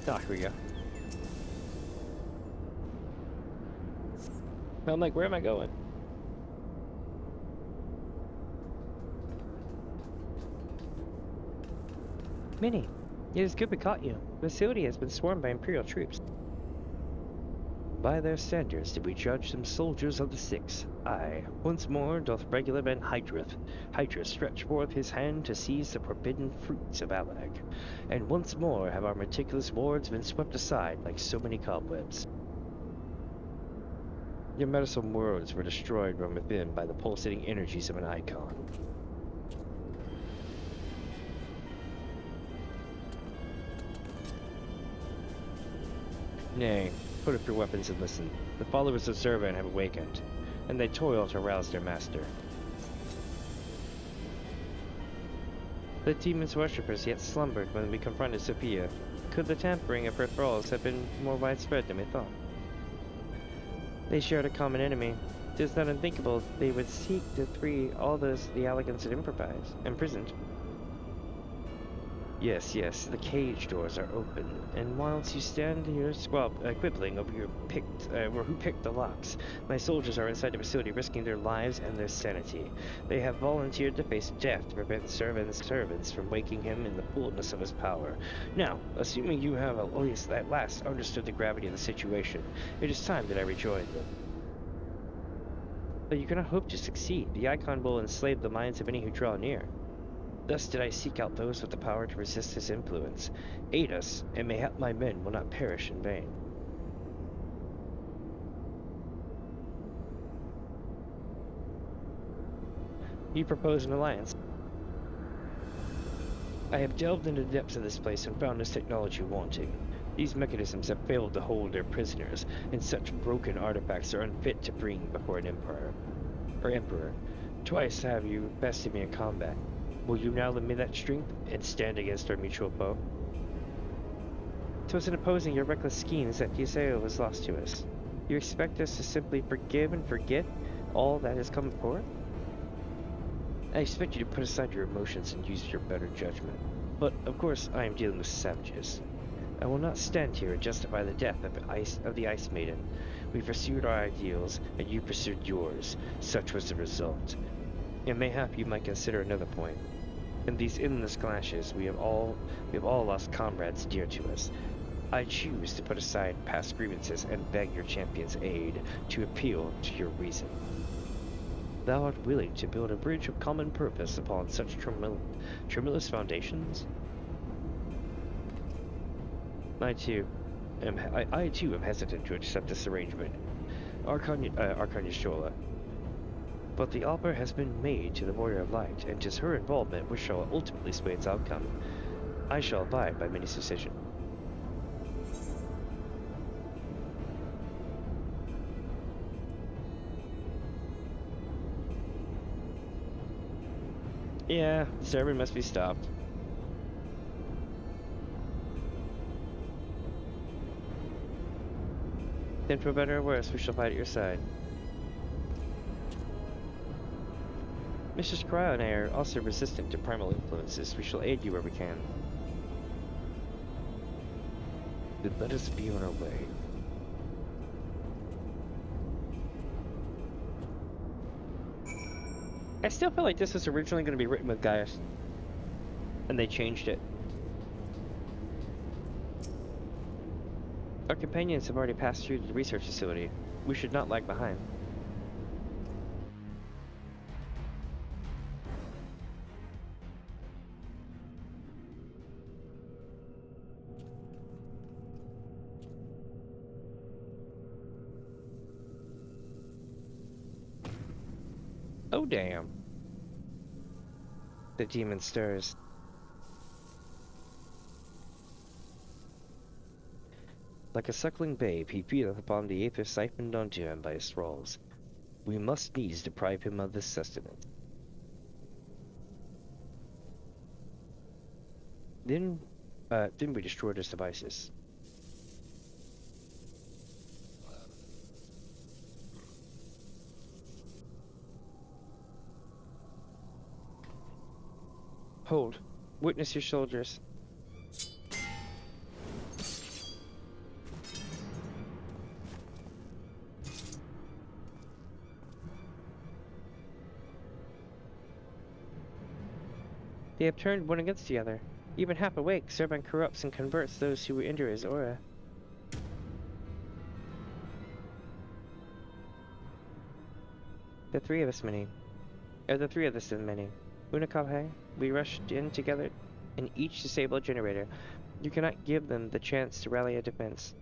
Oh, here we go. I'm like, where am I going? Minnie, it is good we caught you. The facility has been swarmed by Imperial troops. By their standards did we judge them soldiers of the Six. Aye, once more doth regular man Hydra stretch forth his hand to seize the forbidden fruits of Alag, and once more have our meticulous wards been swept aside like so many cobwebs. Your meddlesome words were destroyed from within by the pulsating energies of an icon. Nay, put up your weapons and listen. The followers of Suravan have awakened, and they toil to rouse their master. The demon's worshippers yet slumbered when we confronted Sophia. Could the tampering of her thralls have been more widespread than we thought? They shared a common enemy. It is not unthinkable they would seek to free all those the Allegans had imprisoned. Yes, yes, the cage doors are open, and whilst you stand here quibbling over who picked the locks, my soldiers are inside the facility risking their lives and their sanity. They have volunteered to face death to prevent servants from waking him in the fullness of his power. Now, assuming you have at least at last understood the gravity of the situation, it is time that I rejoin them. But you cannot hope to succeed. The Icon will enslave the minds of any who draw near. Thus did I seek out those with the power to resist his influence. Aid us, and mayhap my men will not perish in vain. You propose an alliance. I have delved into the depths of this place and found this technology wanting. These mechanisms have failed to hold their prisoners, and such broken artifacts are unfit to bring before an emperor. Twice have you bested me in combat. Will you now lend me that strength and stand against our mutual foe? 'Twas in opposing your reckless schemes that Eorzea was lost to us. You expect us to simply forgive and forget all that has come before? I expect you to put aside your emotions and use your better judgment. But, of course, I am dealing with savages. I will not stand here and justify the death of the Ice Maiden. We pursued our ideals, and you pursued yours. Such was the result. And mayhap you might consider another point. In these endless clashes, we have all lost comrades dear to us. I choose to put aside past grievances and beg your champion's aid to appeal to your reason. Thou art willing to build a bridge of common purpose upon such tremulous foundations? I too am hesitant to accept this arrangement, Archon. But the offer has been made to the Warrior of Light, and 'tis her involvement which shall ultimately sway its outcome. I shall abide by Minnie's decision. Yeah, the server must be stopped. Then for better or worse, we shall fight at your side. Mrs. Cryo and I are also resistant to primal influences. We shall aid you where we can. Then let us be on our way. I still feel like this was originally going to be written with Gaius, and they changed it. Our companions have already passed through the research facility. We should not lag behind. Oh damn. The demon stirs. Like a suckling babe, he feedeth upon the aether siphoned unto him by his thralls. We must needs deprive him of this sustenance. Then we destroyed his devices. Hold. Witness your soldiers. They have turned one against the other. Even half awake, Serban corrupts and converts those who enter his aura. The three of us then many. Unakabhe, we rushed in together and each disabled a generator. You cannot give them the chance to rally a defense.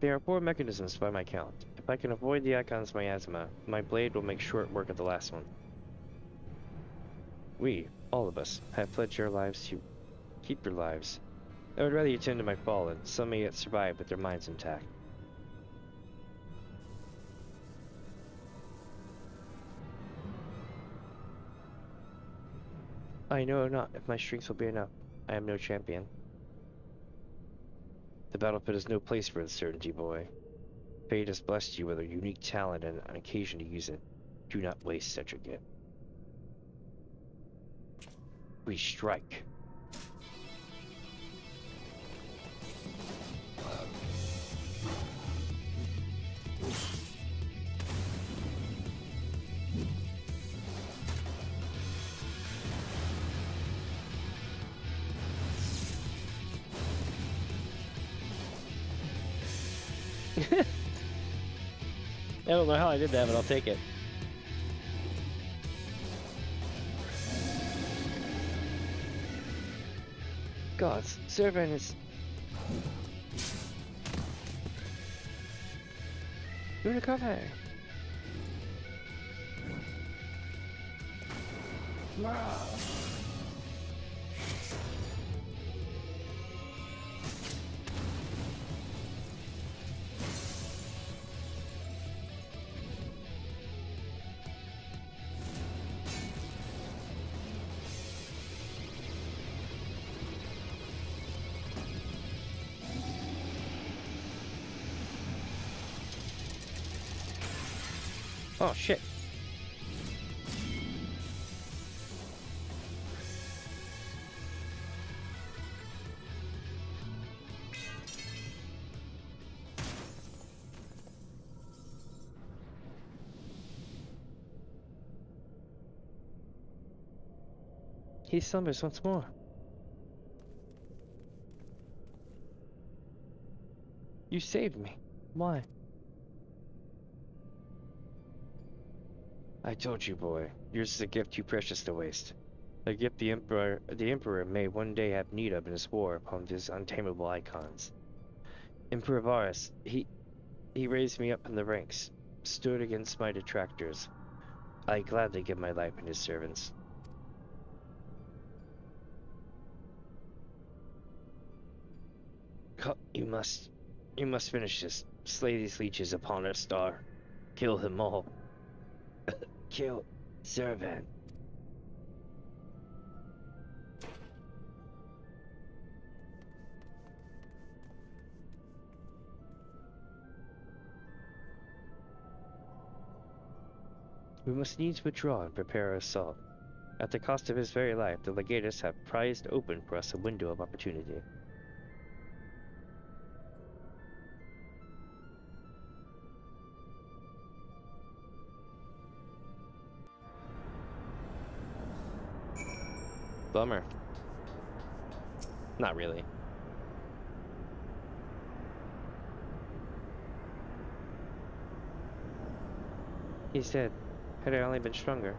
There are 4 mechanisms by my count. If I can avoid the Icon's miasma, my blade will make short work of the last one. We, all of us, have pledged our lives to keep your lives. I would rather you tend to my fallen. Some may yet survive with their minds intact. I know not if my strength will be enough. I am no champion. The battlefield is no place for uncertainty, boy. Fate has blessed you with a unique talent and an occasion to use it. Do not waste such a gift. We strike. I don't know how I did that, but I'll take it. Gods, Servant is... Unikave! Oh shit. He slumbers once more. You saved me. Why? I told you, boy. Yours is a gift too precious to waste. A gift the Emperor may one day have need of in his war upon these untamable icons. Emperor Varus, he raised me up in the ranks, stood against my detractors. I gladly give my life in his servants. You must finish this. Slay these leeches upon our star. Kill them all. Kill Servant. We must needs withdraw and prepare our assault. At the cost of his very life, the legatus have prized open for us a window of opportunity. Bummer. Not really. He's dead. Had I only been stronger.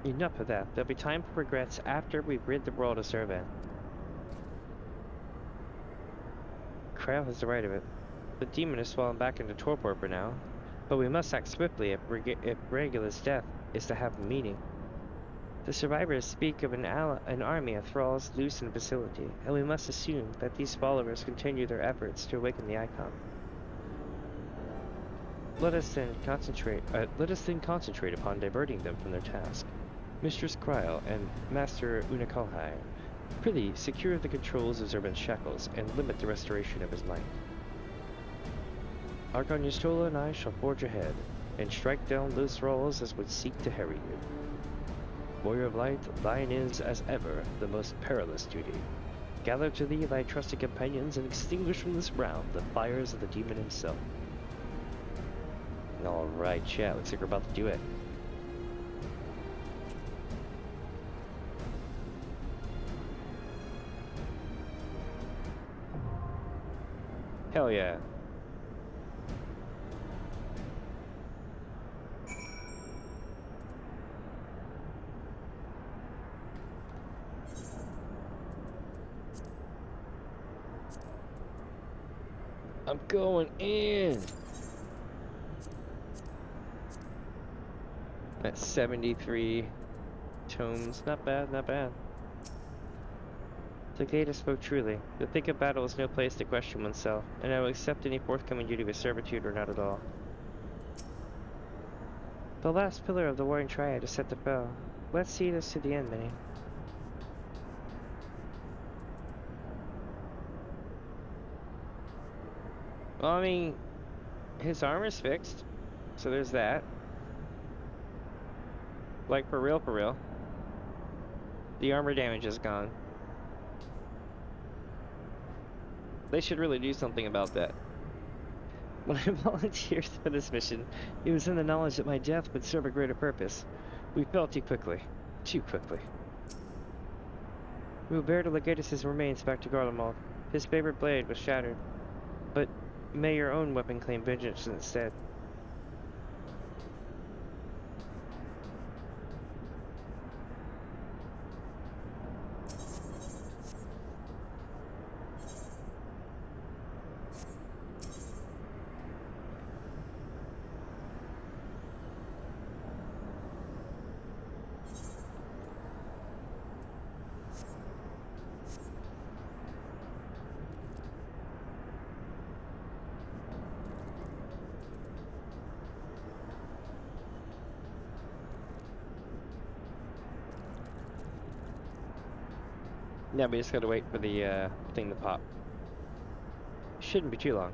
Enough of that. There'll be time for regrets after we rid the world of Servant. Krail has the right of it. The demon has fallen back into torpor for now, but we must act swiftly if Regula's death is to have a meaning. The survivors speak of an army of thralls loose in the facility, and we must assume that these followers continue their efforts to awaken the icon. Let us then concentrate upon diverting them from their task. Mistress Krail and Master Unakohai, prithee secure the controls of Zerban's shackles and limit the restoration of his might. Archon Yustola and I shall forge ahead, and strike down those thralls as would seek to harry you. Warrior of Light, thine is, as ever, the most perilous duty. Gather to thee thy trusted companions and extinguish from this realm the fires of the demon himself. Alright, chat, looks like we're about to do it. Hell yeah. I'm going in. That's 73 tomes. Not bad, not bad. The Gata spoke truly. The thick of battle is no place to question oneself, and I will accept any forthcoming duty with servitude or not at all. The last pillar of the Warring Triad is set to fall. Let's see this to the end, Minnie. Well, I mean, his armor's fixed, so there's that. Like, for real, for real. The armor damage is gone. They should really do something about that. When I volunteered for this mission, it was in the knowledge that my death would serve a greater purpose. We fell too quickly. Too quickly. We will bear Legatus' remains back to Garlemald. His favorite blade was shattered. But may your own weapon claim vengeance instead. Yeah, we just gotta wait for the thing to pop. Shouldn't be too long.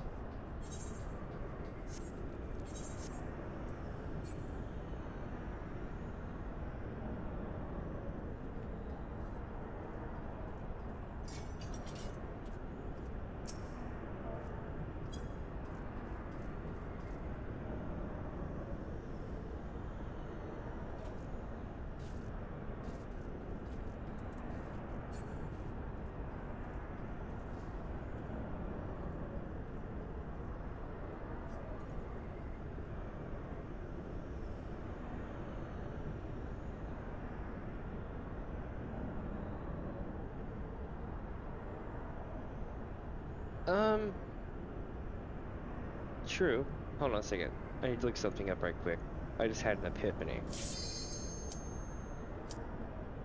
True. Hold on a second. I need to look something up right quick. I just had an epiphany.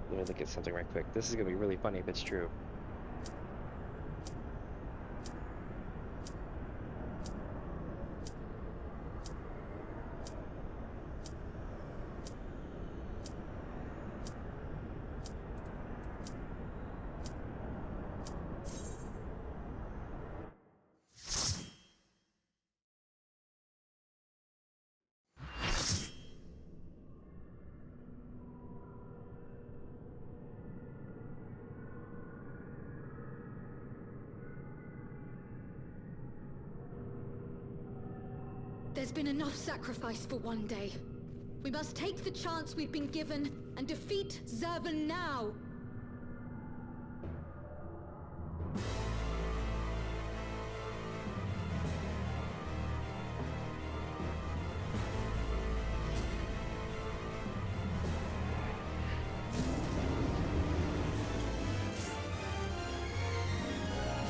Let me look at something right quick. This is gonna be really funny if it's true. There's been enough sacrifice for one day. We must take the chance we've been given and defeat Zervan now!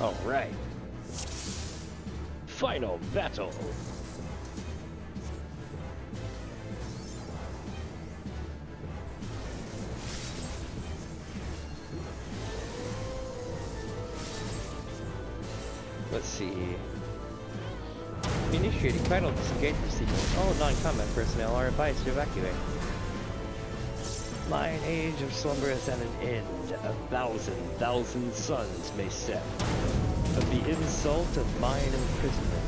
All right. Final battle. Let's see. Initiating final disengagement sequence. All non-combat personnel are advised to evacuate. Mine age of slumber is at an end. 1,000 suns may set. Of the insult of mine imprisonment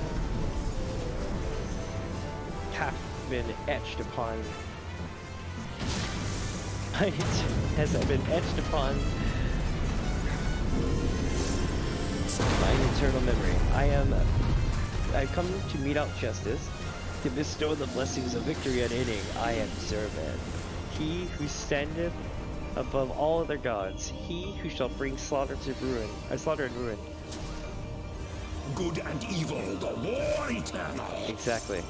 hath been etched upon. Has been etched upon my eternal memory. I've come to mete out justice, to bestow the blessings of victory unending. I am Zervan, he who standeth above all other gods, he who shall bring slaughter and ruin. Good and evil, the war eternal. Exactly.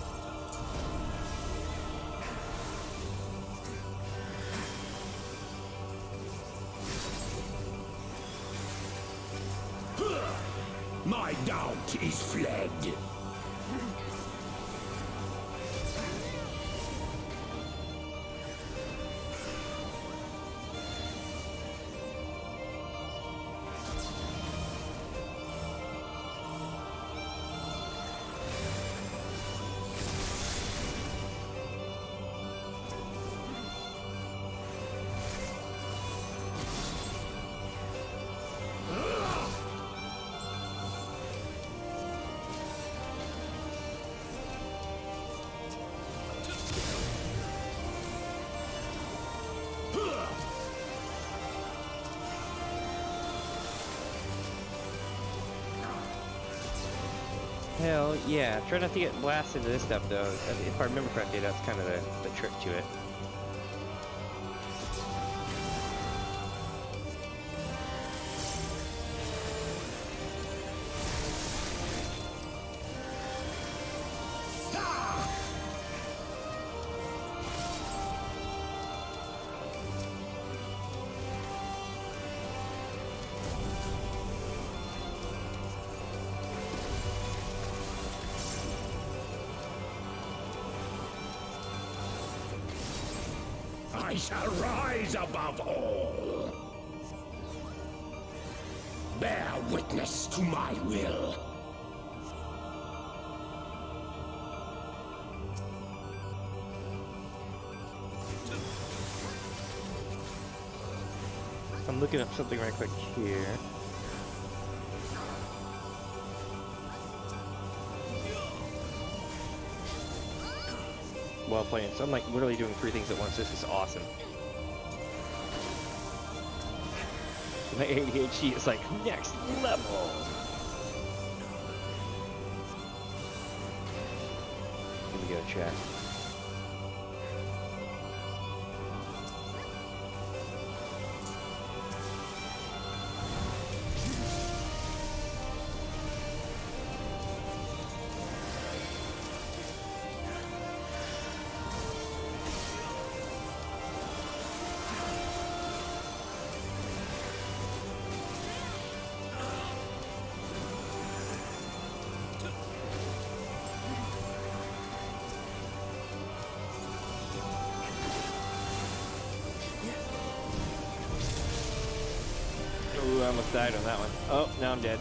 My doubt is fled. Hell yeah. Try not to get blasted into this stuff though. If I remember correctly, that's kind of the trick to it. I shall rise above all. Bear witness to my will. I'm looking up something right quick here. While playing, so I'm like literally doing 3 things at once. This is awesome. My ADHD is like next level. Here we go, chat. Ooh, I almost died on that one. Oh, now I'm dead.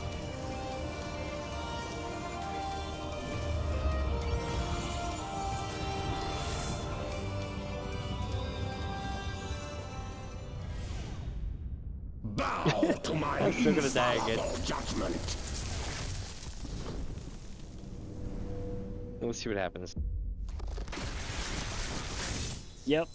Bow to my I'm still gonna die again. judgment. Let's see what happens. Yep.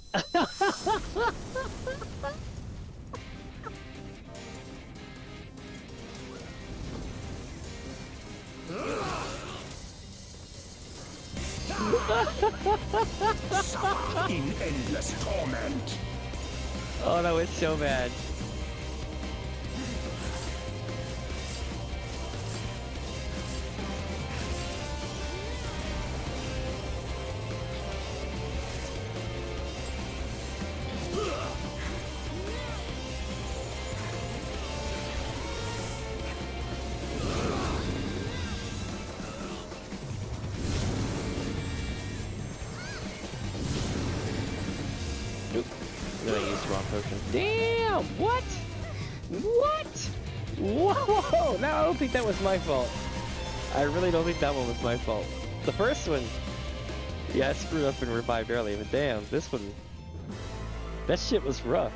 Suffer in endless torment. Oh no, it's so bad. Nope. Then I used the wrong potion. Damn! What? What? Whoa! No, I don't think that was my fault. I really don't think that one was my fault. The first one, yeah, I screwed up and revived early, but damn, this one, that shit was rough.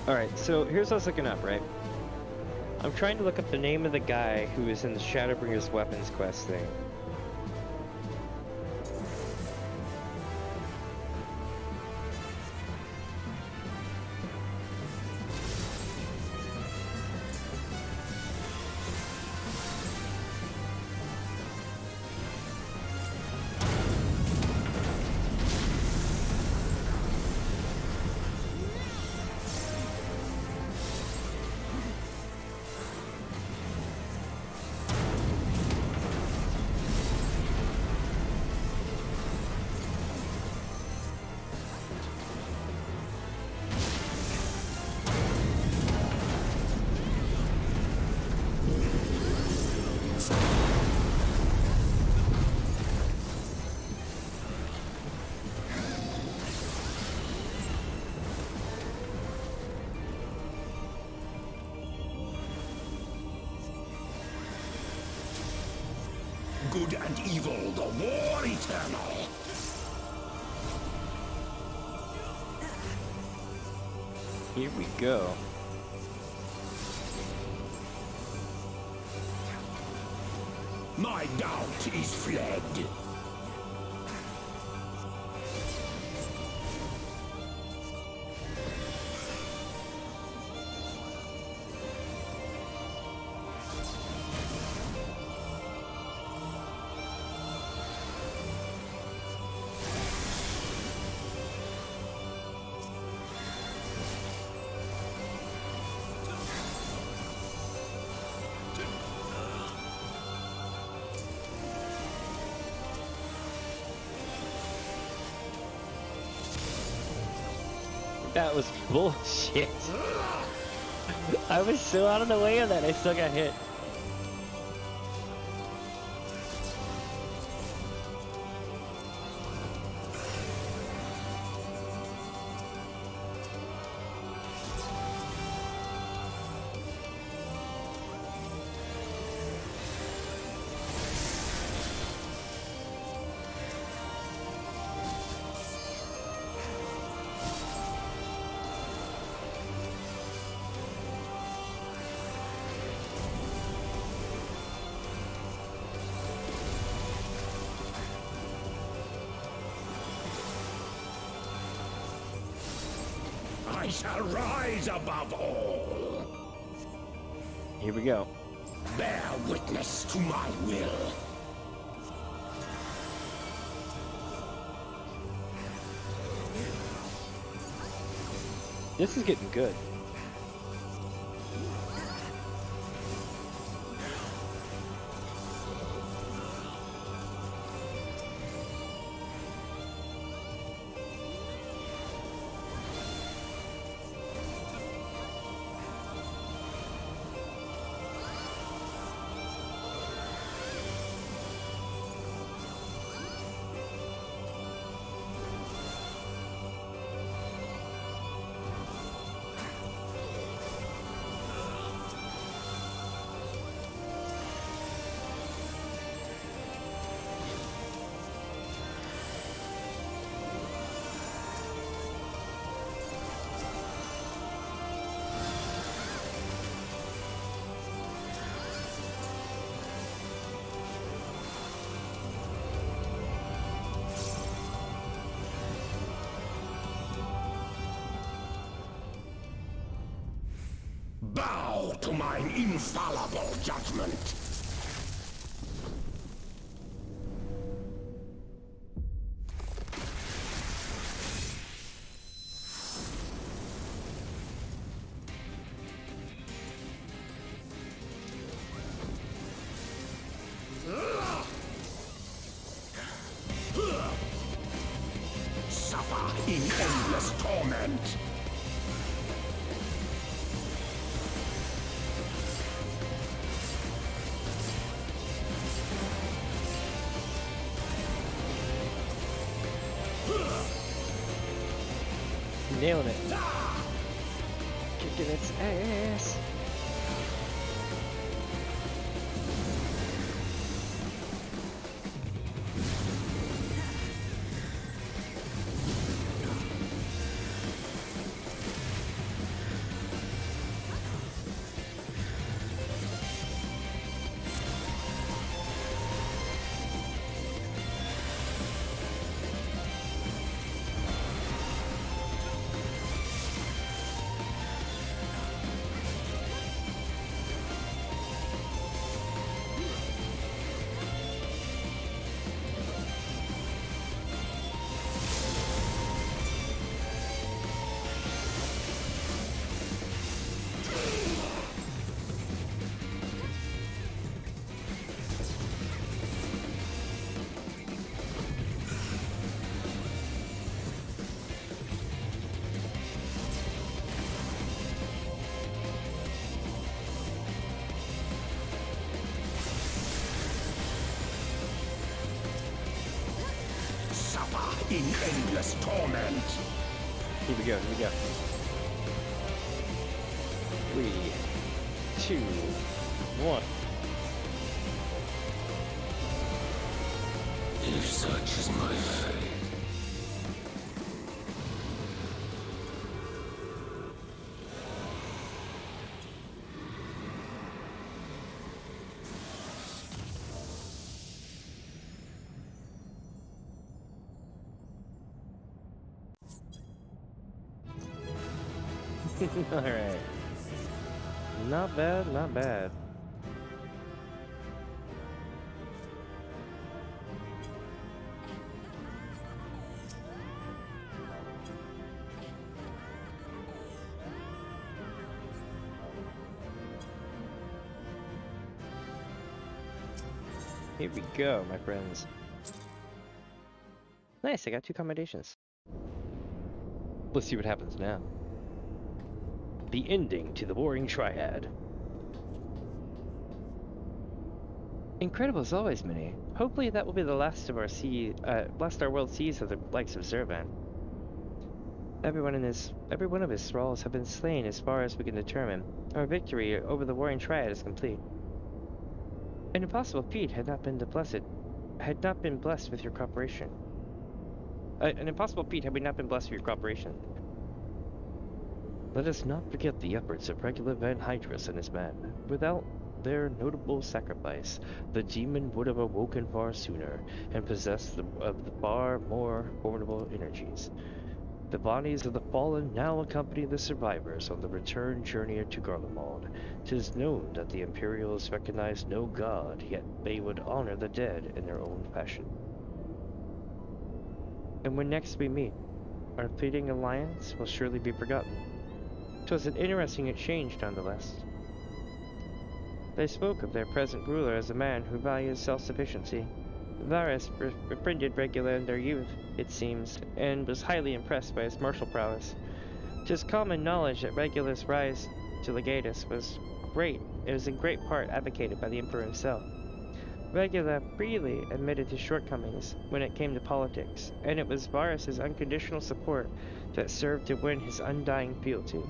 Alright, so here's what I was looking up, right? I'm trying to look up the name of the guy who is in the Shadowbringers weapons quest thing. good and evil, the war eternal. Here we go. My doubt is fled. That was bullshit. I was so out of the way of that, I still got hit. I shall rise above all. Here we go. Bear witness to my will. This is getting good. Bow to mine infallible judgment. Suffer in endless torment. Nailing it. Kicking its ass. In endless torment. Here we go, here we go. 3, 2, 1. If such is my fate. Alright. Not bad, not bad. Here we go, my friends. Nice, I got 2 commendations. Let's see what happens now. The ending to the Warring Triad. Incredible as always, Minnie. Hopefully that will be the last of our world sees of the likes of Zurvan. Every one of his thralls have been slain as far as we can determine. Our victory over the Warring Triad is complete. An impossible feat had not been blessed with your cooperation. An impossible feat had we not been blessed with your cooperation. Let us not forget the efforts of Regula Van Hydrus and his men. Without their notable sacrifice, the demon would have awoken far sooner and possessed of the far more formidable energies. The bodies of the fallen now accompany the survivors on the return journey to Garlemald. 'Tis known that the Imperials recognize no god, yet they would honor the dead in their own fashion. And when next we meet, our fleeting alliance will surely be forgotten. 'Twas an interesting exchange, nonetheless. They spoke of their present ruler as a man who values self-sufficiency. Varus befriended Regula in their youth, it seems, and was highly impressed by his martial prowess. 'Tis common knowledge that Regula's rise to legatus was great. It was in great part advocated by the Emperor himself. Regula freely admitted his shortcomings when it came to politics, and it was Varus's unconditional support that served to win his undying fealty.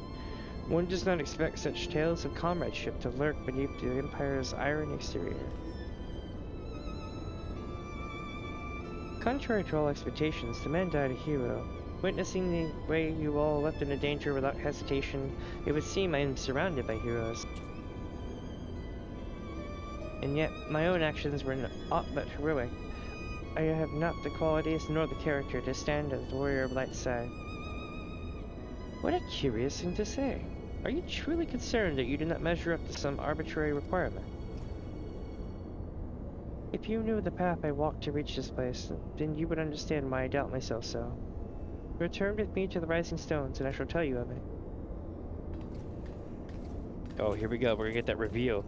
One does not expect such tales of comradeship to lurk beneath the Empire's iron exterior. Contrary to all expectations, the man died a hero. Witnessing the way you all leapt into danger without hesitation, it would seem I am surrounded by heroes. And yet, my own actions were aught but heroic. I have not the qualities nor the character to stand as the warrior of light's side. What a curious thing to say. Are you truly concerned that you do not measure up to some arbitrary requirement? If you knew the path I walked to reach this place, then you would understand why I doubt myself so. Return with me to the Rising Stones, and I shall tell you of it. Oh, here we go. We're gonna get that reveal.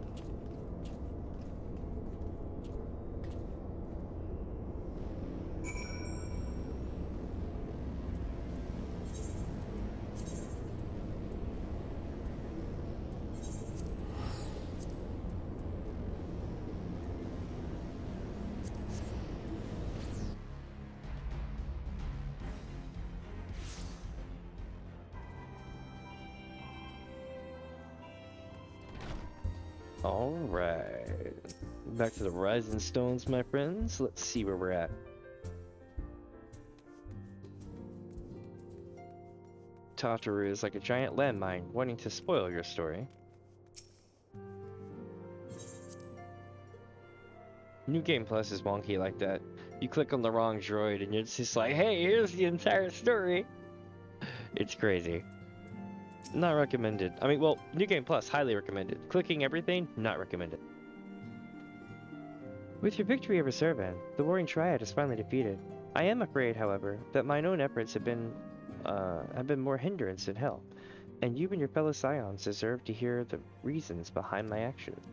Alright. Back to the Rising Stones, my friends. Let's see where we're at. Tataru is like a giant landmine wanting to spoil your story. New Game Plus is wonky like that. You click on the wrong droid and it's just like, hey, here's the entire story. It's crazy. Not recommended. I mean, well, New Game Plus, highly recommended. Clicking everything, not recommended. With your victory over Zurvan, the Warring Triad is finally defeated. I am afraid, however, that mine own efforts have been more hindrance than help, and you and your fellow Scions deserve to hear the reasons behind my actions.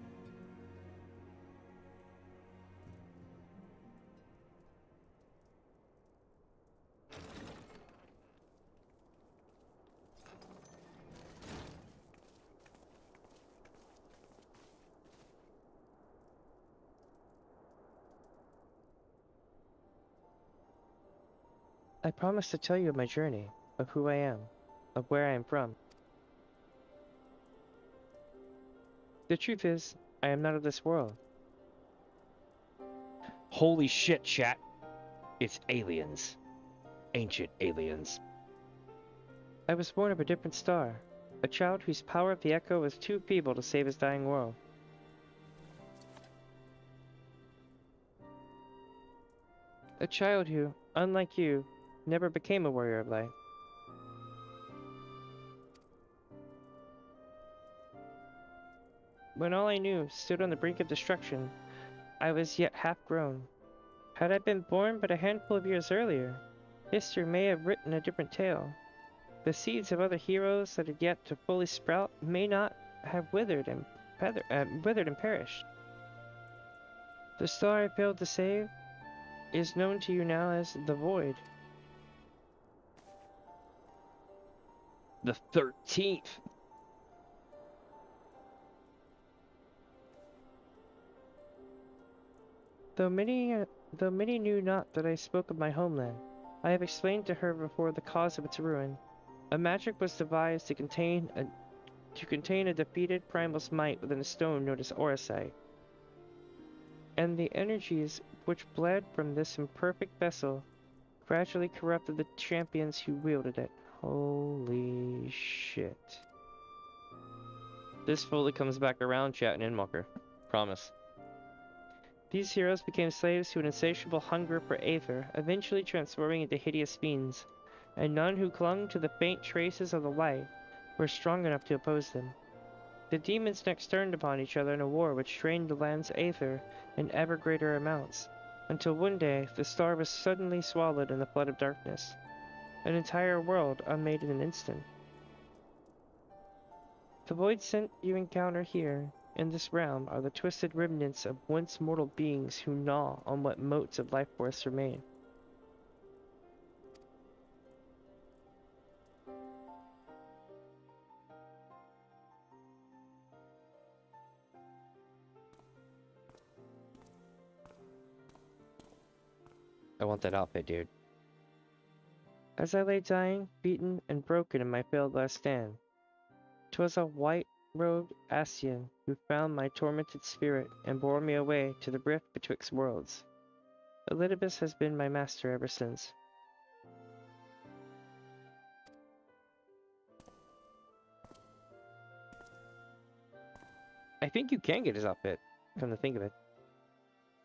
I promise to tell you of my journey, of who I am, of where I am from. The truth is, I am not of this world. Holy shit, chat. It's aliens. Ancient aliens. I was born of a different star. A child whose power of the echo was too feeble to save his dying world. A child who, unlike you, never became a warrior of light. When all I knew stood on the brink of destruction, I was yet half grown. Had I been born but a handful of years earlier, history may have written a different tale. The seeds of other heroes that had yet to fully sprout may not have withered and perished. The star I failed to save is known to you now as the Void. The 13th. Though many knew not that I spoke of my homeland, I have explained to her before the cause of its ruin. A magic was devised to contain a defeated primal's might within a stone known as Eorzea. And the energies which bled from this imperfect vessel gradually corrupted the champions who wielded it. Holy shit. This fully comes back around, chat and Inmoker. Promise. These heroes became slaves to an insatiable hunger for aether, eventually transforming into hideous fiends, and none who clung to the faint traces of the light were strong enough to oppose them. The demons next turned upon each other in a war which drained the land's aether in ever greater amounts, until one day the star was suddenly swallowed in the flood of darkness. An entire world unmade in an instant. The void scent you encounter here, in this realm, are the twisted remnants of once mortal beings who gnaw on what motes of life force remain. I want that outfit, dude. As I lay dying, beaten, and broken in my failed last stand, 'twas a white-robed Ascian who found my tormented spirit and bore me away to the rift betwixt worlds. Elidibus has been my master ever since. I think you can get his outfit, come to think of it.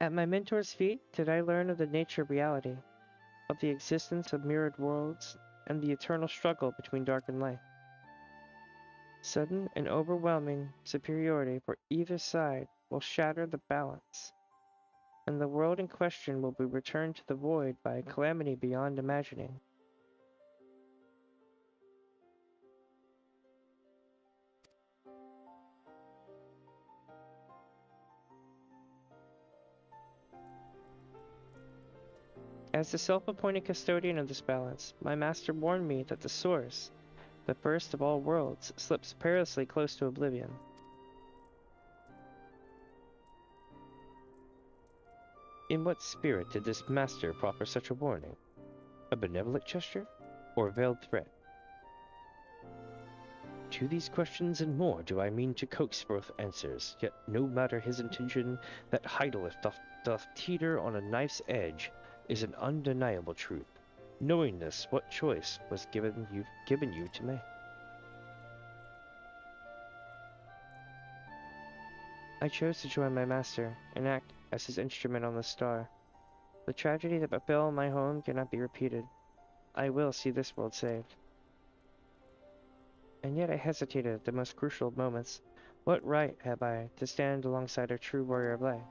At my mentor's feet did I learn of the nature of reality, of the existence of mirrored worlds, and the eternal struggle between dark and light. Sudden and overwhelming superiority for either side will shatter the balance, and the world in question will be returned to the void by a calamity beyond imagining. As the self-appointed custodian of this balance, my master warned me that the source, the first of all worlds, slips perilously close to oblivion. In what spirit did this master proffer such a warning? A benevolent gesture, or a veiled threat? To these questions and more do I mean to coax forth answers, yet no matter his intention, that Heidelith doth teeter on a knife's edge is an undeniable truth. Knowing this, what choice was given you to make? I chose to join my master and act as his instrument on the star. The tragedy that befell my home cannot be repeated. I will see this world saved. And yet I hesitated at the most crucial of moments. What right have I to stand alongside a true warrior of light?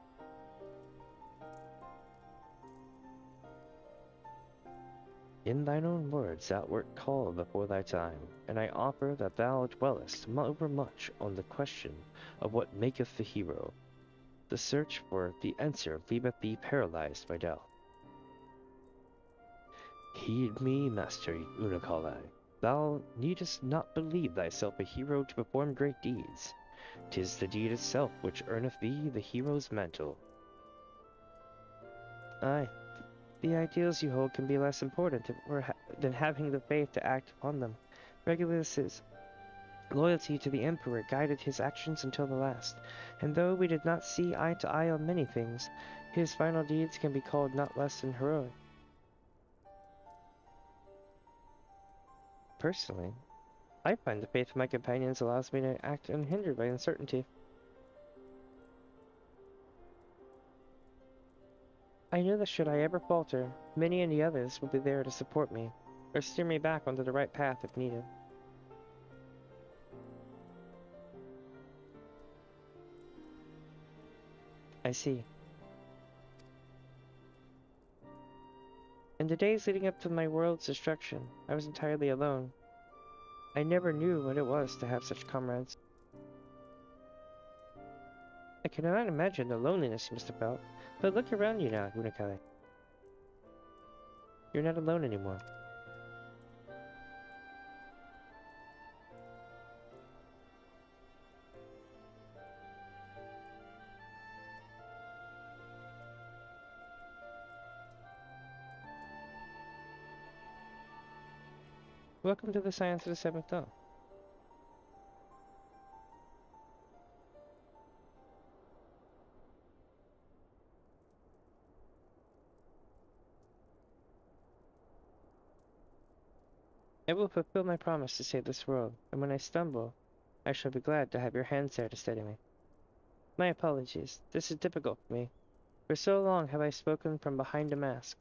In thine own words thou wert called before thy time, and I offer that thou dwellest overmuch on the question of what maketh the hero. The search for the answer leaveth thee paralyzed by doubt. Heed me, Master Unakalai. Thou needest not believe thyself a hero to perform great deeds. 'Tis the deed itself which earneth thee the hero's mantle. Aye. The ideals you hold can be less important than having the faith to act upon them. Regulus's loyalty to the Emperor guided his actions until the last, and though we did not see eye to eye on many things, his final deeds can be called not less than heroic. Personally, I find the faith of my companions allows me to act unhindered by uncertainty. I know that should I ever falter, many and the others will be there to support me, or steer me back onto the right path if needed. I see. In the days leading up to my world's destruction, I was entirely alone. I never knew what it was to have such comrades. I cannot imagine the loneliness you must have felt, but look around you now, Hunakale. You're not alone anymore. Welcome to the Science of the Seventh Dawn. I will fulfill my promise to save this world, and when I stumble, I shall be glad to have your hands there to steady me. My apologies, this is difficult for me. For so long have I spoken from behind a mask.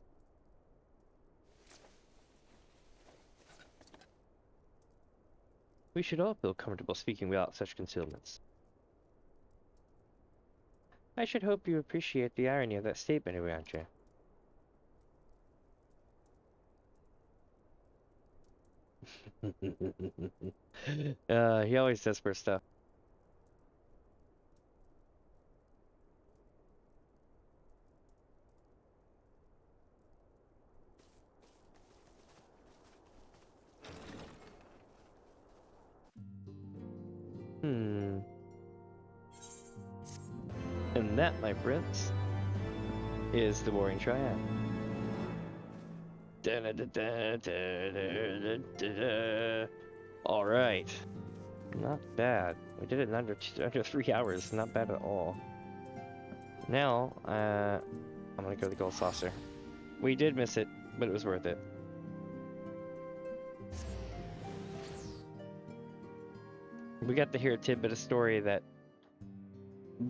We should all feel comfortable speaking without such concealments. I should hope you appreciate the irony of that statement, Eorzea. He always does for stuff. And that, my friends, is the Warring Triad. Alright. Not bad. We did it in under 3 hours. Not bad at all. Now, I'm gonna go to the Gold Saucer. We did miss it, but it was worth it. We got to hear a tidbit of story that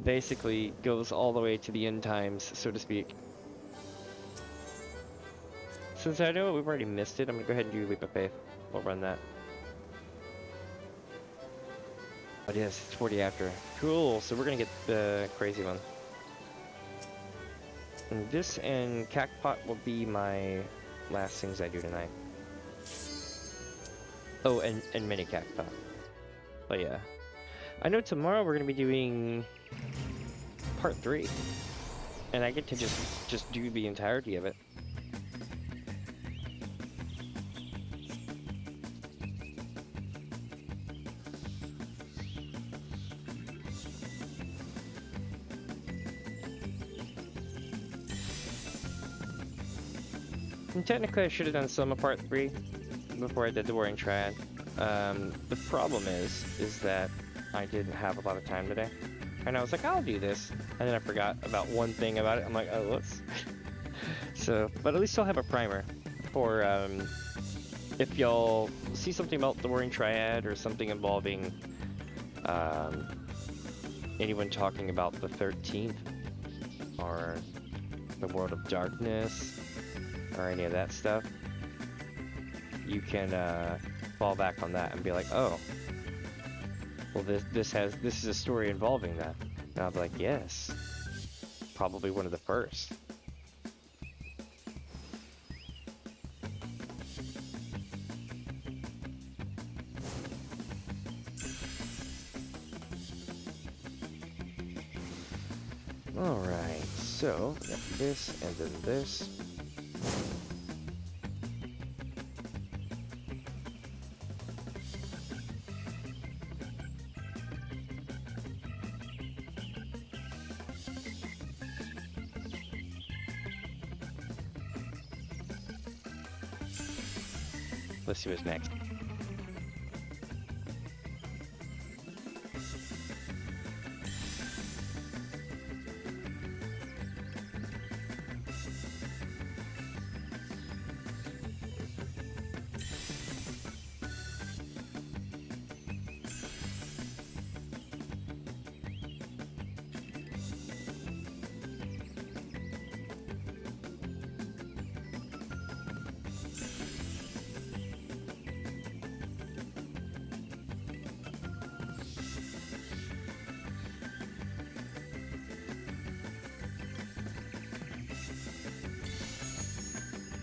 basically goes all the way to the end times, so to speak. Since I know we've already missed it, I'm gonna go ahead and do Leap of Faith. We'll run that. But yes, it's 40 after. Cool, so we're gonna get the crazy one. And this and Cactpot will be my last things I do tonight. Oh, and mini Cactpot. But yeah. I know tomorrow we're gonna be doing part 3. And I get to just do the entirety of it. And technically I should have done some of part 3 before I did the Warring Triad. The problem is that I didn't have a lot of time today. And I was like, I'll do this. And then I forgot about one thing about it. I'm like, oh, whoops. So, but at least I'll have a primer for if y'all see something about the Warring Triad or something involving anyone talking about the 13th or the World of Darkness or any of that stuff, you can fall back on that and be like, oh, well, this is a story involving that. And I'll be like, yes, probably one of the first. Alright, so we got this and then this. Let's see what's next.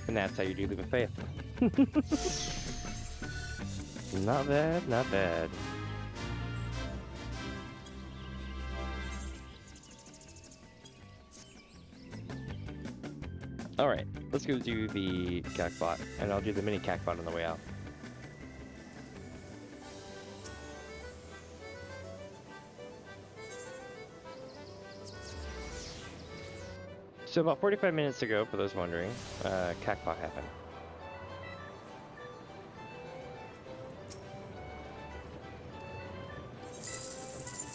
And that's how you do leap of faith. Not bad, not bad. Alright, let's go do the Cacbot, and I'll do the mini Cacbot on the way out. So about 45 minutes ago, for those wondering, Cacbot happened.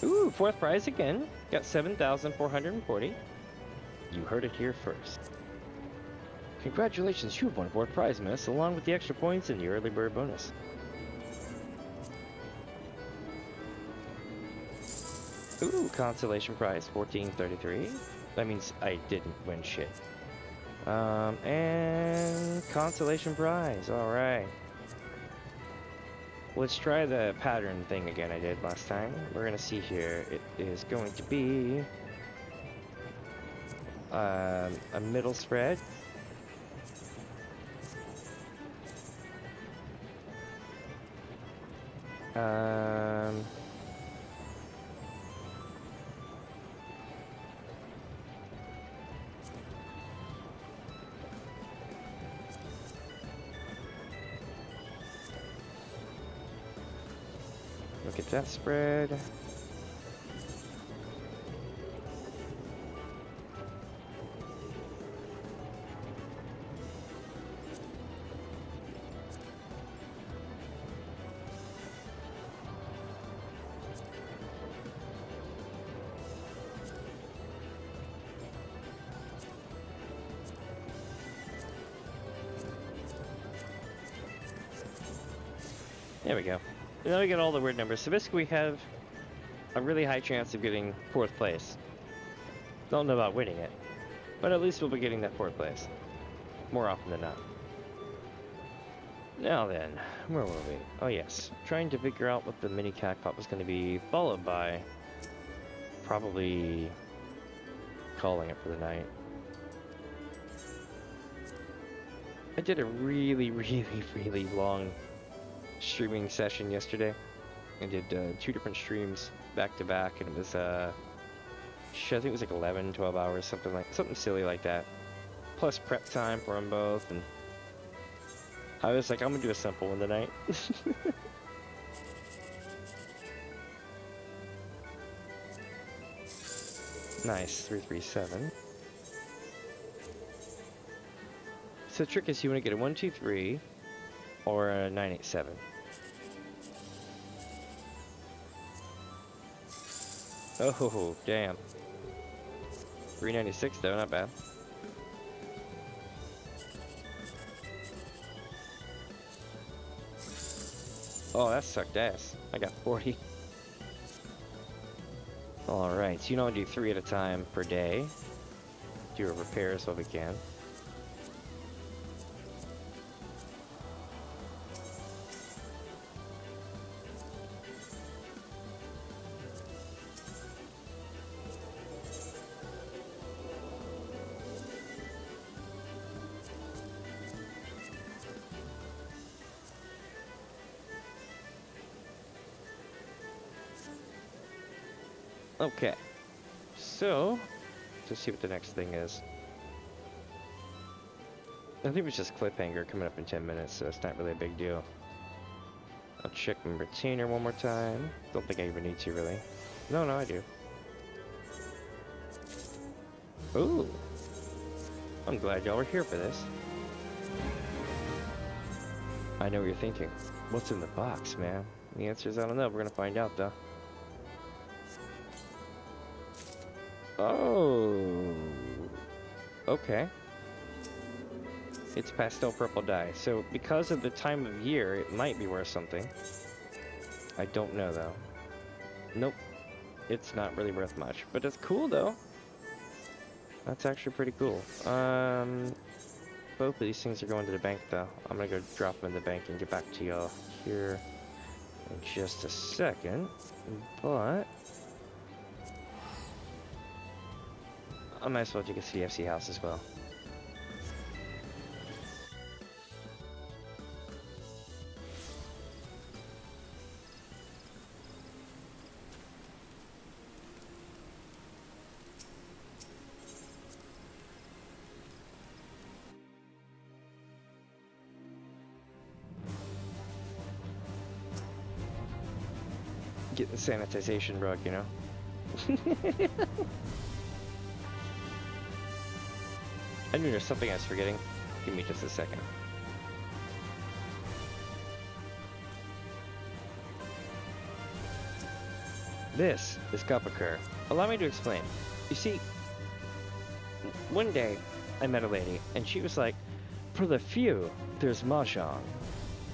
Ooh, fourth prize again. Got 7,440. You heard it here first. Congratulations, you've won fourth prize, miss, along with the extra points and the early bird bonus. Ooh, consolation prize, 1433. That means I didn't win shit. And consolation prize, alright. Let's try the pattern thing again I did last time. We're gonna see here. It is going to be a middle spread. Look at that spread. There we go. Now we get all the weird numbers. So basically we have a really high chance of getting fourth place. Don't know about winning it, but at least we'll be getting that fourth place. More often than not. Now then, where were we? Oh yes, trying to figure out what the mini Cacbot was going to be, followed by probably calling it for the night. I did a really long streaming session yesterday. I did 2 different streams back to back, and it was I think it was like 11-12 hours, something silly like that, plus prep time for them both. And I was like, I'm gonna do a simple one tonight. Nice, 337. So the trick is you want to get a 123 or a 987. Oh, damn. 396 though, not bad. Oh, that sucked ass. I got 40. Alright, so you don't do 3 at a time per day. Do a repair as well we can. Okay, so let's see what the next thing is. I think it was just cliffhanger coming up in 10 minutes, so it's not really a big deal. I'll check my retainer one more time. Don't think I even need to, really. No, I do. Ooh, I'm glad y'all were here for this. I know what you're thinking. What's in the box, man? The answer is I don't know. We're gonna find out, though. Oh, okay. It's pastel purple dye. So because of the time of year, it might be worth something. I don't know though. Nope. It's not really worth much, but it's cool though. That's actually pretty cool. Both of these things are going to the bank though. I'm gonna go drop them in the bank and get back to y'all here in just a second. But I might as well take a CFC house as well. Get the sanitization rug, you know? I knew there's something I was forgetting. Give me just a second. This is Kefka. Allow me to explain. You see, one day I met a lady, and she was like, for the few, there's Mahjong,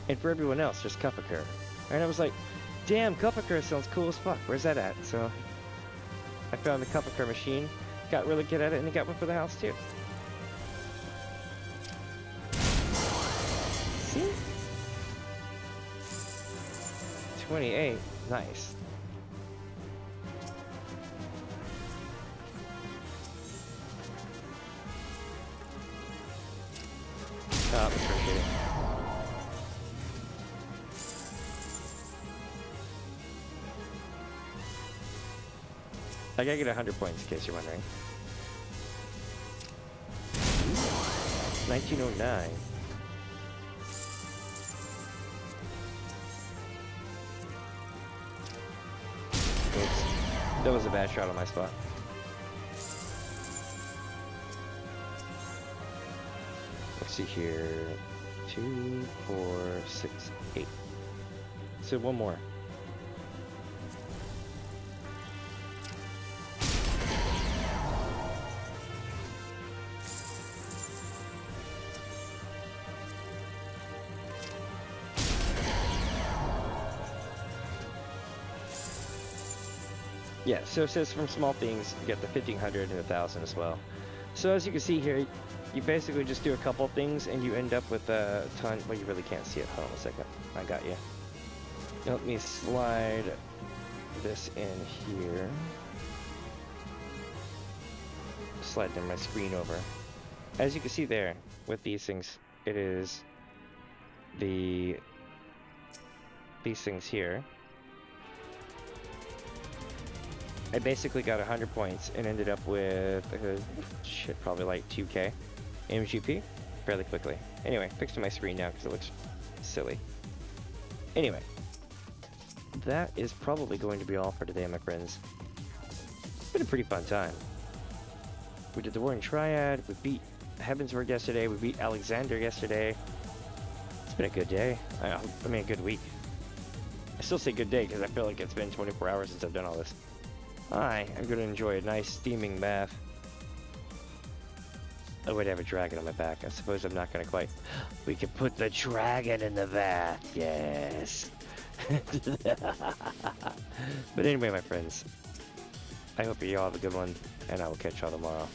and for everyone else, there's Kefka. And I was like, damn, Kefka sounds cool as fuck. Where's that at? So I found the Kefka machine, got really good at it, and I got one for the house too. See? 28. Nice. Oh, appreciate it. I gotta get 100 points in case you're wondering. 1909. Oops. That was a bad shot on my spot. Let's see here. 2, 4, 6, 8. So one more. Yeah, so it says from small things, you get the 1500 and 1000 as well. So as you can see here, you basically just do a couple things and you end up with a ton. Well, you really can't see it. Hold on a second. I got you. Let me slide this in here. Slide my screen over. As you can see there, with these things, it is these things here. I basically got 100 points and ended up with shit, probably like 2k MGP fairly quickly. Anyway, fixing my screen now because it looks silly. Anyway, that is probably going to be all for today, my friends. It's been a pretty fun time. We did the Warring Triad, we beat Heavensward yesterday, we beat Alexander yesterday. It's been a good day. I mean, a good week. I still say good day because I feel like it's been 24 hours since I've done all this. I'm going to enjoy a nice steaming bath. Oh wait, I have a dragon on my back. I suppose I'm not going to quite... We can put the dragon in the bath, yes. But anyway, my friends, I hope you all have a good one, and I will catch y'all tomorrow.